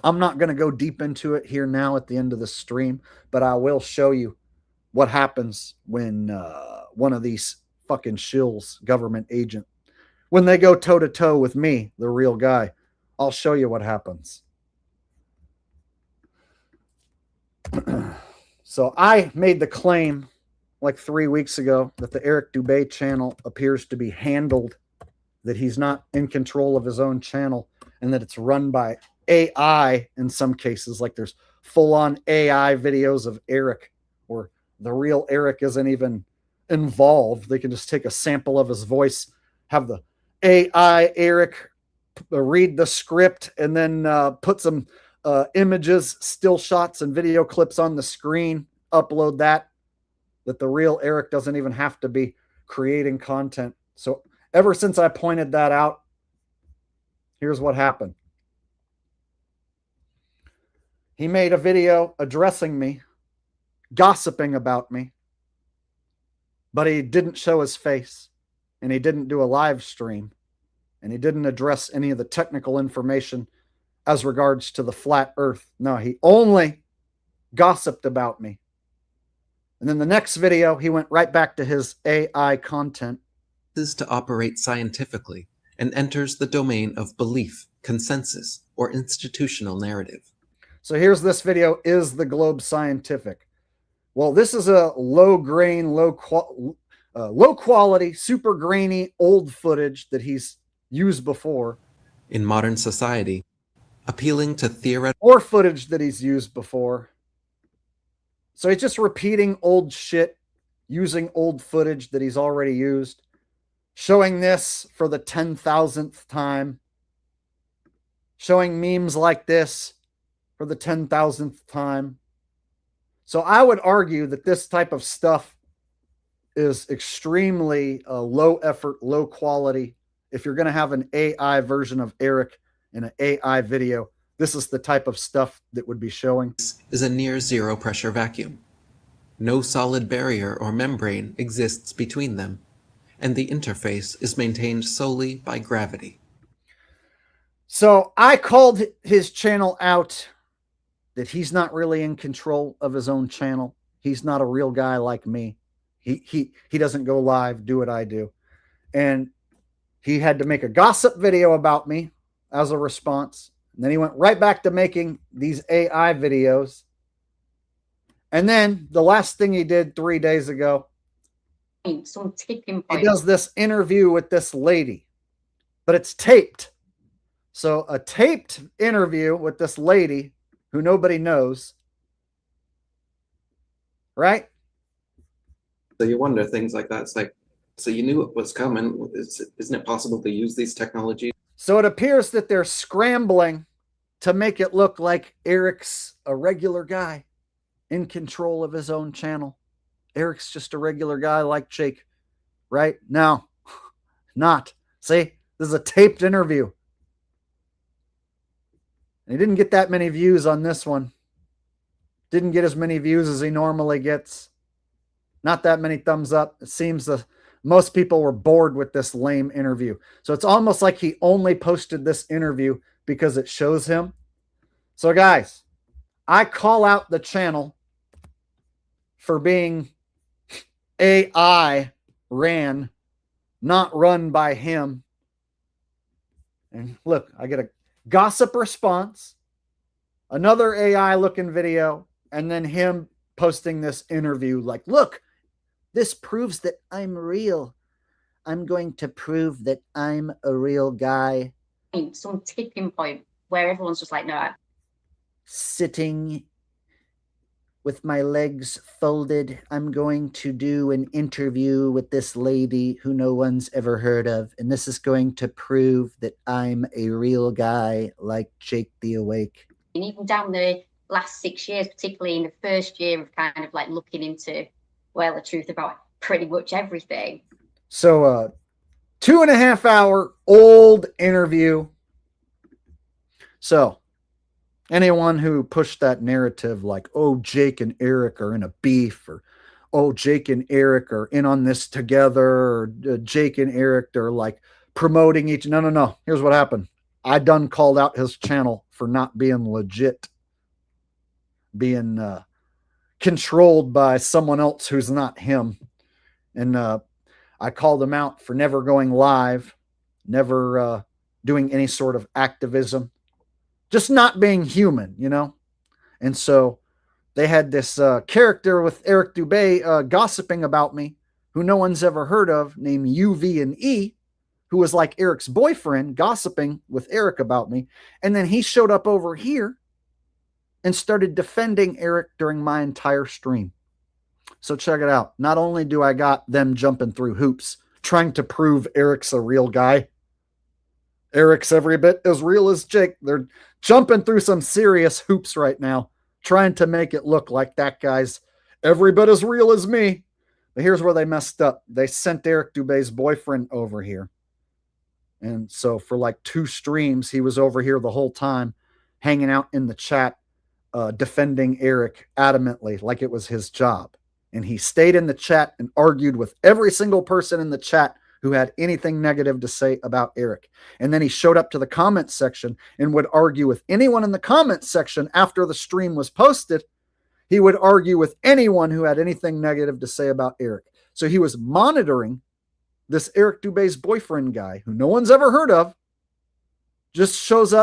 I'm not going to go deep into it here now at the end of the stream, but I will show you what happens when one of these fucking shills, government agent, when they go toe to toe with me, the real guy. I'll show you what happens. So I made the claim like 3 weeks ago that the Eric Dubé channel appears to be handled, that he's not in control of his own channel, and that it's run by AI in some cases. Like there's full-on AI videos of Eric where the real Eric isn't even involved. They can just take a sample of his voice, have the AI Eric read the script, and then put some images, still shots, and video clips on the screen, upload that the real Eric doesn't even have to be creating content. So ever since I pointed that out, here's what happened. He made a video addressing me, gossiping about me, but he didn't show his face, and he didn't do a live stream, and he didn't address any of the technical information as regards to the flat earth. No, he only gossiped about me. And then the next video, he went right back to his AI content. Is to operate scientifically and enters the domain of belief, consensus, or institutional narrative. So here's this video. Is the globe scientific? Well, this is a low grain, low quality, super grainy, old footage that he's used before. In modern society, appealing to theoretical or footage that he's used before. So he's just repeating old shit, using old footage that he's already used, showing this for the 10,000th time, showing memes like this for the 10,000th time. So I would argue that this type of stuff is extremely low effort, low quality. If you're going to have an AI version of Eric in an AI video, this is the type of stuff that would be showing. Is a near zero pressure vacuum. No solid barrier or membrane exists between them, and the interface is maintained solely by gravity. So I called his channel out, that he's not really in control of his own channel. He's not a real guy like me. He doesn't go live, do what I do. And he had to make a gossip video about me as a response. And then he went right back to making these AI videos. And then the last thing he did 3 days ago, he does this interview with this lady, but it's taped. So a taped interview with this lady who nobody knows, right? So you wonder things like that. It's like, so you knew it was coming. Isn't it possible to use these technologies? So it appears that they're scrambling to make it look like Eric's a regular guy in control of his own channel. Eric's just a regular guy like Jake, right? No, not. See, This is a taped interview. And he didn't get that many views on this one. Didn't get as many views as he normally gets. Not that many thumbs up. It seems most people were bored with this lame interview. So it's almost like he only posted this interview because it shows him. So guys, I call out the channel for being AI ran, not run by him. And look, I get a gossip response, another AI looking video, and then him posting this interview like, look, this proves that I'm real. I'm going to prove that I'm a real guy. Some tipping point where everyone's just like, no. Sitting with my legs folded, I'm going to do an interview with this lady who no one's ever heard of. And this is going to prove that I'm a real guy like Jake the Awake. And even down the last 6 years, particularly in the first year of kind of like looking into, well, the truth about pretty much everything. So 2.5 hour old interview. So anyone who pushed that narrative like, oh, Jake and Eric are in a beef, or oh, Jake and Eric are in on this together, or Jake and Eric are like promoting each. No. Here's what happened. I done called out his channel for not being legit, being controlled by someone else who's not him. And I called him out for never going live, never doing any sort of activism, just not being human, you know? And so they had this character with Eric Dubé gossiping about me, who no one's ever heard of, named UV and E, who was like Eric's boyfriend, gossiping with Eric about me. And then he showed up over here and started defending Eric during my entire stream. So check it out. Not only do I got them jumping through hoops, trying to prove Eric's a real guy. Eric's every bit as real as Jake. They're jumping through some serious hoops right now, trying to make it look like that guy's every bit as real as me. But here's where they messed up. They sent Eric Dubé's boyfriend over here. And so for like 2 streams, he was over here the whole time, hanging out in the chat, defending Eric adamantly, like it was his job. And he stayed in the chat and argued with every single person in the chat who had anything negative to say about Eric. And then he showed up to the comment section and would argue with anyone in the comment section after the stream was posted. He would argue with anyone who had anything negative to say about Eric. So he was monitoring this Eric Dubé's boyfriend guy, who no one's ever heard of, just showing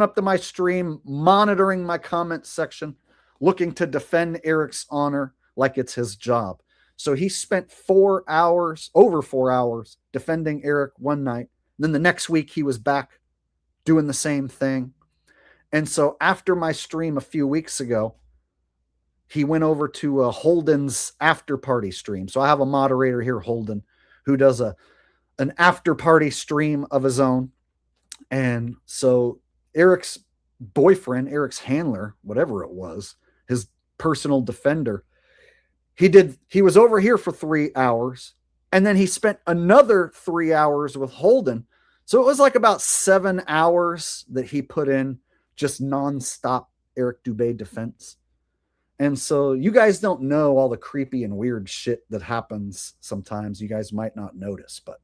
up to my stream, monitoring my comment section, looking to defend Eric's honor like it's his job. So he spent over 4 hours defending Eric one night. Then the next week he was back doing the same thing. And so after my stream a few weeks ago, he went over to Holden's after party stream. So I have a moderator here, Holden, who does an after party stream of his own. And so Eric's boyfriend, Eric's handler, whatever it was, his personal defender, he was over here for 3 hours, and then he spent another 3 hours with Holden. So it was like about 7 hours that he put in just nonstop Eric Dubé defense. And so you guys don't know all the creepy and weird shit that happens sometimes. You guys might not notice, but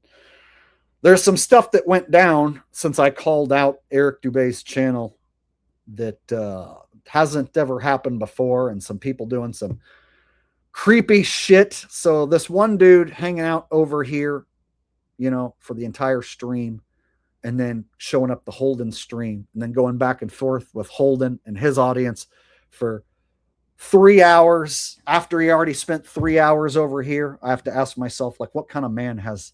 there's some stuff that went down since I called out Eric Dubé's channel that hasn't ever happened before, and some people doing some creepy shit. So this one dude hanging out over here, you know, for the entire stream, and then showing up the Holden stream, and then going back and forth with Holden and his audience for 3 hours after he already spent 3 hours over here. I have to ask myself, like, what kind of man has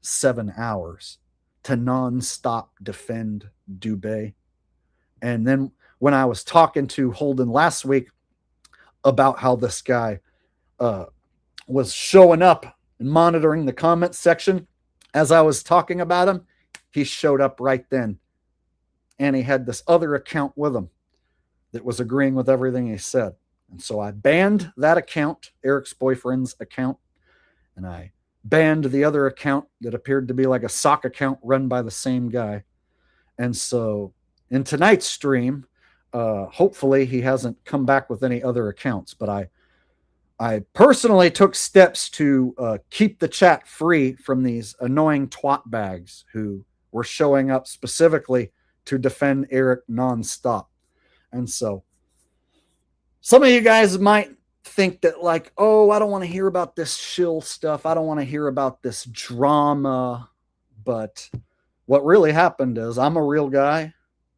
7 hours to nonstop defend Dubé? And then when I was talking to Holden last week about how this guy was showing up and monitoring the comment section as I was talking about him, he showed up right then. And he had this other account with him that was agreeing with everything he said. And so I banned that account, Eric's boyfriend's account, and I banned the other account that appeared to be like a sock account run by the same guy. And so in tonight's stream, hopefully he hasn't come back with any other accounts, but I personally took steps to keep the chat free from these annoying twat bags who were showing up specifically to defend Eric nonstop. And so some of you guys might think that like, oh, I don't want to hear about this shill stuff. I don't want to hear about this drama. But what really happened is I'm a real guy,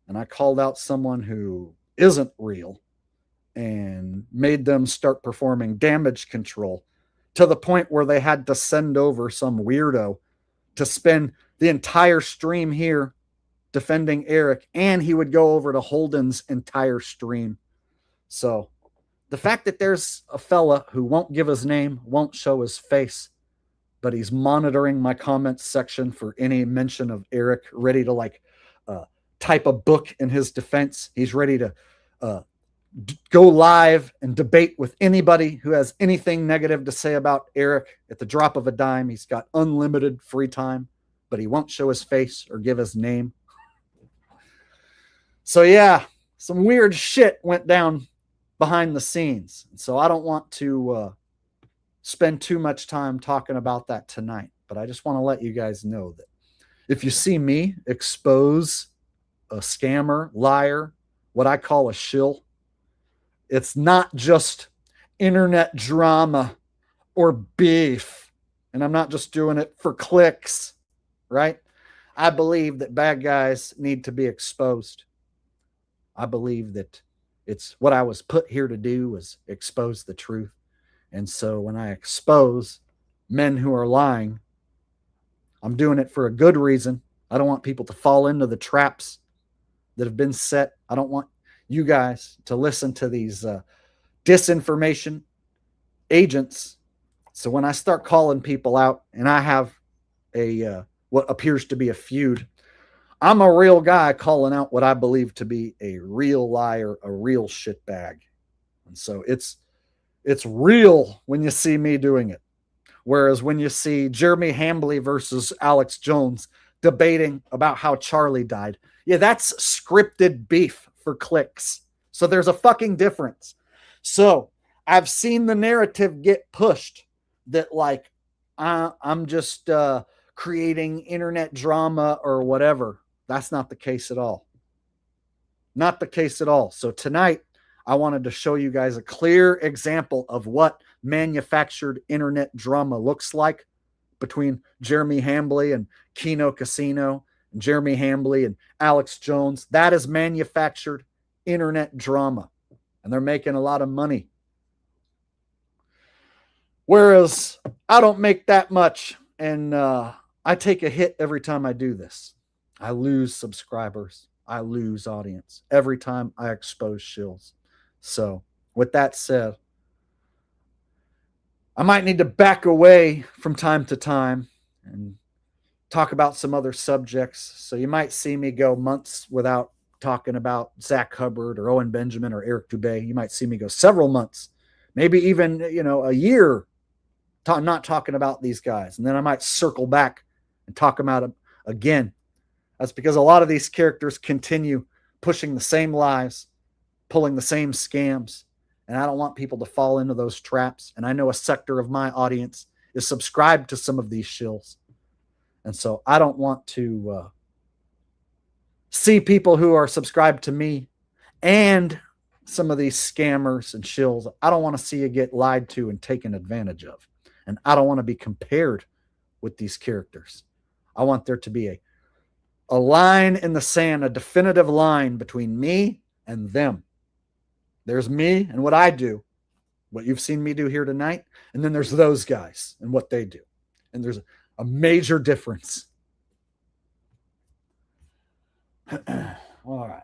and I called out someone who isn't real and made them start performing damage control to the point where they had to send over some weirdo to spend the entire stream here defending Eric, and he would go over to Holden's entire stream. So the fact that there's a fella who won't give his name, won't show his face, but he's monitoring my comments section for any mention of Eric, ready to like type a book in his defense. He's ready to go live and debate with anybody who has anything negative to say about Eric at the drop of a dime. He's got unlimited free time, but he won't show his face or give his name. So yeah, some weird shit went down behind the scenes. So I don't want to spend too much time talking about that tonight, but I just want to let you guys know that if you see me expose a scammer, liar, what I call a shill, it's not just internet drama or beef. And I'm not just doing it for clicks, right? I believe that bad guys need to be exposed. I believe that it's what I was put here to do, was expose the truth. And so when I expose men who are lying, I'm doing it for a good reason. I don't want people to fall into the traps that have been set. I don't want you guys to listen to these disinformation agents. So when I start calling people out and I have a what appears to be a feud, I'm a real guy calling out what I believe to be a real liar, a real shitbag. And so it's real when you see me doing it. Whereas when you see Jeremy Hambly versus Alex Jones debating about how Charlie died, yeah, that's scripted beef for clicks. So there's a fucking difference. So I've seen the narrative get pushed that like I'm just creating internet drama or whatever. That's not the case at all. Not the case at all. So tonight, I wanted to show you guys a clear example of what manufactured internet drama looks like between Jeremy Hambly and Keno Casino, and Jeremy Hambly and Alex Jones. That is manufactured internet drama, and they're making a lot of money. Whereas I don't make that much, and I take a hit every time I do this. I lose subscribers. I lose audience every time I expose shills. So with that said, I might need to back away from time to time and talk about some other subjects. So you might see me go months without talking about Zach Hubbard or Owen Benjamin or Eric Dubé. You might see me go several months, maybe even, a year, not talking about these guys. And then I might circle back and talk about them again. That's because a lot of these characters continue pushing the same lies, pulling the same scams. And I don't want people to fall into those traps. And I know a sector of my audience is subscribed to some of these shills. And so I don't want to see people who are subscribed to me and some of these scammers and shills. I don't want to see you get lied to and taken advantage of. And I don't want to be compared with these characters. I want there to be a line in the sand, a definitive line between me and them. There's me and what I do, what you've seen me do here tonight, and then there's those guys and what they do. And there's a major difference. All right.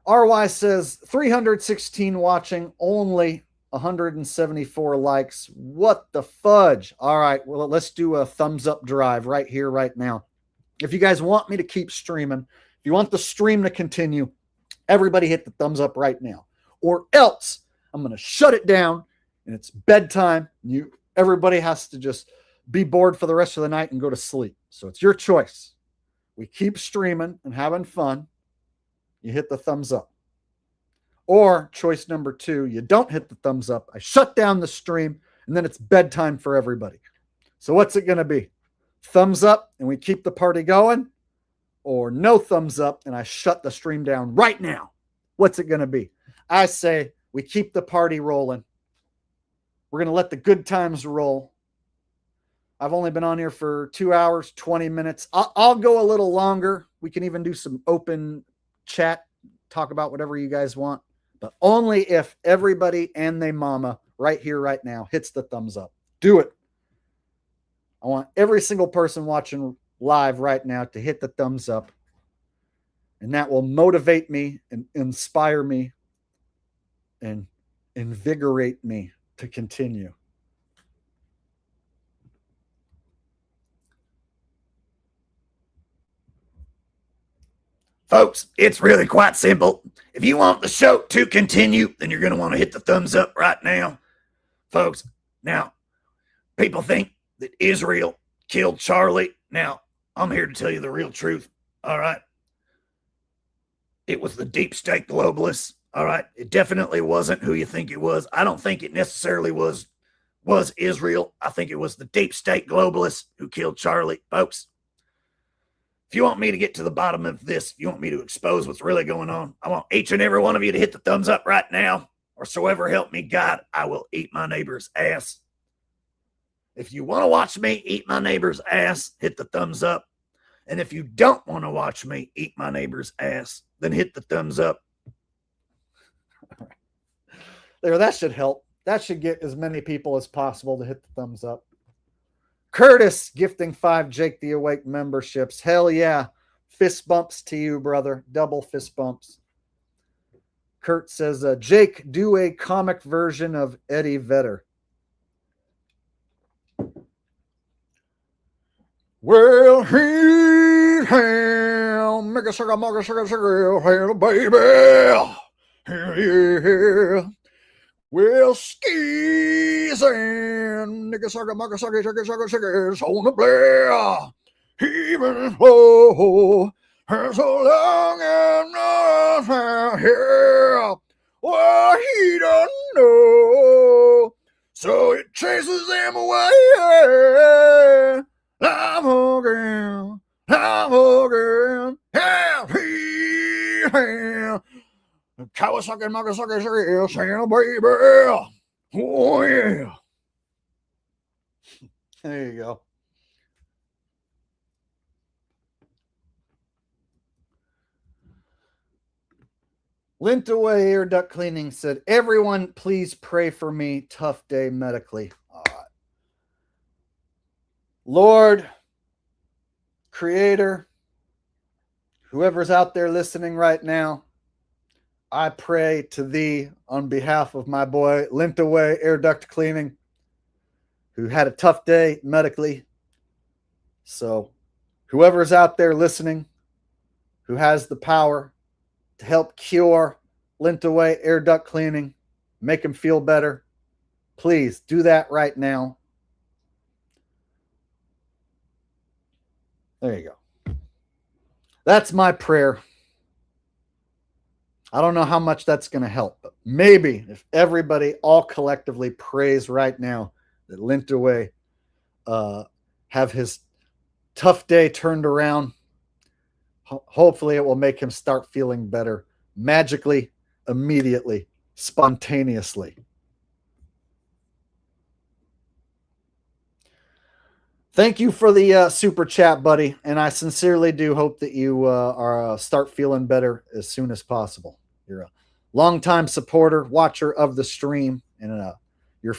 RY says 316 watching, only 174 likes. What the fudge? All right, well, let's do a thumbs up drive right here, right now. If you guys want me to keep streaming, if you want the stream to continue, Everybody hit the thumbs up right now. Or else I'm going to shut it down and it's bedtime. Everybody has to just be bored for the rest of the night and go to sleep. So it's your choice. We keep streaming and having fun. You hit the thumbs up. Or choice number 2, you don't hit the thumbs up. I shut down the stream and then it's bedtime for everybody. So what's it going to be? Thumbs up and we keep the party going? Or no thumbs up and I shut the stream down right now? What's it going to be? I say we keep the party rolling. We're going to let the good times roll. I've only been on here for 2 hours, 20 minutes. I'll go a little longer. We can even do some open chat, talk about whatever you guys want, but only if everybody and their mama right here, right now hits the thumbs up. Do it. I want every single person watching live right now to hit the thumbs up, and that will motivate me and inspire me and invigorate me to continue. Folks, it's really quite simple. If you want the show to continue, then you're going to want to hit the thumbs up right now. Folks, now, people think that Israel killed Charlie. Now, I'm here to tell you the real truth, all right? It was the deep state globalists, all right? It definitely wasn't who you think it was. I don't think it necessarily was Israel. I think it was the deep state globalists who killed Charlie. Folks, if you want me to get to the bottom of this, if you want me to expose what's really going on, I want each and every one of you to hit the thumbs up right now, or so ever help me God, I will eat my neighbor's ass. If you want to watch me eat my neighbor's ass, hit the thumbs up. And if you don't want to watch me eat my neighbor's ass, then hit the thumbs up. There, that should help. That should get as many people as possible to hit the thumbs up. Curtis gifting 5 Jake the Awake memberships. Hell yeah. Fist bumps to you, brother. Double fist bumps. Kurt says, Jake, do a comic version of Eddie Vedder. Well, he's him. Make a sugar, baby. Yeah. Well, skis and nigga sucker, on the blair. Even so, so long and not here. Well, he don't know, so it chases them away. I'm again, happy. Kawasaki, Nagasaki, Santa baby. Oh, yeah. There you go. Lint Away Air Duct Cleaning said, everyone, please pray for me. Tough day medically. All right. Lord, Creator, whoever's out there listening right now, I pray to thee on behalf of my boy, Lint Away Air Duct Cleaning, who had a tough day medically. So whoever's out there listening, who has the power to help cure Lint Away Air Duct Cleaning, make him feel better, please do that right now. There you go. That's my prayer. I don't know how much that's going to help, but maybe if everybody all collectively prays right now that Lint Away have his tough day turned around, hopefully it will make him start feeling better magically, immediately, spontaneously. Thank you for the super chat, buddy. And I sincerely do hope that you start feeling better as soon as possible. You're a longtime supporter, watcher of the stream, and your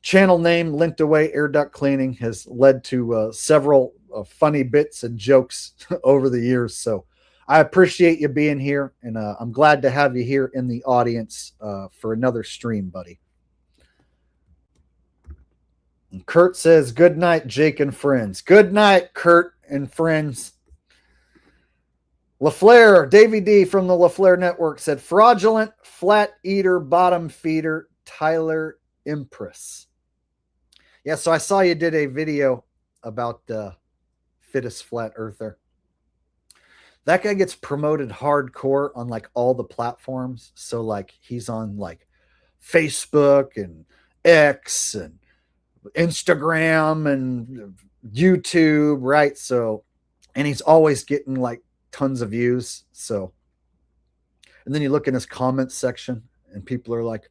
channel name, Lint Away Air Duct Cleaning, has led to several funny bits and jokes over the years. So I appreciate you being here, and I'm glad to have you here in the audience for another stream, buddy. And Kurt says, good night, Jake and friends. Good night, Kurt and friends. LaFleur, Davey D from the LaFleur Network said, fraudulent flat eater bottom feeder Tyler Empress. Yeah, so I saw you did a video about the fittest flat earther. That guy gets promoted hardcore on like all the platforms. So like he's on like Facebook and X and Instagram and YouTube, right? So, and he's always getting like tons of views. So, and then you look in his comments section and people are like,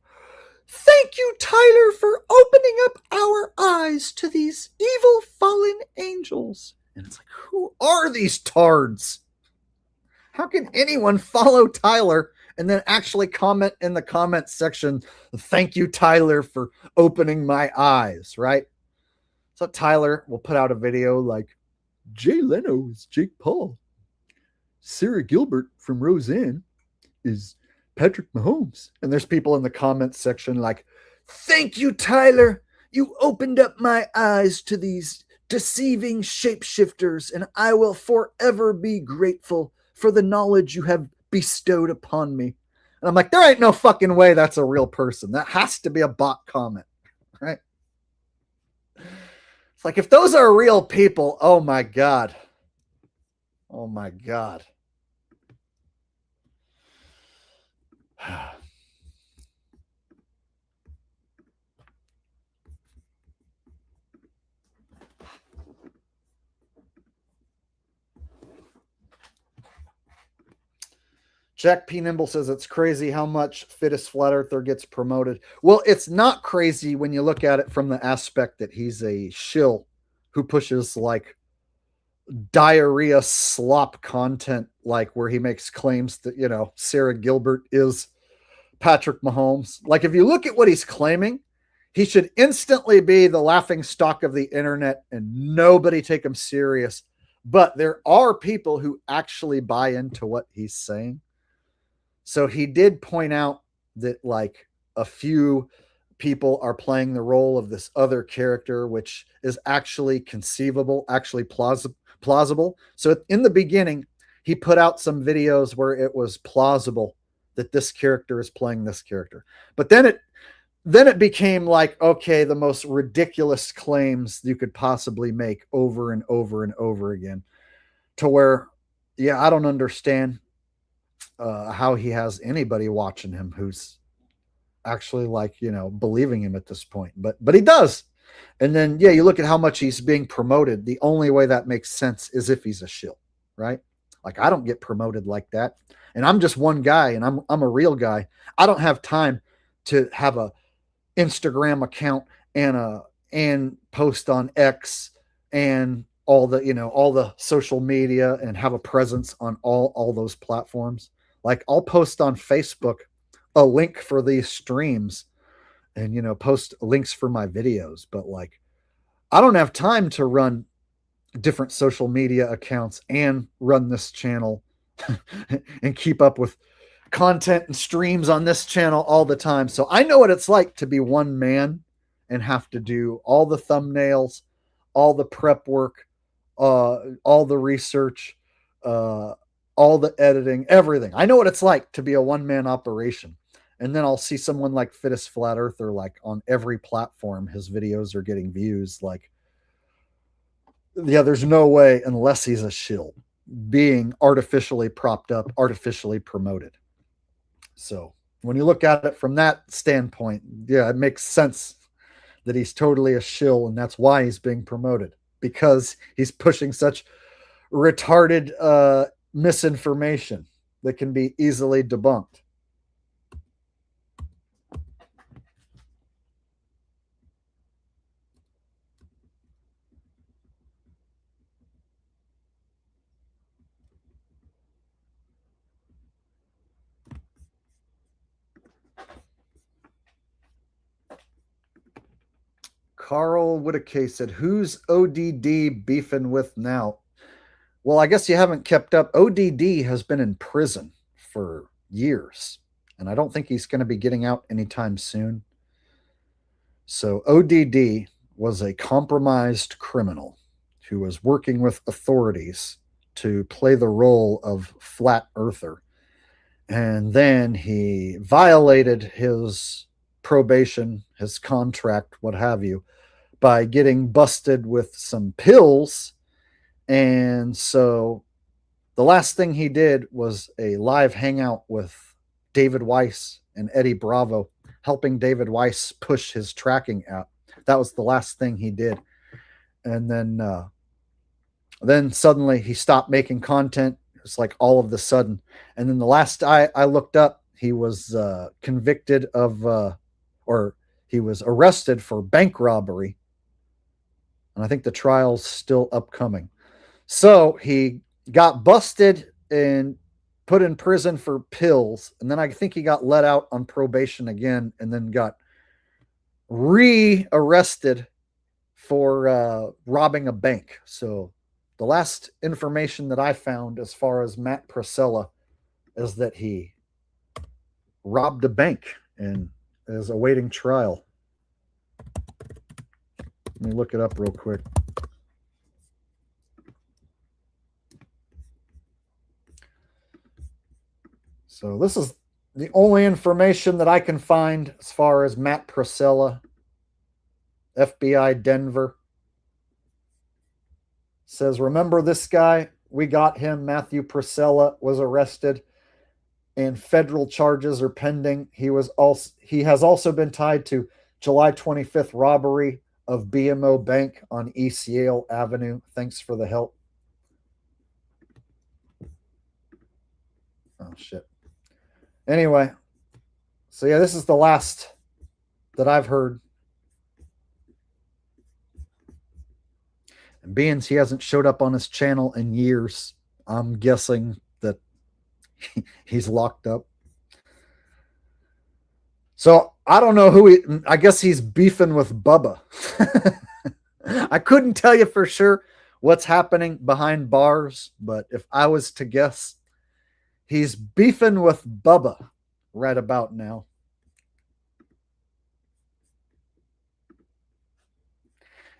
thank you, Tyler, for opening up our eyes to these evil fallen angels. And it's like, who are these tards? How can anyone follow Tyler and then actually comment in the comments section, thank you, Tyler, for opening my eyes, right? So Tyler will put out a video like, Jay Leno is Jake Paul. Sarah Gilbert from Roseanne is Patrick Mahomes. And there's people in the comments section like, thank you, Tyler. You opened up my eyes to these deceiving shapeshifters, and I will forever be grateful for the knowledge you have bestowed upon me. And I'm like, there ain't no fucking way that's a real person. That has to be a bot comment, right? It's like, if those are real people, oh my God. Oh my God. Jack P. Nimble says it's crazy how much fittest flat earther gets promoted. Well, it's not crazy when you look at it from the aspect that he's a shill who pushes like diarrhea slop content, like where he makes claims that, you know, Sarah Gilbert is Patrick Mahomes. Like, if you look at what he's claiming, he should instantly be the laughing stock of the internet and nobody take him serious. But there are people who actually buy into what he's saying. So he did point out that like a few people are playing the role of this other character, which is actually conceivable, actually plausible. So in the beginning, he put out some videos where it was plausible that this character is playing this character. But then it became like, okay, the most ridiculous claims you could possibly make over and over and over again, to where, yeah, I don't understand how he has anybody watching him who's actually like, you know, believing him at this point, but he does. And then, yeah, you look at how much he's being promoted. The only way that makes sense is if he's a shill, right? Like, I don't get promoted like that. And I'm just one guy, and I'm a real guy. I don't have time to have a Instagram account and post on X and all the, you know, all the social media and have a presence on all those platforms. Like, I'll post on Facebook a link for these streams and, you know, post links for my videos, but like, I don't have time to run different social media accounts and run this channel and keep up with content and streams on this channel all the time. So I know what it's like to be one man and have to do all the thumbnails, all the prep work, all the research, all the editing, everything. I know what it's like to be a one-man operation. And then I'll see someone like Fittest Flat Earther, like on every platform, his videos are getting views. Like, yeah, there's no way, unless he's a shill, being artificially propped up, artificially promoted. So when you look at it from that standpoint, yeah, it makes sense that he's totally a shill, and that's why he's being promoted, because he's pushing such retarded misinformation that can be easily debunked. Carl Whitaker said, who's ODD beefing with now? Well, I guess you haven't kept up. ODD has been in prison for years, and I don't think he's going to be getting out anytime soon. So ODD was a compromised criminal who was working with authorities to play the role of Flat Earther. And then he violated his probation, his contract, what have you, by getting busted with some pills. And so the last thing he did was a live hangout with David Weiss and Eddie Bravo, helping David Weiss push his tracking app. That was the last thing he did. And then suddenly he stopped making content. It's like all of the sudden. And then the last I looked up, he was convicted of, or he was arrested for bank robbery. And I think the trial's still upcoming. So he got busted and put in prison for pills. And then I think he got let out on probation again and then got re-arrested for robbing a bank. So the last information that I found as far as Matt Priscilla is that he robbed a bank and is awaiting trial. Let me look it up real quick. So this is the only information that I can find as far as Matt Priscilla, FBI Denver. Says, remember this guy? We got him. Matthew Priscilla was arrested and federal charges are pending. He has also been tied to July 25th robbery of BMO Bank on East Yale Avenue. Thanks for the help. Oh, shit. Anyway, so yeah, this is the last that I've heard. And being he hasn't showed up on his channel in years, I'm guessing that he's locked up. So I don't know who I guess he's beefing with Bubba. I couldn't tell you for sure what's happening behind bars, but if I was to guess, he's beefing with Bubba right about now.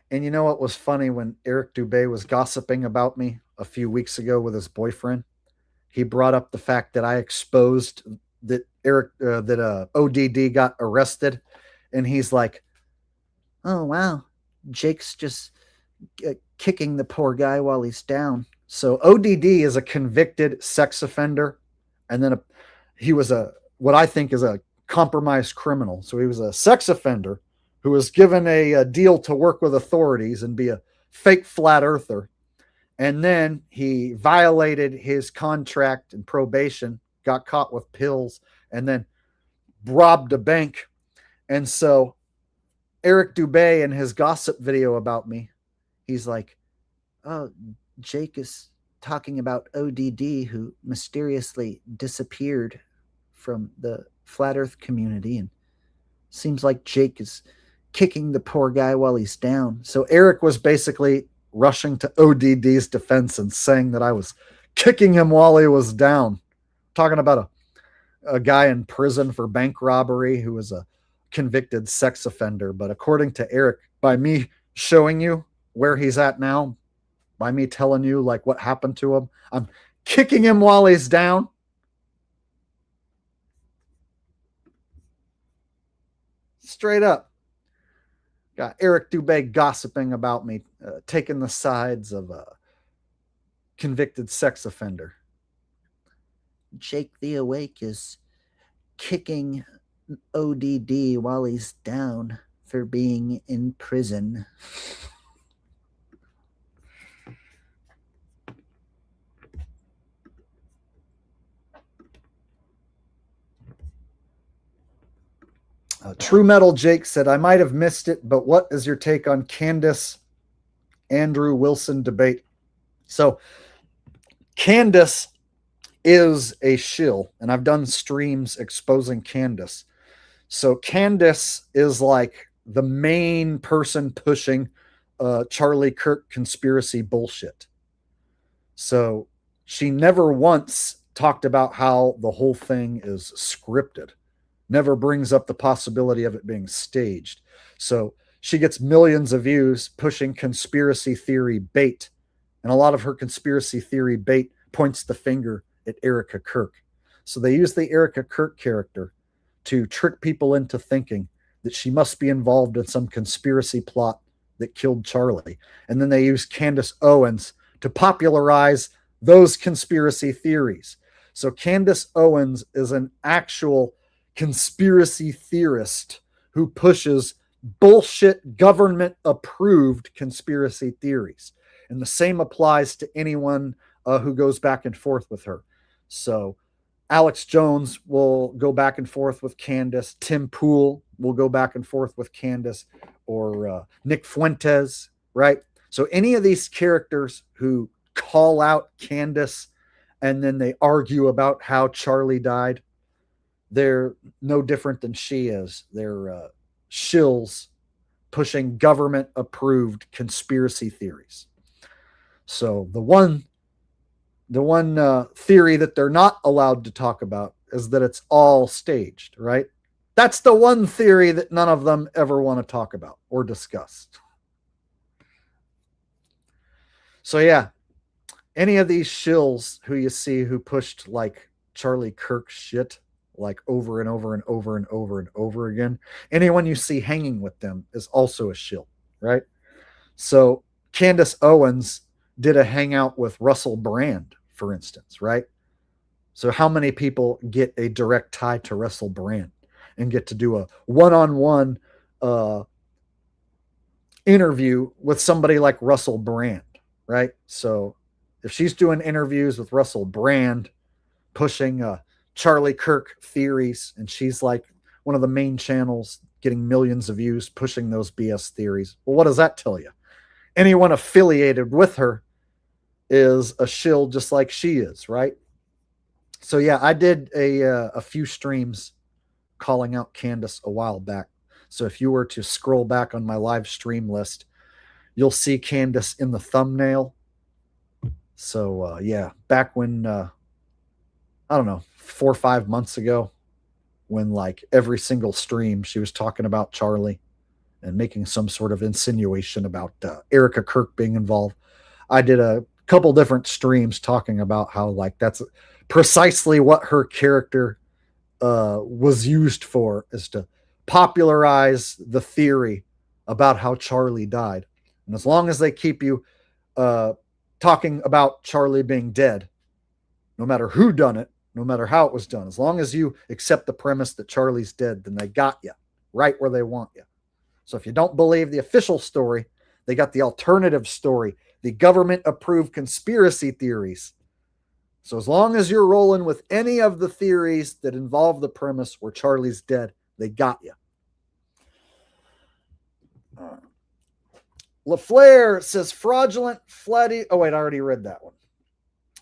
And you know what was funny when Eric Dubé was gossiping about me a few weeks ago with his boyfriend? He brought up the fact that I exposed that ODD got arrested, and he's like, "Oh wow, Jake's just kicking the poor guy while he's down." So ODD is a convicted sex offender, and then he was what I think is a compromised criminal. So he was a sex offender who was given a deal to work with authorities and be a fake flat earther. And then he violated his contract and probation, got caught with pills, and then robbed a bank. And so Eric Dubé in his gossip video about me, he's like, "Oh, Jake is talking about ODD who mysteriously disappeared from the flat earth community, and seems like Jake is kicking the poor guy while he's down." So Eric was basically rushing to ODD's defense and saying that I was kicking him while he was down. Talking about a guy in prison for bank robbery who was a convicted sex offender. But according to Eric, by me showing you where he's at now, by me telling you like what happened to him, I'm kicking him while he's down. Straight up. Got Eric Dubé gossiping about me, taking the sides of a convicted sex offender. Jake the Awake is kicking ODD while he's down for being in prison. True Metal Jake said, "I might have missed it, but what is your take on Candace Andrew Wilson debate?" So Candace is a shill, and I've done streams exposing Candace. So Candace is like the main person pushing Charlie Kirk conspiracy bullshit. So she never once talked about how the whole thing is scripted. Never brings up the possibility of it being staged. So she gets millions of views pushing conspiracy theory bait And a lot of her conspiracy theory bait points the finger at Erica Kirk. So they use the Erica Kirk character to trick people into thinking that she must be involved in some conspiracy plot that killed Charlie. And then they use Candace Owens to popularize those conspiracy theories. So Candace Owens is an actual conspiracy theorist who pushes bullshit government-approved conspiracy theories. And the same applies to anyone who goes back and forth with her. So Alex Jones will go back and forth with Candace. Tim Pool will go back and forth with Candace, or Nick Fuentes, right? So any of these characters who call out Candace and then they argue about how Charlie died, they're no different than she is. They're shills pushing government-approved conspiracy theories. So the one theory that they're not allowed to talk about is that it's all staged, right? That's the one theory that none of them ever want to talk about or discuss. So yeah, any of these shills who you see who pushed like Charlie Kirk shit, like over and over and over and over and over again, anyone you see hanging with them is also a shill, right? So Candace Owens did a hangout with Russell Brand, for instance, right? So how many people get a direct tie to Russell Brand and get to do a one-on-one interview with somebody like Russell Brand, right? So if she's doing interviews with Russell Brand, pushing Charlie Kirk theories, and she's like one of the main channels getting millions of views pushing those BS theories, well, what does that tell you? Anyone affiliated with her is a shill just like she is, right? So yeah, I did a few streams calling out Candace a while back. So if you were to scroll back on my live stream list, you'll see Candace in the thumbnail. So yeah, back when, I don't know, 4 or 5 months ago, when like every single stream she was talking about Charlie and making some sort of insinuation about Erica Kirk being involved. I did a couple different streams talking about how like that's precisely what her character was used for, is to popularize the theory about how Charlie died. And as long as they keep you talking about Charlie being dead, no matter who done it, no matter how it was done, as long as you accept the premise that Charlie's dead, then they got you right where they want you. So if you don't believe the official story, they got the alternative story, the government-approved conspiracy theories. So as long as you're rolling with any of the theories that involve the premise where Charlie's dead, they got you. LaFleur says fraudulent flatty. Oh, wait, I already read that one.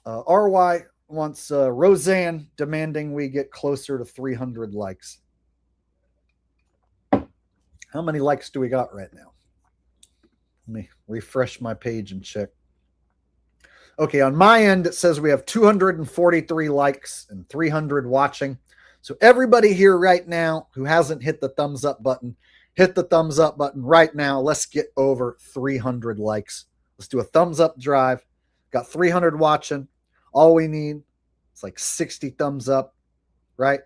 RY wants Roseanne demanding we get closer to 300 likes. How many likes do we got right now? Let me refresh my page and check. Okay, on my end, it says we have 243 likes and 300 watching. So everybody here right now who hasn't hit the thumbs up button, hit the thumbs up button right now. Let's get over 300 likes. Let's do a thumbs up drive. Got 300 watching. All we need is like 60 thumbs up, right?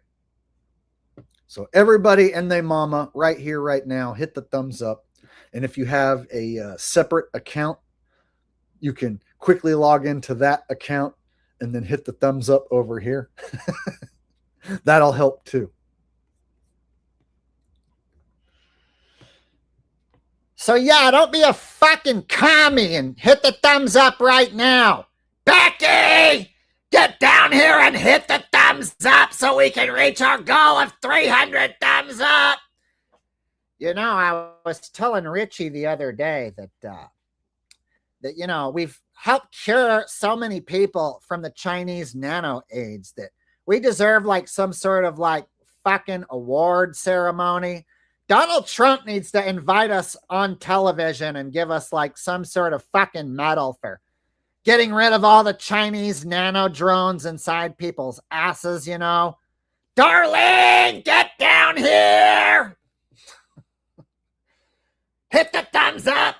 So everybody and their mama right here, right now, hit the thumbs up. And if you have a separate account, you can quickly log into that account and then hit the thumbs up over here. That'll help too. So yeah, don't be a fucking commie and hit the thumbs up right now. Becky, get down here and hit the thumbs up so we can reach our goal of 300 thumbs up. You know, I was telling Richie the other day that you know, we've helped cure so many people from the Chinese nano AIDS that we deserve like some sort of like fucking award ceremony. Donald Trump needs to invite us on television and give us like some sort of fucking medal for getting rid of all the Chinese nano drones inside people's asses, you know. Darling, get down here. Hit the thumbs up.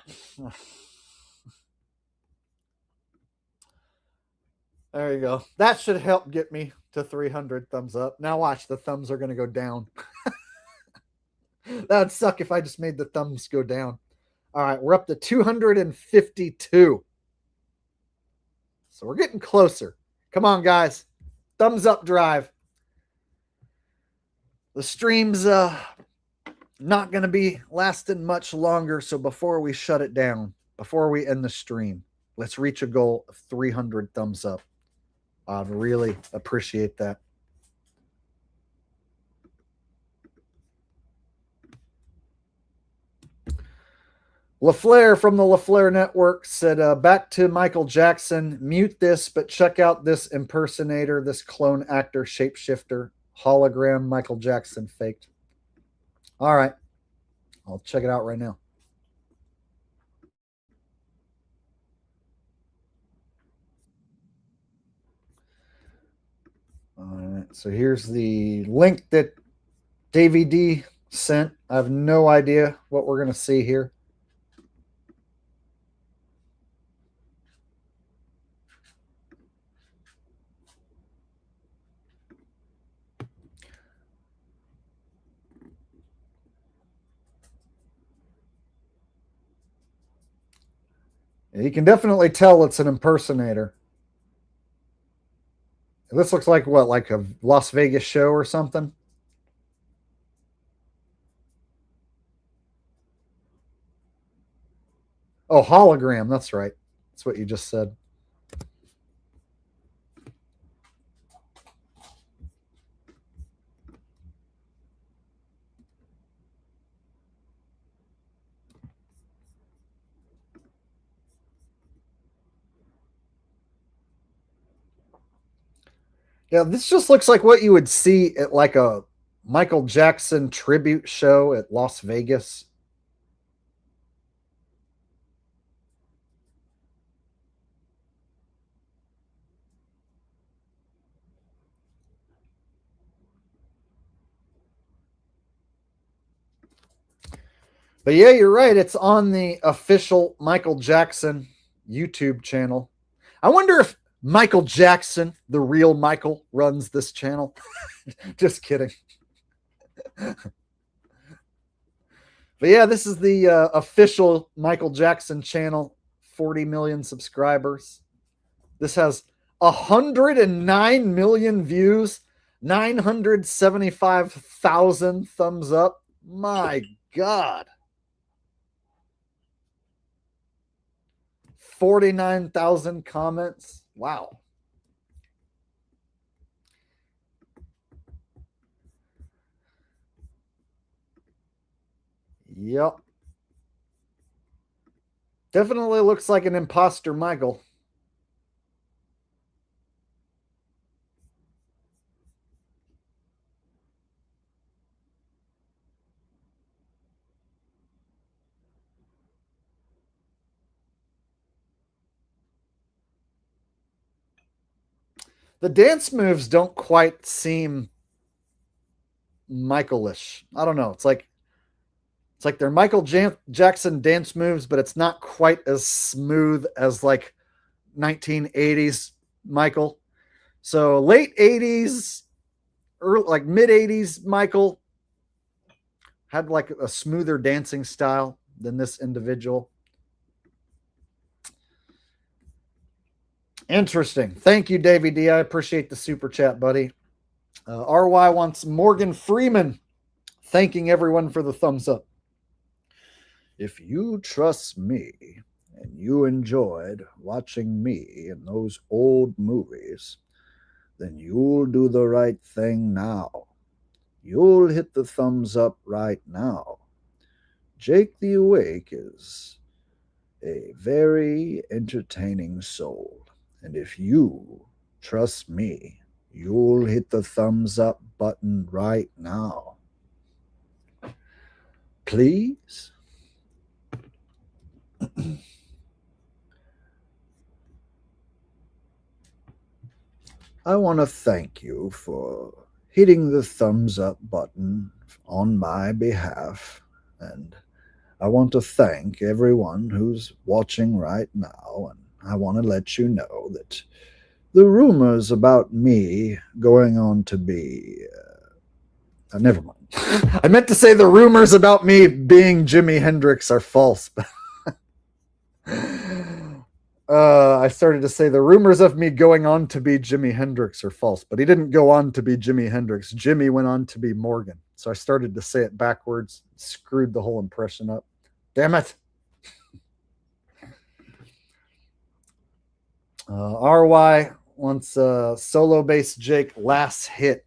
There you go. That should help get me to 300 thumbs up. Now watch, the thumbs are going to go down. That would suck if I just made the thumbs go down. All right, we're up to 252. So we're getting closer. Come on, guys. Thumbs up drive. The stream's not going to be lasting much longer, so before we shut it down, before we end the stream, let's reach a goal of 300 thumbs up. I'd really appreciate that. LaFleur from the LaFleur Network said, back to Michael Jackson, mute this, but check out this impersonator, this clone actor, shapeshifter, hologram Michael Jackson faked. All right. I'll check it out right now. All right. So here's the link that Davey D sent. I have no idea what we're going to see here. You can definitely tell it's an impersonator. This looks like what, like a Las Vegas show or something? Oh, hologram. That's right. That's what you just said. Yeah, this just looks like what you would see at like a Michael Jackson tribute show at Las Vegas. But yeah, you're right. It's on the official Michael Jackson YouTube channel. I wonder if Michael Jackson, the real Michael, runs this channel. Just kidding. But yeah, this is the official Michael Jackson channel. 40 million subscribers. This has 109 million views, 975,000 thumbs up. My God. 49,000 comments. Wow. Yep. Definitely looks like an imposter Michael. The dance moves don't quite seem Michaelish. I don't know. It's like they're Michael Jackson dance moves, but it's not quite as smooth as like 1980s Michael. So late 80s, early, like mid 80s Michael had like a smoother dancing style than this individual. Interesting. Thank you, Davey D. I appreciate the super chat, buddy. RY wants Morgan Freeman thanking everyone for the thumbs up. If you trust me and you enjoyed watching me in those old movies, then you'll do the right thing now. You'll hit the thumbs up right now. Jake the Awake is a very entertaining soul. And if you trust me, you'll hit the thumbs up button right now. Please? I want to thank you for hitting the thumbs up button on my behalf. And I want to thank everyone who's watching right now. And I want to let you know that The rumors about me going on to be... never mind. I meant to say the rumors about me being Jimi Hendrix are false. But I started to say the rumors of me going on to be Jimi Hendrix are false, but he didn't go on to be Jimi Hendrix. Jimmy went on to be Morgan. So I started to say it backwards, screwed the whole impression up. Damn it. RY wants solo bass Jake last hit.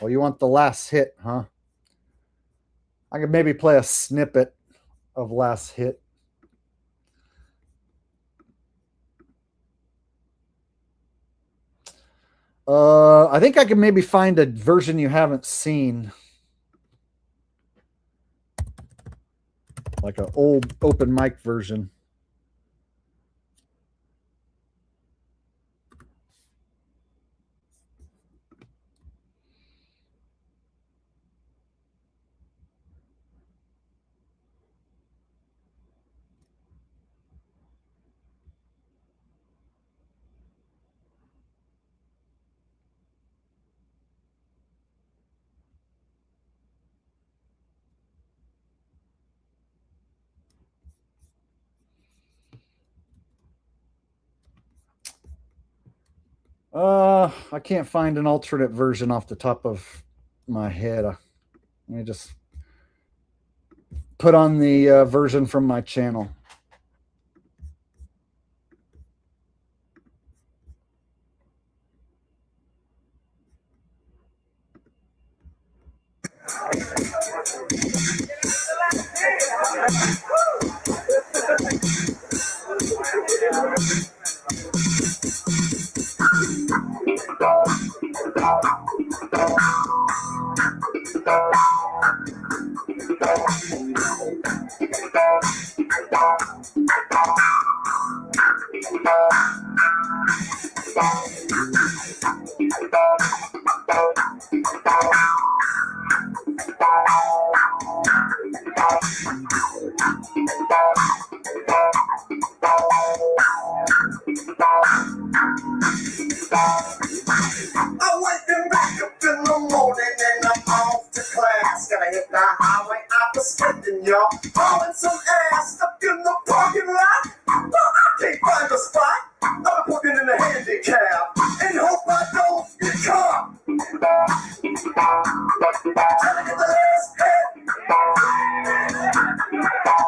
Oh, you want the last hit, huh? I could maybe play a snippet of last hit. I think I can maybe find a version you haven't seen. Like an old open mic version. I can't find an alternate version off the top of my head. Let me just put on the version from my channel. I waking back up in the morning and I'm off to class. Gotta hit the highway, I was skipping, y'all. Hauling some ass stuck in the parking lot. Well, I can't find a spot. I'm working in the handicap and hope I don't get caught. Trying to get the last hit.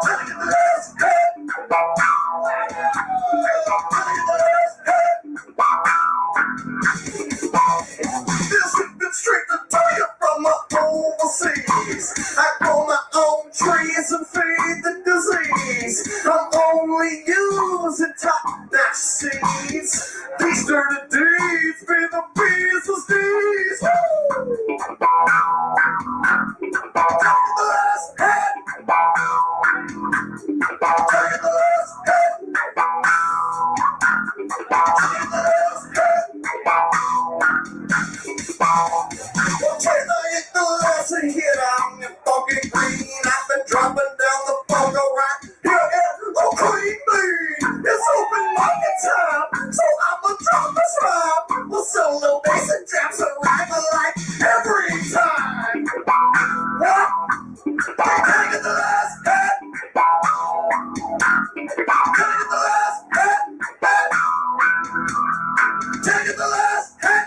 Trying to get the last hit. Trying to get the last hit. This has been straight to tell you from my overseas. I grow my own trees and feed the disease. I'm only using top-notch seeds. These dirty deeds be the business deeds. Take the last hit. Take the last hit. Take the last hit. When I hit the last hit, I'm in funky green. I've been dropping down the bungo right here at Queen Bean. It's open market time, so I'ma drop this rhyme. We'll sell little basic jams and rhyme like every time. What? Can I get the last hit? Can I get the last hit? Take it the last hit.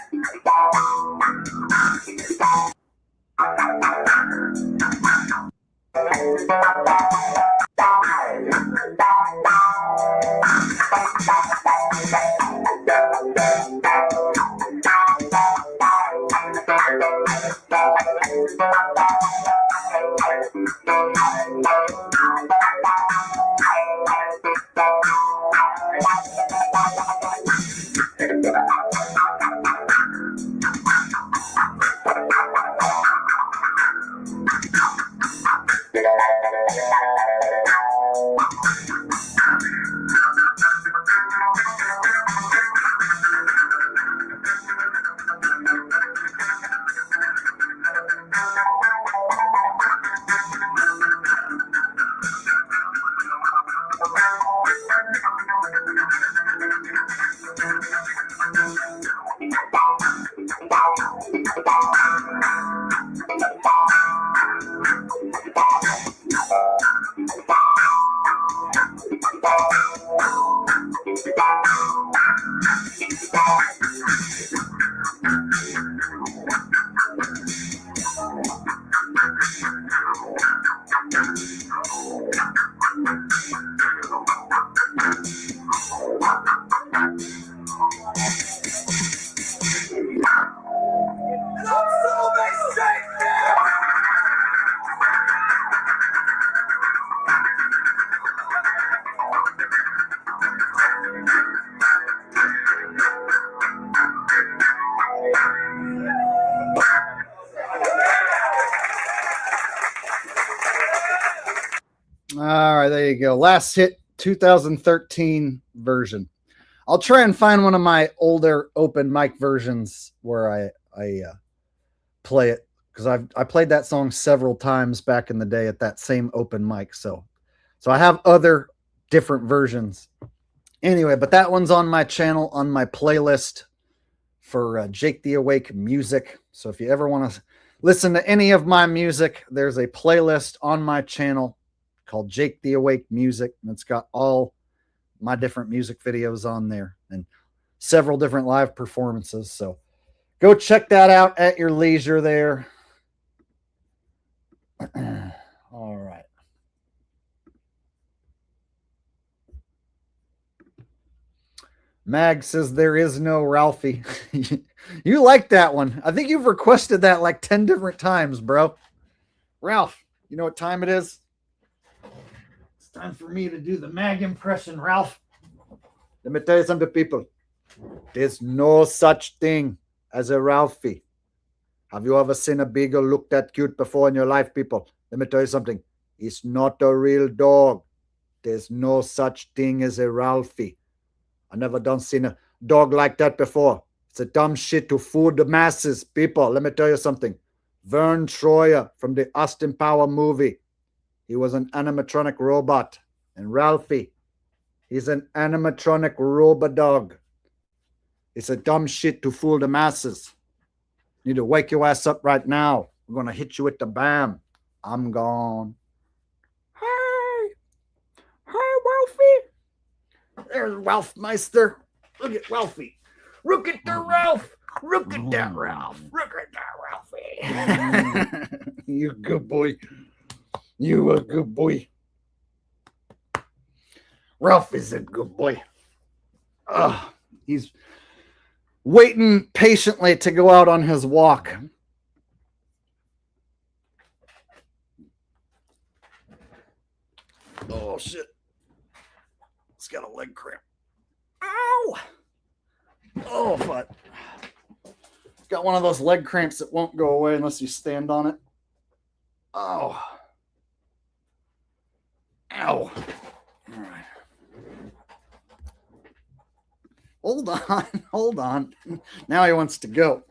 All right, there you go. Last hit 2013 version. I'll try and find one of my older open mic versions where I play it, because I played that song several times back in the day at that same open mic. So I have other different versions. Anyway, but that one's on my channel, on my playlist for Jake the Awake music. So if you ever want to listen to any of my music, there's a playlist on my channel called Jake the Awake Music, and it's got all my different music videos on there and several different live performances. So go check that out at your leisure there. All right. Mag says there is no Ralphie. You like that one. I think you've requested that like 10 different times, bro. Ralph, you know what time it is? It's time for me to do the Mag impression, Ralph. Let me tell you something, people. There's no such thing as a Ralphie. Have you ever seen a beagle look that cute before in your life, people? Let me tell you something. It's not a real dog. There's no such thing as a Ralphie. I never done seen a dog like that before. It's a dumb shit to fool the masses, people. Let me tell you something. Vern Troyer from the Austin Power movie. He was an animatronic robot. And Ralphie, he's an animatronic robot dog. It's a dumb shit to fool the masses. You need to wake your ass up right now. We're going to hit you with the bam. I'm gone. Hey. Hey, Ralphie. There's Ralph Meister. Look at Ralphie. Look at the Ralph. Look at that Ralph. Look at that Ralphie. You good boy. You a good boy. Ralph is a good boy. He's waiting patiently to go out on his walk. Oh, shit. It's got a leg cramp. Ow! Oh, fuck. Got one of those leg cramps that won't go away unless you stand on it. Oh. Ow. All right. Hold on. Hold on. Now he wants to go.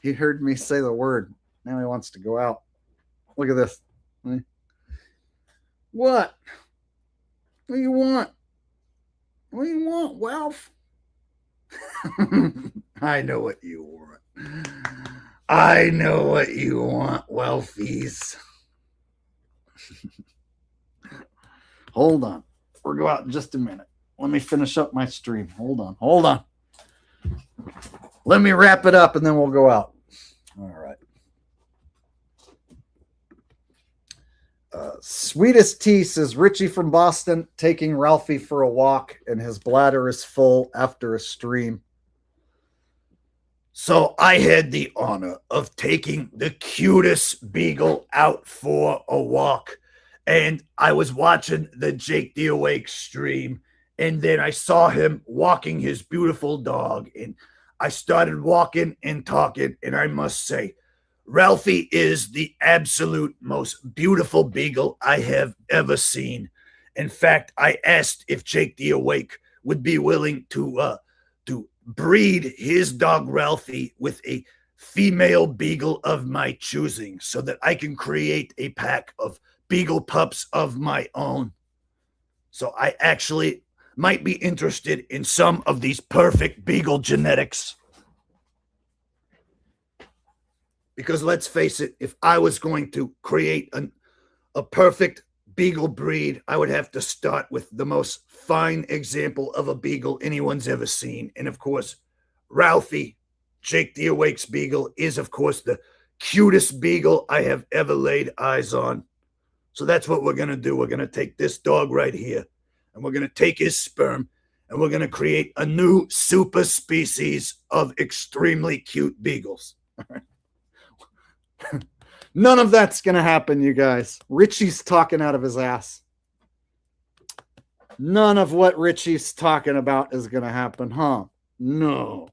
He heard me say the word. Now he wants to go out. Look at this. What? What do you want? What do you want, Ralph? I know what you want. I know what you want, Ralphies. Hold on. We'll go out in just a minute. Let me finish up my stream. Hold on. Hold on. Let me wrap it up and then we'll go out. All right. Sweetest Tea says Richie from Boston taking Ralphie for a walk and his bladder is full after a stream. So I had the honor of taking the cutest beagle out for a walk. And I was watching the Jake the Awake stream. And then I saw him walking his beautiful dog. And I started walking and talking. And I must say, Ralphie is the absolute most beautiful beagle I have ever seen. In fact, I asked if Jake the Awake would be willing to breed his dog Ralphie with a female beagle of my choosing so that I can create a pack of beagle pups of my own. So I actually might be interested in some of these perfect beagle genetics. Because let's face it, if I was going to create a perfect beagle breed, I would have to start with the most fine example of a beagle anyone's ever seen. And of course, Ralphie, Jake the Awake's beagle, is of course the cutest beagle I have ever laid eyes on. So that's what we're going to do. We're going to take this dog right here, and we're going to take his sperm, and we're going to create a new super species of extremely cute beagles. None of that's going to happen, you guys. Richie's talking out of his ass. None of what Richie's talking about is going to happen, huh? No.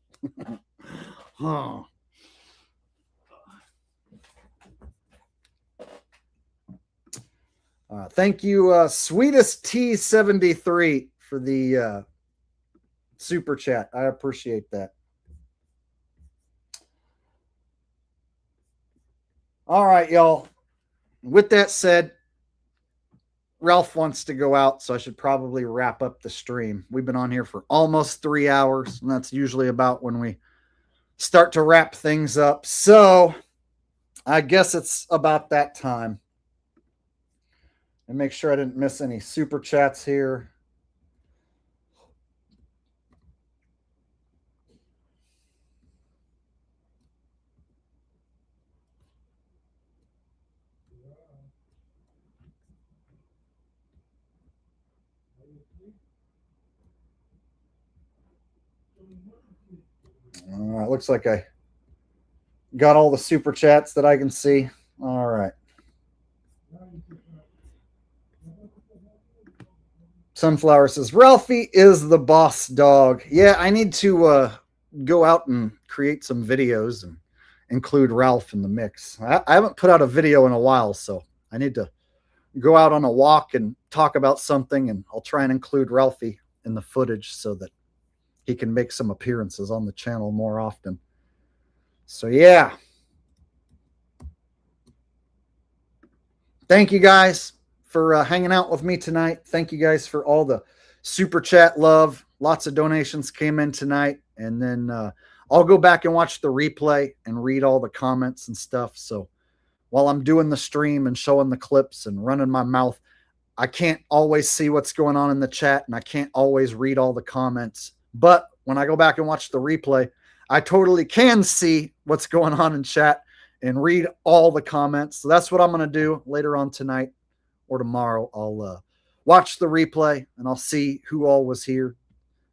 Huh. All Thank you, Sweetest T73 for the super chat. I appreciate that. All right, y'all. With that said, Ralph wants to go out, so I should probably wrap up the stream. We've been on here for almost 3 hours, and that's usually about when we start to wrap things up. So I guess it's about that time. And make sure I didn't miss any super chats here. All right, looks like I got all the super chats that I can see. All right. Sunflower says, Ralphie is the boss dog. Yeah, I need to go out and create some videos and include Ralph in the mix. I haven't put out a video in a while, so I need to go out on a walk and talk about something, and I'll try and include Ralphie in the footage so that he can make some appearances on the channel more often. So, yeah. Thank you guys for hanging out with me tonight. Thank you guys for all the super chat love. Lots of donations came in tonight. And then I'll go back and watch the replay and read all the comments and stuff. So while I'm doing the stream and showing the clips and running my mouth, I can't always see what's going on in the chat, and I can't always read all the comments. But when I go back and watch the replay, I totally can see what's going on in chat and read all the comments. So that's what I'm going to do later on tonight or tomorrow. I'll watch the replay and I'll see who all was here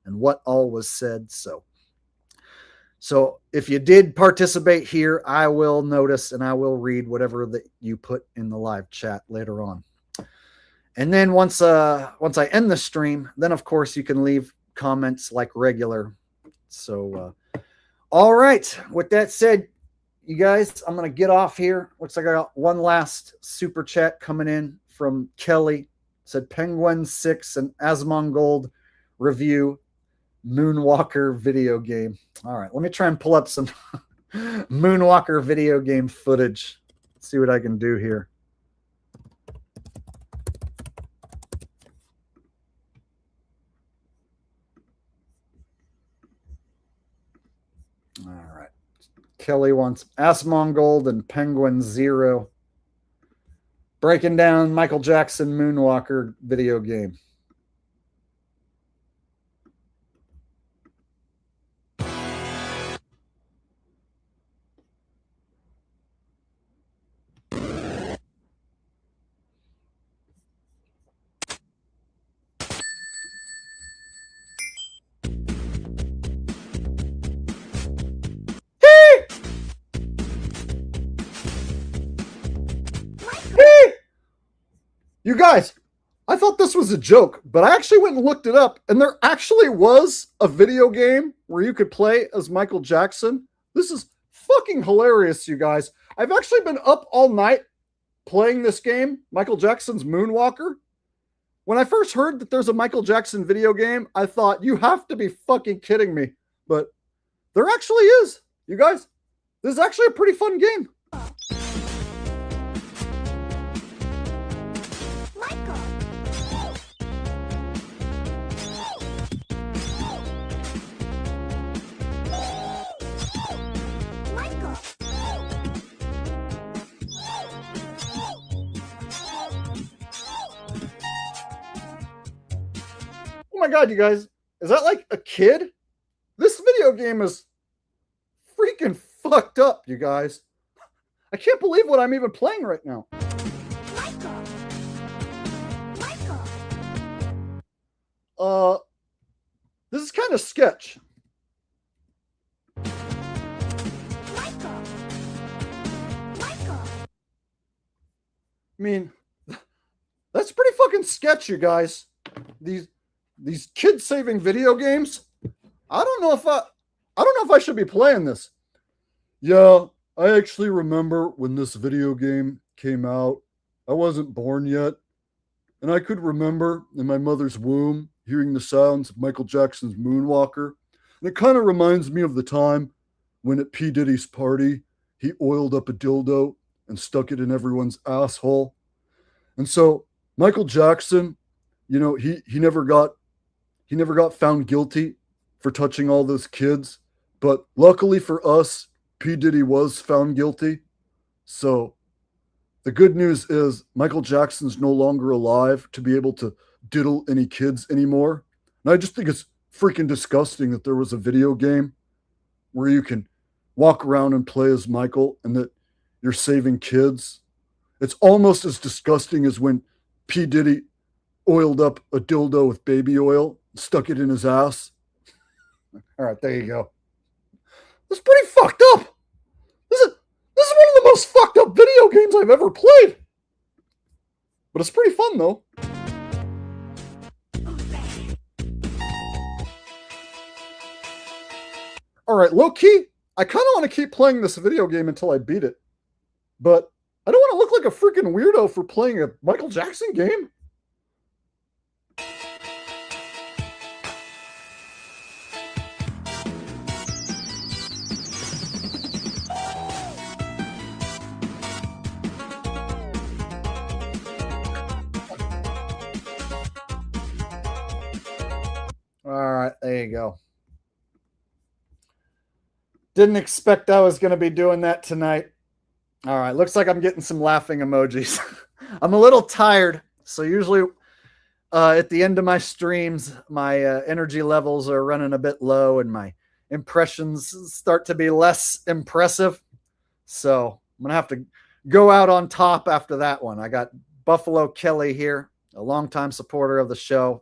and what all was said. So if you did participate here, I will notice and I will read whatever that you put in the live chat later on. And then once I end the stream, then of course you can leave comments like regular. So all right, with that said, you guys, I'm going to get off here. Looks like I got one last super chat coming in from Kelly. It said Penguin 6 and Asmongold review Moonwalker video game. All right, let me try and pull up some Moonwalker video game footage. Let's see what I can do here. All right. Kelly wants Asmongold and Penguin 0. Breaking down Michael Jackson Moonwalker video game. You guys, I thought this was a joke, but I actually went and looked it up, and there actually was a video game where you could play as Michael Jackson. This is fucking hilarious, you guys. I've actually been up all night playing this game, Michael Jackson's Moonwalker. When I first heard that there's a Michael Jackson video game, I thought, you have to be fucking kidding me. But there actually is, you guys. This is actually a pretty fun game. Oh my God, you guys. Is that like a kid? This video game is freaking fucked up, you guys. I can't believe what I'm even playing right now. This is kind of sketch. I mean, that's pretty fucking sketch, you guys. These kids saving video games. I don't know if I should be playing this. Yeah, I actually remember when this video game came out. I wasn't born yet, And I could remember in my mother's womb hearing the sounds of Michael Jackson's Moonwalker. And it kind of reminds me of the time when at P. Diddy's party, he oiled up a dildo and stuck it in everyone's asshole. And so Michael Jackson, you know, he never got found guilty for touching all those kids. But luckily for us, P. Diddy was found guilty. So the good news is Michael Jackson's no longer alive to be able to diddle any kids anymore. And I just think it's freaking disgusting that there was a video game where you can walk around and play as Michael and that you're saving kids. It's almost as disgusting as when P. Diddy oiled up a dildo with baby oil, stuck it in his ass. All right, there you go. That's pretty fucked up. This is one of the most fucked up video games I've ever played. But it's pretty fun, though. All right, low-key, I kind of want to keep playing this video game until I beat it. But I don't want to look like a freaking weirdo for playing a Michael Jackson game. All right, there you go. Didn't expect I was going to be doing that tonight. All right, looks like I'm getting some laughing emojis. I'm a little tired, so usually at the end of my streams, my energy levels are running a bit low and my impressions start to be less impressive. So I'm going to have to go out on top after that one. I got Buffalo Kelly here, a longtime supporter of the show.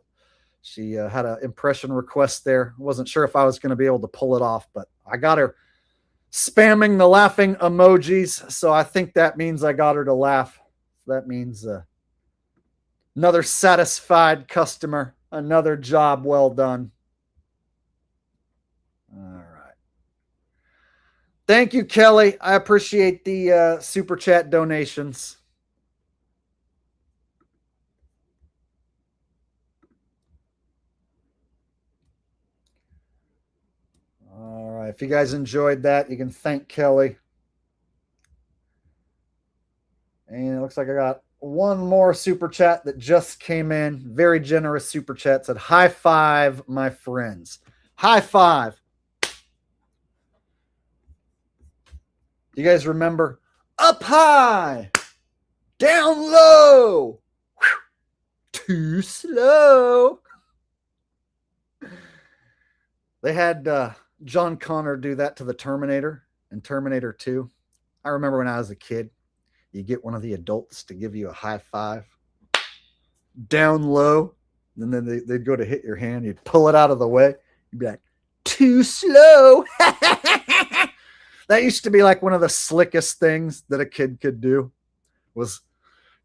She had an impression request there. Wasn't sure if I was going to be able to pull it off, but I got her spamming the laughing emojis. So I think that means I got her to laugh. That means another satisfied customer, another job well done. All right. Thank you, Kelly. I appreciate the super chat donations. All right. If you guys enjoyed that, you can thank Kelly. And it looks like I got one more super chat that just came in. Very generous super chat. Said, high five, my friends. High five. You guys remember? Up high, down low, too slow. They had John Connor do that to the Terminator in Terminator 2. I remember when I was a kid, you get one of the adults to give you a high five, down low, and then they'd go to hit your hand. You'd pull it out of the way. You'd be like, too slow. That used to be like one of the slickest things that a kid could do, was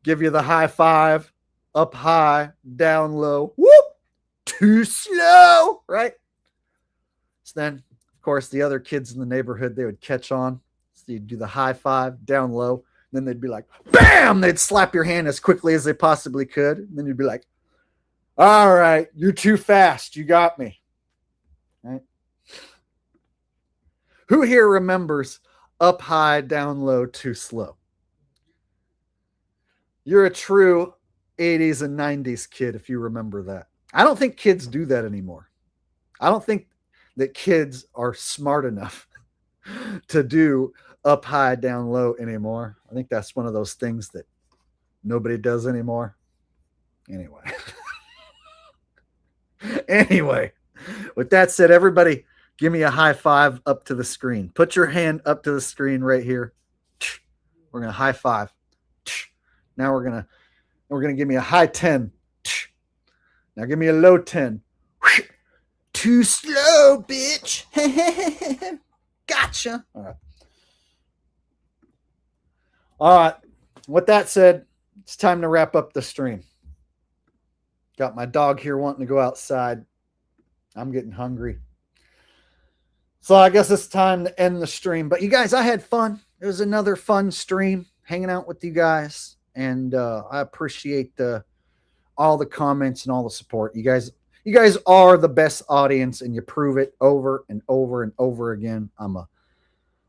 give you the high five, up high, down low, whoop, too slow, right? So then, of course, the other kids in the neighborhood, they would catch on. So you'd do the high five, down low. Then they'd be like, bam! They'd slap your hand as quickly as they possibly could. And then you'd be like, all right, you're too fast. You got me. Right? Who here remembers up high, down low, too slow? You're a true 80s and 90s kid if you remember that. I don't think kids do that anymore. I don't think that kids are smart enough to do up high, down low anymore. I think that's one of those things that nobody does anymore. Anyway, with that said, everybody give me a high five up to the screen. Put your hand up to the screen right here. We're going to high five. Now we're going to give me a high 10. Now give me a low 10. Too slow, bitch. Gotcha. All right. With that said, it's time to wrap up the stream. Got my dog here wanting to go outside. I'm getting hungry. So I guess it's time to end the stream. But you guys, I had fun. It was another fun stream hanging out with you guys. And I appreciate all the comments and all the support. You guys are the best audience, and you prove it over and over and over again. I'm a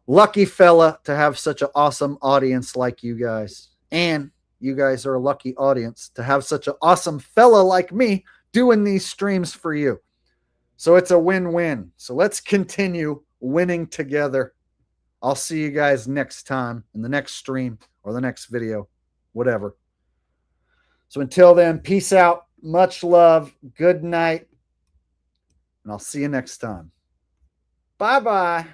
lucky fella to have such an awesome audience like you guys. And you guys are a lucky audience to have such an awesome fella like me doing these streams for you. So it's a win-win. So let's continue winning together. I'll see you guys next time in the next stream or the next video, whatever. So until then, peace out. Much love. Good night. And I'll see you next time. Bye-bye.